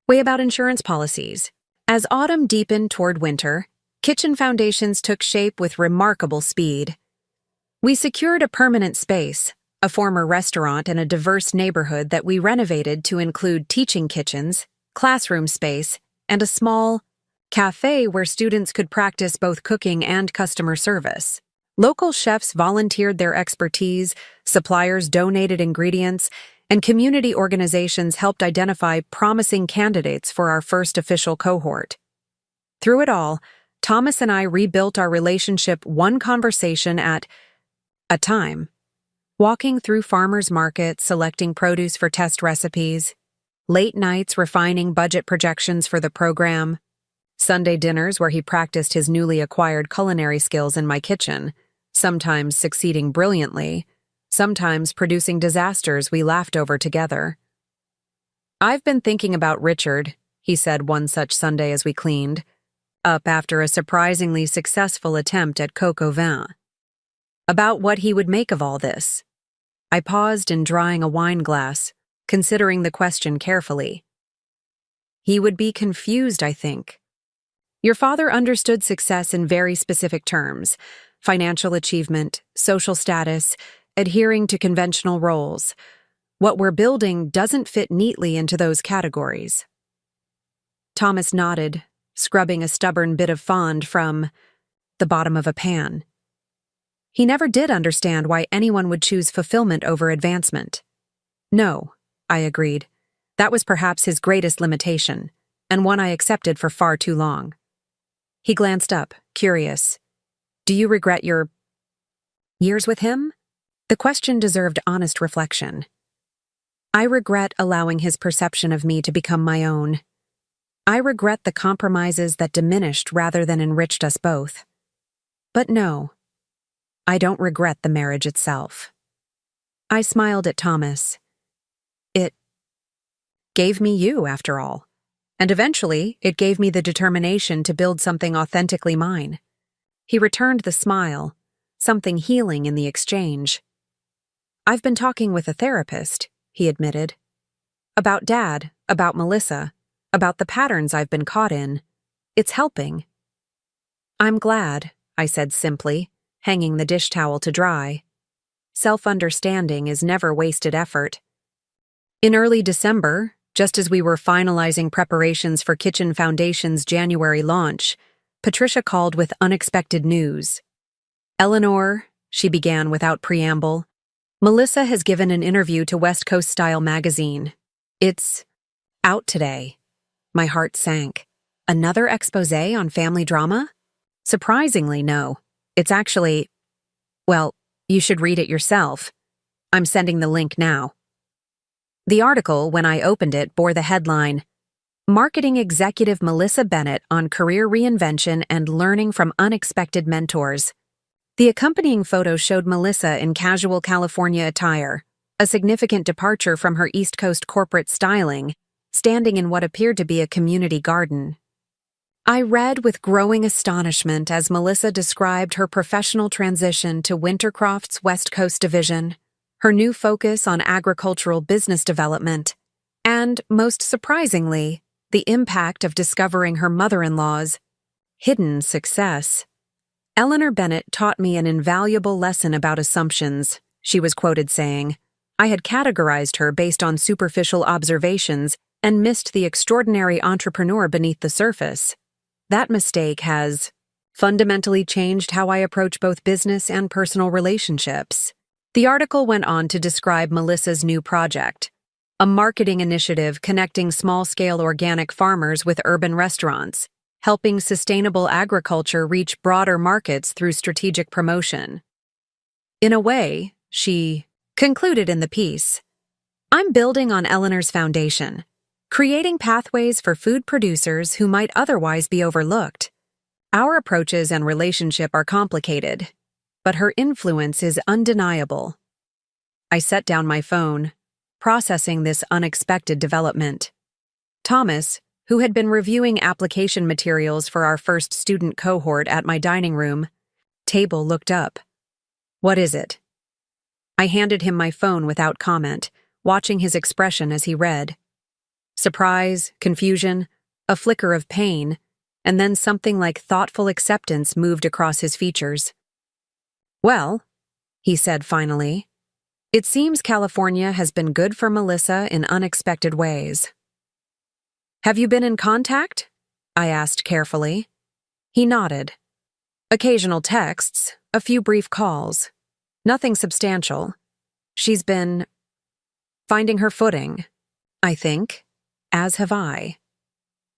way about insurance policies. As autumn deepened toward winter, kitchen foundations took shape with remarkable speed. We secured a permanent space, a former restaurant in a diverse neighborhood that we renovated to include teaching kitchens, classroom space, and a small cafe where students could practice both cooking and customer service. Local chefs volunteered their expertise, suppliers donated ingredients, and community organizations helped identify promising candidates for our first official cohort. Through it all, Thomas and I rebuilt our relationship one conversation at a time. Walking through farmers' markets, selecting produce for test recipes, late nights refining budget projections for the program, Sunday dinners where he practiced his newly acquired culinary skills in my kitchen, sometimes succeeding brilliantly, sometimes producing disasters we laughed over together. "I've been thinking about Richard," he said one such Sunday as we cleaned, up after a surprisingly successful attempt at coq au vin. "About what he would make of all this." I paused in drying a wine glass, considering the question carefully. "He would be confused, I think. Your father understood success in very specific terms: financial achievement, social status, adhering to conventional roles. What we're building doesn't fit neatly into those categories." Thomas nodded, scrubbing a stubborn bit of fond from the bottom of a pan. He never did understand why anyone would choose fulfillment over advancement. "No," I agreed. That was perhaps his greatest limitation, and one I accepted for far too long. He glanced up, curious. "Do you regret your years with him?" The question deserved honest reflection. "I regret allowing his perception of me to become my own." I regret the compromises that diminished rather than enriched us both. But no, I don't regret the marriage itself. I smiled at Thomas. It gave me you, after all. And eventually, it gave me the determination to build something authentically mine. He returned the smile, something healing in the exchange. I've been talking with a therapist, he admitted. About Dad, about Melissa, about the patterns I've been caught in. It's helping. I'm glad, I said simply, hanging the dish towel to dry. Self-understanding is never wasted effort. In early December, just as we were finalizing preparations for Kitchen Foundation's January launch, Patricia called with unexpected news. Eleanor, she began without preamble, Melissa has given an interview to West Coast Style magazine. It's out today. My heart sank. Another exposé on family drama? Surprisingly, no. It's actually, well, you should read it yourself. I'm sending the link now. The article, when I opened it, bore the headline, Marketing Executive Melissa Bennett on Career Reinvention and Learning from Unexpected Mentors. The accompanying photo showed Melissa in casual California attire, a significant departure from her East Coast corporate styling, standing in what appeared to be a community garden. I read with growing astonishment as Melissa described her professional transition to Wintercroft's West Coast division, her new focus on agricultural business development, and, most surprisingly, the impact of discovering her mother-in-law's hidden success. Eleanor Bennett taught me an invaluable lesson about assumptions, she was quoted saying. I had categorized her based on superficial observations and missed the extraordinary entrepreneur beneath the surface. That mistake has fundamentally changed how I approach both business and personal relationships. The article went on to describe Melissa's new project, a marketing initiative connecting small-scale organic farmers with urban restaurants, helping sustainable agriculture reach broader markets through strategic promotion. In a way, she concluded in the piece, I'm building on Eleanor's foundation, creating pathways for food producers who might otherwise be overlooked. Our approaches and relationship are complicated, but her influence is undeniable. I set down my phone, processing this unexpected development. Thomas, who had been reviewing application materials for our first student cohort at my dining room table, looked up. What is it? I handed him my phone without comment, watching his expression as he read. Surprise, confusion, a flicker of pain, and then something like thoughtful acceptance moved across his features. Well, he said finally, it seems California has been good for Melissa in unexpected ways. Have you been in contact? I asked carefully. He nodded. Occasional texts, a few brief calls. Nothing substantial. She's been finding her footing, I think, as have I.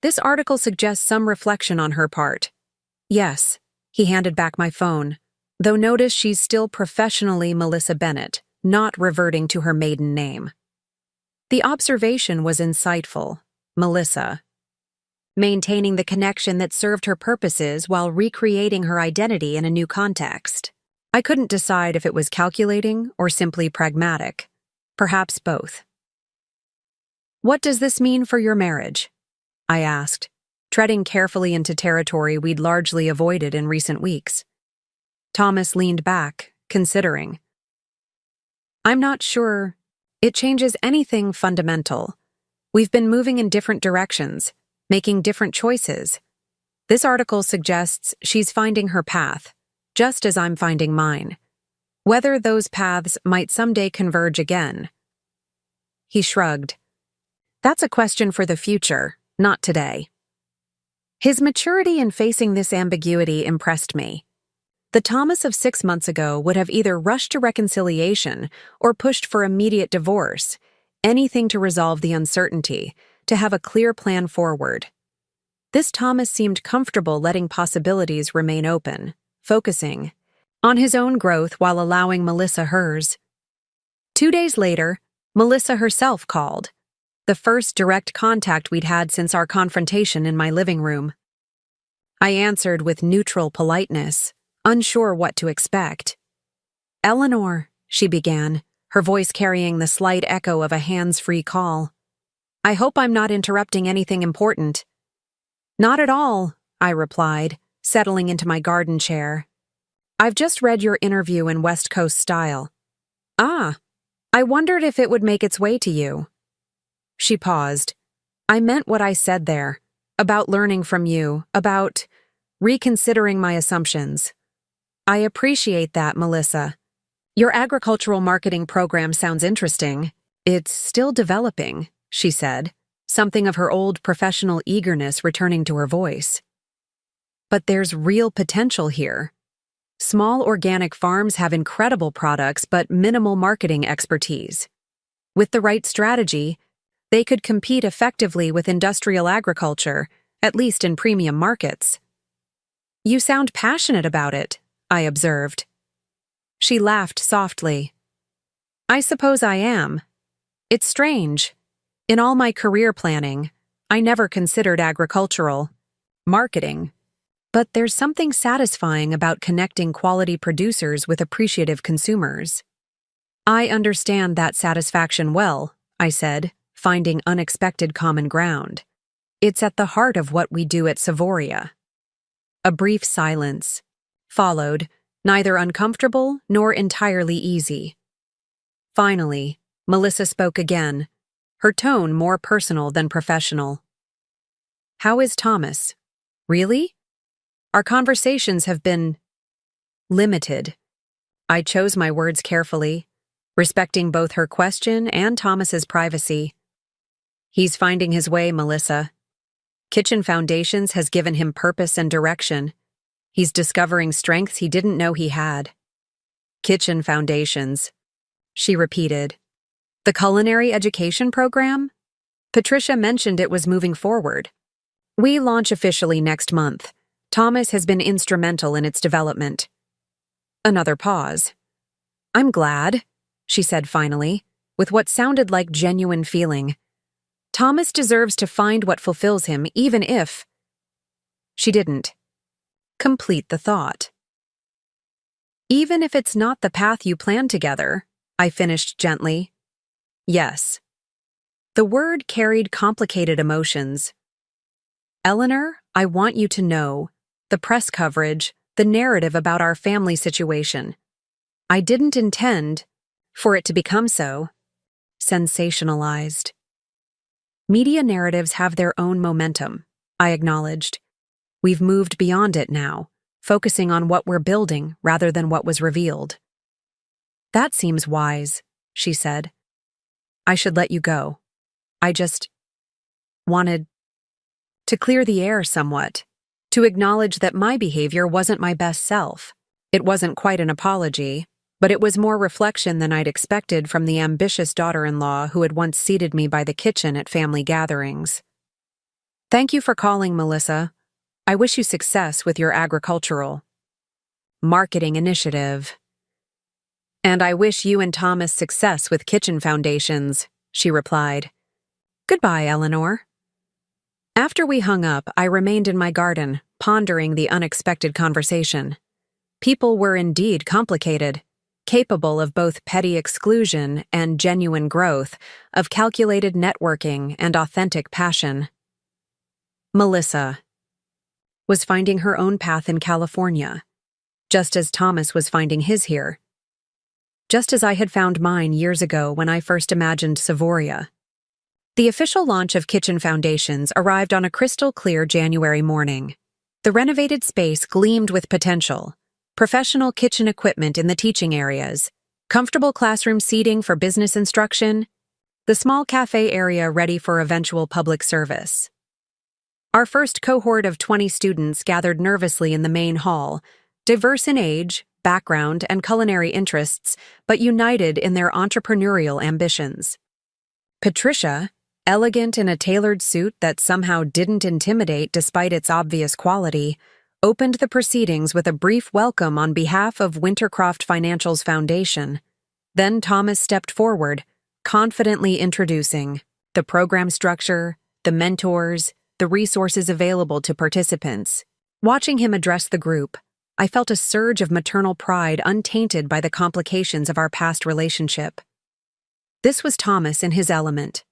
This article suggests some reflection on her part. Yes, he handed back my phone, though notice she's still professionally Melissa Bennett, not reverting to her maiden name. The observation was insightful. Melissa, maintaining the connection that served her purposes while recreating her identity in a new context. I couldn't decide if it was calculating or simply pragmatic. Perhaps both. What does this mean for your marriage? I asked, treading carefully into territory we'd largely avoided in recent weeks. Thomas leaned back, considering. I'm not sure it changes anything fundamental. We've been moving in different directions, making different choices. This article suggests she's finding her path, just as I'm finding mine. Whether those paths might someday converge again. He shrugged. That's a question for the future, not today. His maturity in facing this ambiguity impressed me. The Thomas of 6 months ago would have either rushed to reconciliation or pushed for immediate divorce, anything to resolve the uncertainty, to have a clear plan forward. This Thomas seemed comfortable letting possibilities remain open, focusing on his own growth while allowing Melissa hers. 2 days later, Melissa herself called. The the first direct contact we'd had since our confrontation in my living room. I answered with neutral politeness, unsure what to expect. "Eleanor," she began, her voice carrying the slight echo of a hands-free call. "I hope I'm not interrupting anything important." "Not at all," I replied, settling into my garden chair. "I've just read your interview in West Coast style." "Ah, I wondered if it would make its way to you." She paused. "I meant what I said there, about learning from you, about reconsidering my assumptions." "I appreciate that, Melissa. Your agricultural marketing program sounds interesting." "It's still developing," she said, something of her old professional eagerness returning to her voice. "But there's real potential here. Small organic farms have incredible products but minimal marketing expertise. With the right strategy, they could compete effectively with industrial agriculture, at least in premium markets." "You sound passionate about it," I observed. She laughed softly. "I suppose I am. It's strange. In all my career planning, I never considered agricultural marketing. But there's something satisfying about connecting quality producers with appreciative consumers." "I understand that satisfaction well," I said, finding unexpected common ground. "It's at the heart of what we do at Savoria." A brief silence followed, neither uncomfortable nor entirely easy. Finally, Melissa spoke again, her tone more personal than professional. "How is Thomas? Really? Our conversations have been limited." I chose my words carefully, respecting both her question and Thomas's privacy. "He's finding his way, Melissa. Kitchen Foundations has given him purpose and direction. He's discovering strengths he didn't know he had." "Kitchen Foundations," she repeated. "The culinary education program? Patricia mentioned it was moving forward." "We launch officially next month. Thomas has been instrumental in its development." Another pause. "I'm glad," she said finally, with what sounded like genuine feeling. "Thomas deserves to find what fulfills him, even if—" She didn't complete the thought. "Even if it's not the path you planned together," I finished gently. "Yes." The word carried complicated emotions. "Eleanor, I want you to know, the press coverage, the narrative about our family situation, I didn't intend for it to become so sensationalized." "Media narratives have their own momentum," I acknowledged. "We've moved beyond it now, focusing on what we're building rather than what was revealed." "That seems wise," she said. "I should let you go. I just wanted to clear the air somewhat, to acknowledge that my behavior wasn't my best self. It wasn't quite an apology, but it was more reflection than I'd expected from the ambitious daughter-in-law who had once seated me by the kitchen at family gatherings. "Thank you for calling, Melissa. I wish you success with your agricultural marketing initiative." "And I wish you and Thomas success with Kitchen Foundations," she replied. "Goodbye, Eleanor." After we hung up, I remained in my garden, pondering the unexpected conversation. People were indeed complicated, capable of both petty exclusion and genuine growth, of calculated networking and authentic passion. Melissa was finding her own path in California, just as Thomas was finding his here. Just as I had found mine years ago when I first imagined Savoria. The official launch of Kitchen Foundations arrived on a crystal-clear January morning. The renovated space gleamed with potential. Professional kitchen equipment in the teaching areas, comfortable classroom seating for business instruction, the small cafe area ready for eventual public service. Our first cohort of 20 students gathered nervously in the main hall, diverse in age, background, and culinary interests, but united in their entrepreneurial ambitions. Patricia, elegant in a tailored suit that somehow didn't intimidate despite its obvious quality, opened the proceedings with a brief welcome on behalf of Wintercroft Financial's foundation. Then Thomas stepped forward, confidently introducing, the program structure, the mentors, the resources available to participants. Watching him address the group, I felt a surge of maternal pride untainted by the complications of our past relationship. This was Thomas in his element.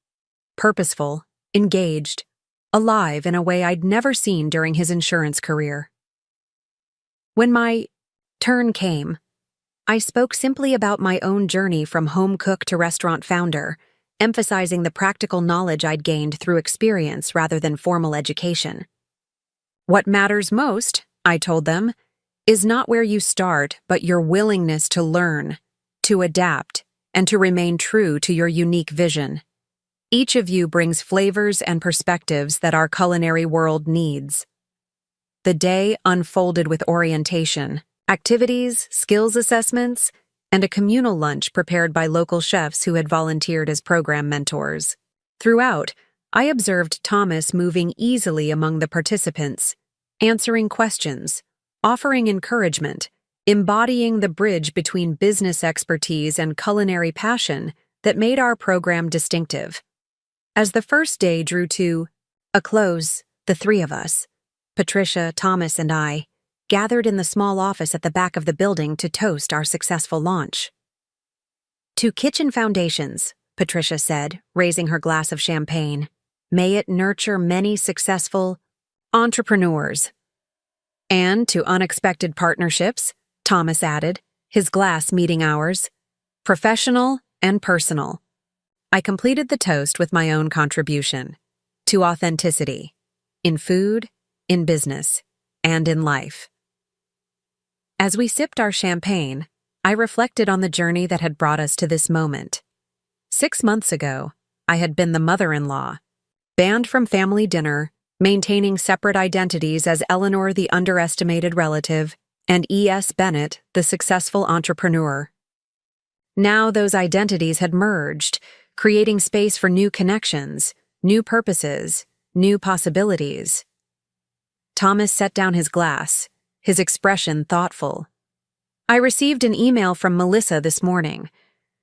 Purposeful, engaged, alive in a way I'd never seen during his insurance career. When my turn came, I spoke simply about my own journey from home cook to restaurant founder, emphasizing the practical knowledge I'd gained through experience rather than formal education. What matters most, I told them, is not where you start, but your willingness to learn, to adapt, and to remain true to your unique vision. Each of you brings flavors and perspectives that our culinary world needs. The day unfolded with orientation, activities, skills assessments, and a communal lunch prepared by local chefs who had volunteered as program mentors. Throughout, I observed Thomas moving easily among the participants, answering questions, offering encouragement, embodying the bridge between business expertise and culinary passion that made our program distinctive. As the first day drew to a close, the three of us, Patricia, Thomas, and I, gathered in the small office at the back of the building to toast our successful launch. To Kitchen Foundations, Patricia said, raising her glass of champagne. May it nurture many successful entrepreneurs. And to unexpected partnerships, Thomas added, his glass meeting ours, professional and personal. I completed the toast with my own contribution to authenticity, in food, in business, and in life. As we sipped our champagne, I reflected on the journey that had brought us to this moment. 6 months ago, I had been the mother-in-law, banned from family dinner, maintaining separate identities as Eleanor the underestimated relative and E.S. Bennett the successful entrepreneur. Now those identities had merged, creating space for new connections, new purposes, new possibilities. Thomas set down his glass, his expression thoughtful. I received an email from Melissa this morning.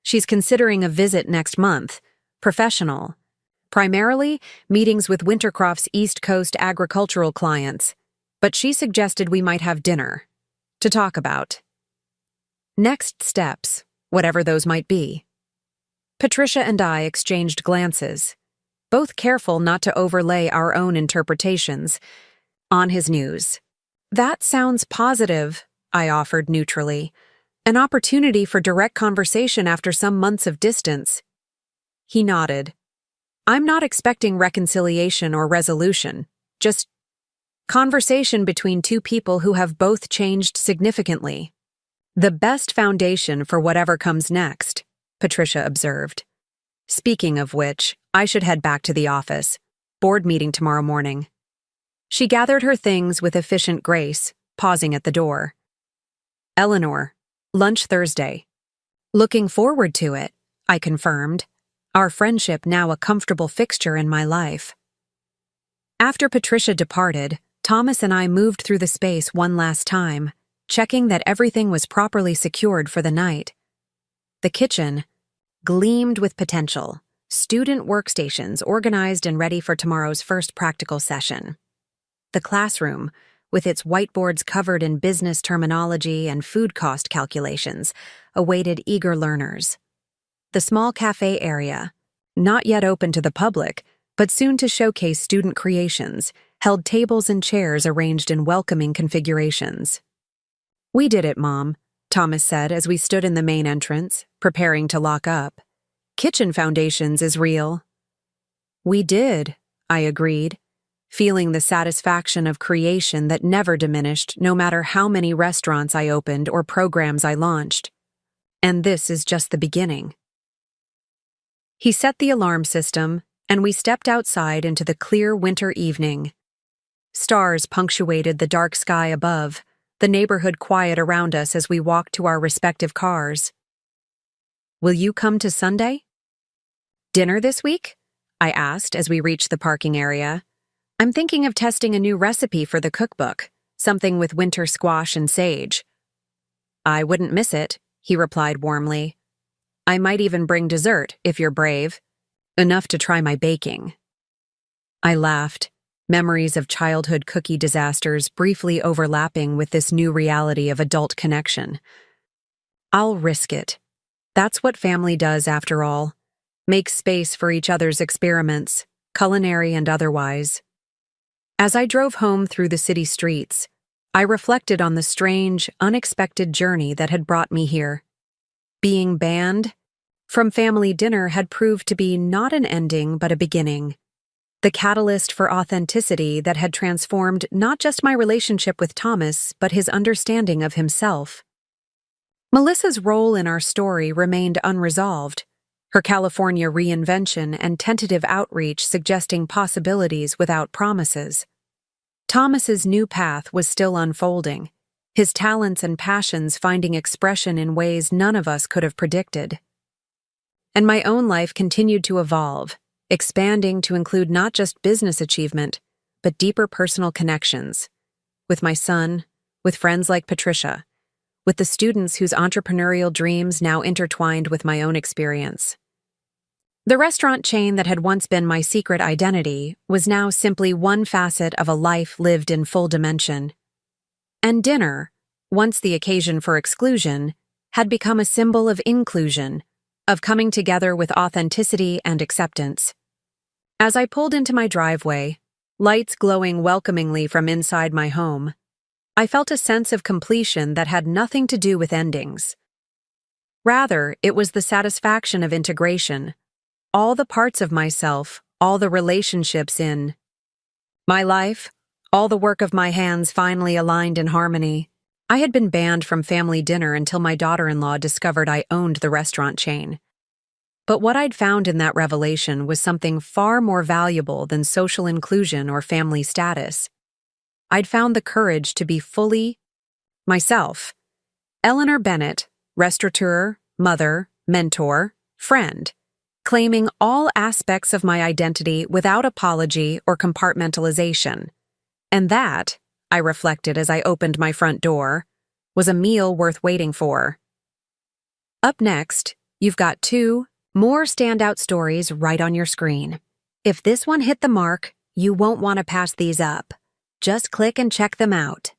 She's considering a visit next month, professional. Primarily, meetings with Wintercroft's East Coast agricultural clients, but she suggested we might have dinner to talk about next steps, whatever those might be. Patricia and I exchanged glances, both careful not to overlay our own interpretations on his news. That sounds positive, I offered neutrally. An opportunity for direct conversation after some months of distance. He nodded. I'm not expecting reconciliation or resolution, just conversation between two people who have both changed significantly. The best foundation for whatever comes next, Patricia observed. Speaking of which, I should head back to the office. Board meeting tomorrow morning. She gathered her things with efficient grace, pausing at the door. Eleanor, lunch Thursday. Looking forward to it, I confirmed, our friendship now a comfortable fixture in my life. After Patricia departed, Thomas and I moved through the space one last time, checking that everything was properly secured for the night. The kitchen gleamed with potential, student workstations organized and ready for tomorrow's first practical session. The classroom, with its whiteboards covered in business terminology and food cost calculations, awaited eager learners. The small cafe area, not yet open to the public, but soon to showcase student creations, held tables and chairs arranged in welcoming configurations. We did it, Mom, Thomas said as we stood in the main entrance, preparing to lock up. Kitchen Foundations is real. We did, I agreed, feeling the satisfaction of creation that never diminished no matter how many restaurants I opened or programs I launched. And this is just the beginning. He set the alarm system, and we stepped outside into the clear winter evening. Stars punctuated the dark sky above, the neighborhood quiet around us as we walked to our respective cars. Will you come to Sunday? Dinner this week? I asked as we reached the parking area. I'm thinking of testing a new recipe for the cookbook, something with winter squash and sage. I wouldn't miss it, he replied warmly. I might even bring dessert, if you're brave. Enough to try my baking. I laughed, memories of childhood cookie disasters briefly overlapping with this new reality of adult connection. I'll risk it. That's what family does, after all. Make space for each other's experiments, culinary and otherwise. As I drove home through the city streets, I reflected on the strange, unexpected journey that had brought me here. Being banned from family dinner had proved to be not an ending but a beginning. The catalyst for authenticity that had transformed not just my relationship with Thomas, but his understanding of himself. Melissa's role in our story remained unresolved, her California reinvention and tentative outreach suggesting possibilities without promises. Thomas's new path was still unfolding, his talents and passions finding expression in ways none of us could have predicted. And my own life continued to evolve, expanding to include not just business achievement, but deeper personal connections. With my son, with friends like Patricia, with the students whose entrepreneurial dreams now intertwined with my own experience. The restaurant chain that had once been my secret identity was now simply one facet of a life lived in full dimension. And dinner, once the occasion for exclusion, had become a symbol of inclusion, of coming together with authenticity and acceptance. As I pulled into my driveway, lights glowing welcomingly from inside my home, I felt a sense of completion that had nothing to do with endings. Rather, it was the satisfaction of integration, all the parts of myself, all the relationships in my life, all the work of my hands finally aligned in harmony. I had been banned from family dinner until my daughter-in-law discovered I owned the restaurant chain. But what I'd found in that revelation was something far more valuable than social inclusion or family status. I'd found the courage to be fully myself. Eleanor Bennett, restaurateur, mother, mentor, friend, claiming all aspects of my identity without apology or compartmentalization. And that, I reflected as I opened my front door, was a meal worth waiting for. Up next, you've got 2 more standout stories right on your screen. If this one hit the mark, you won't want to pass these up. Just click and check them out.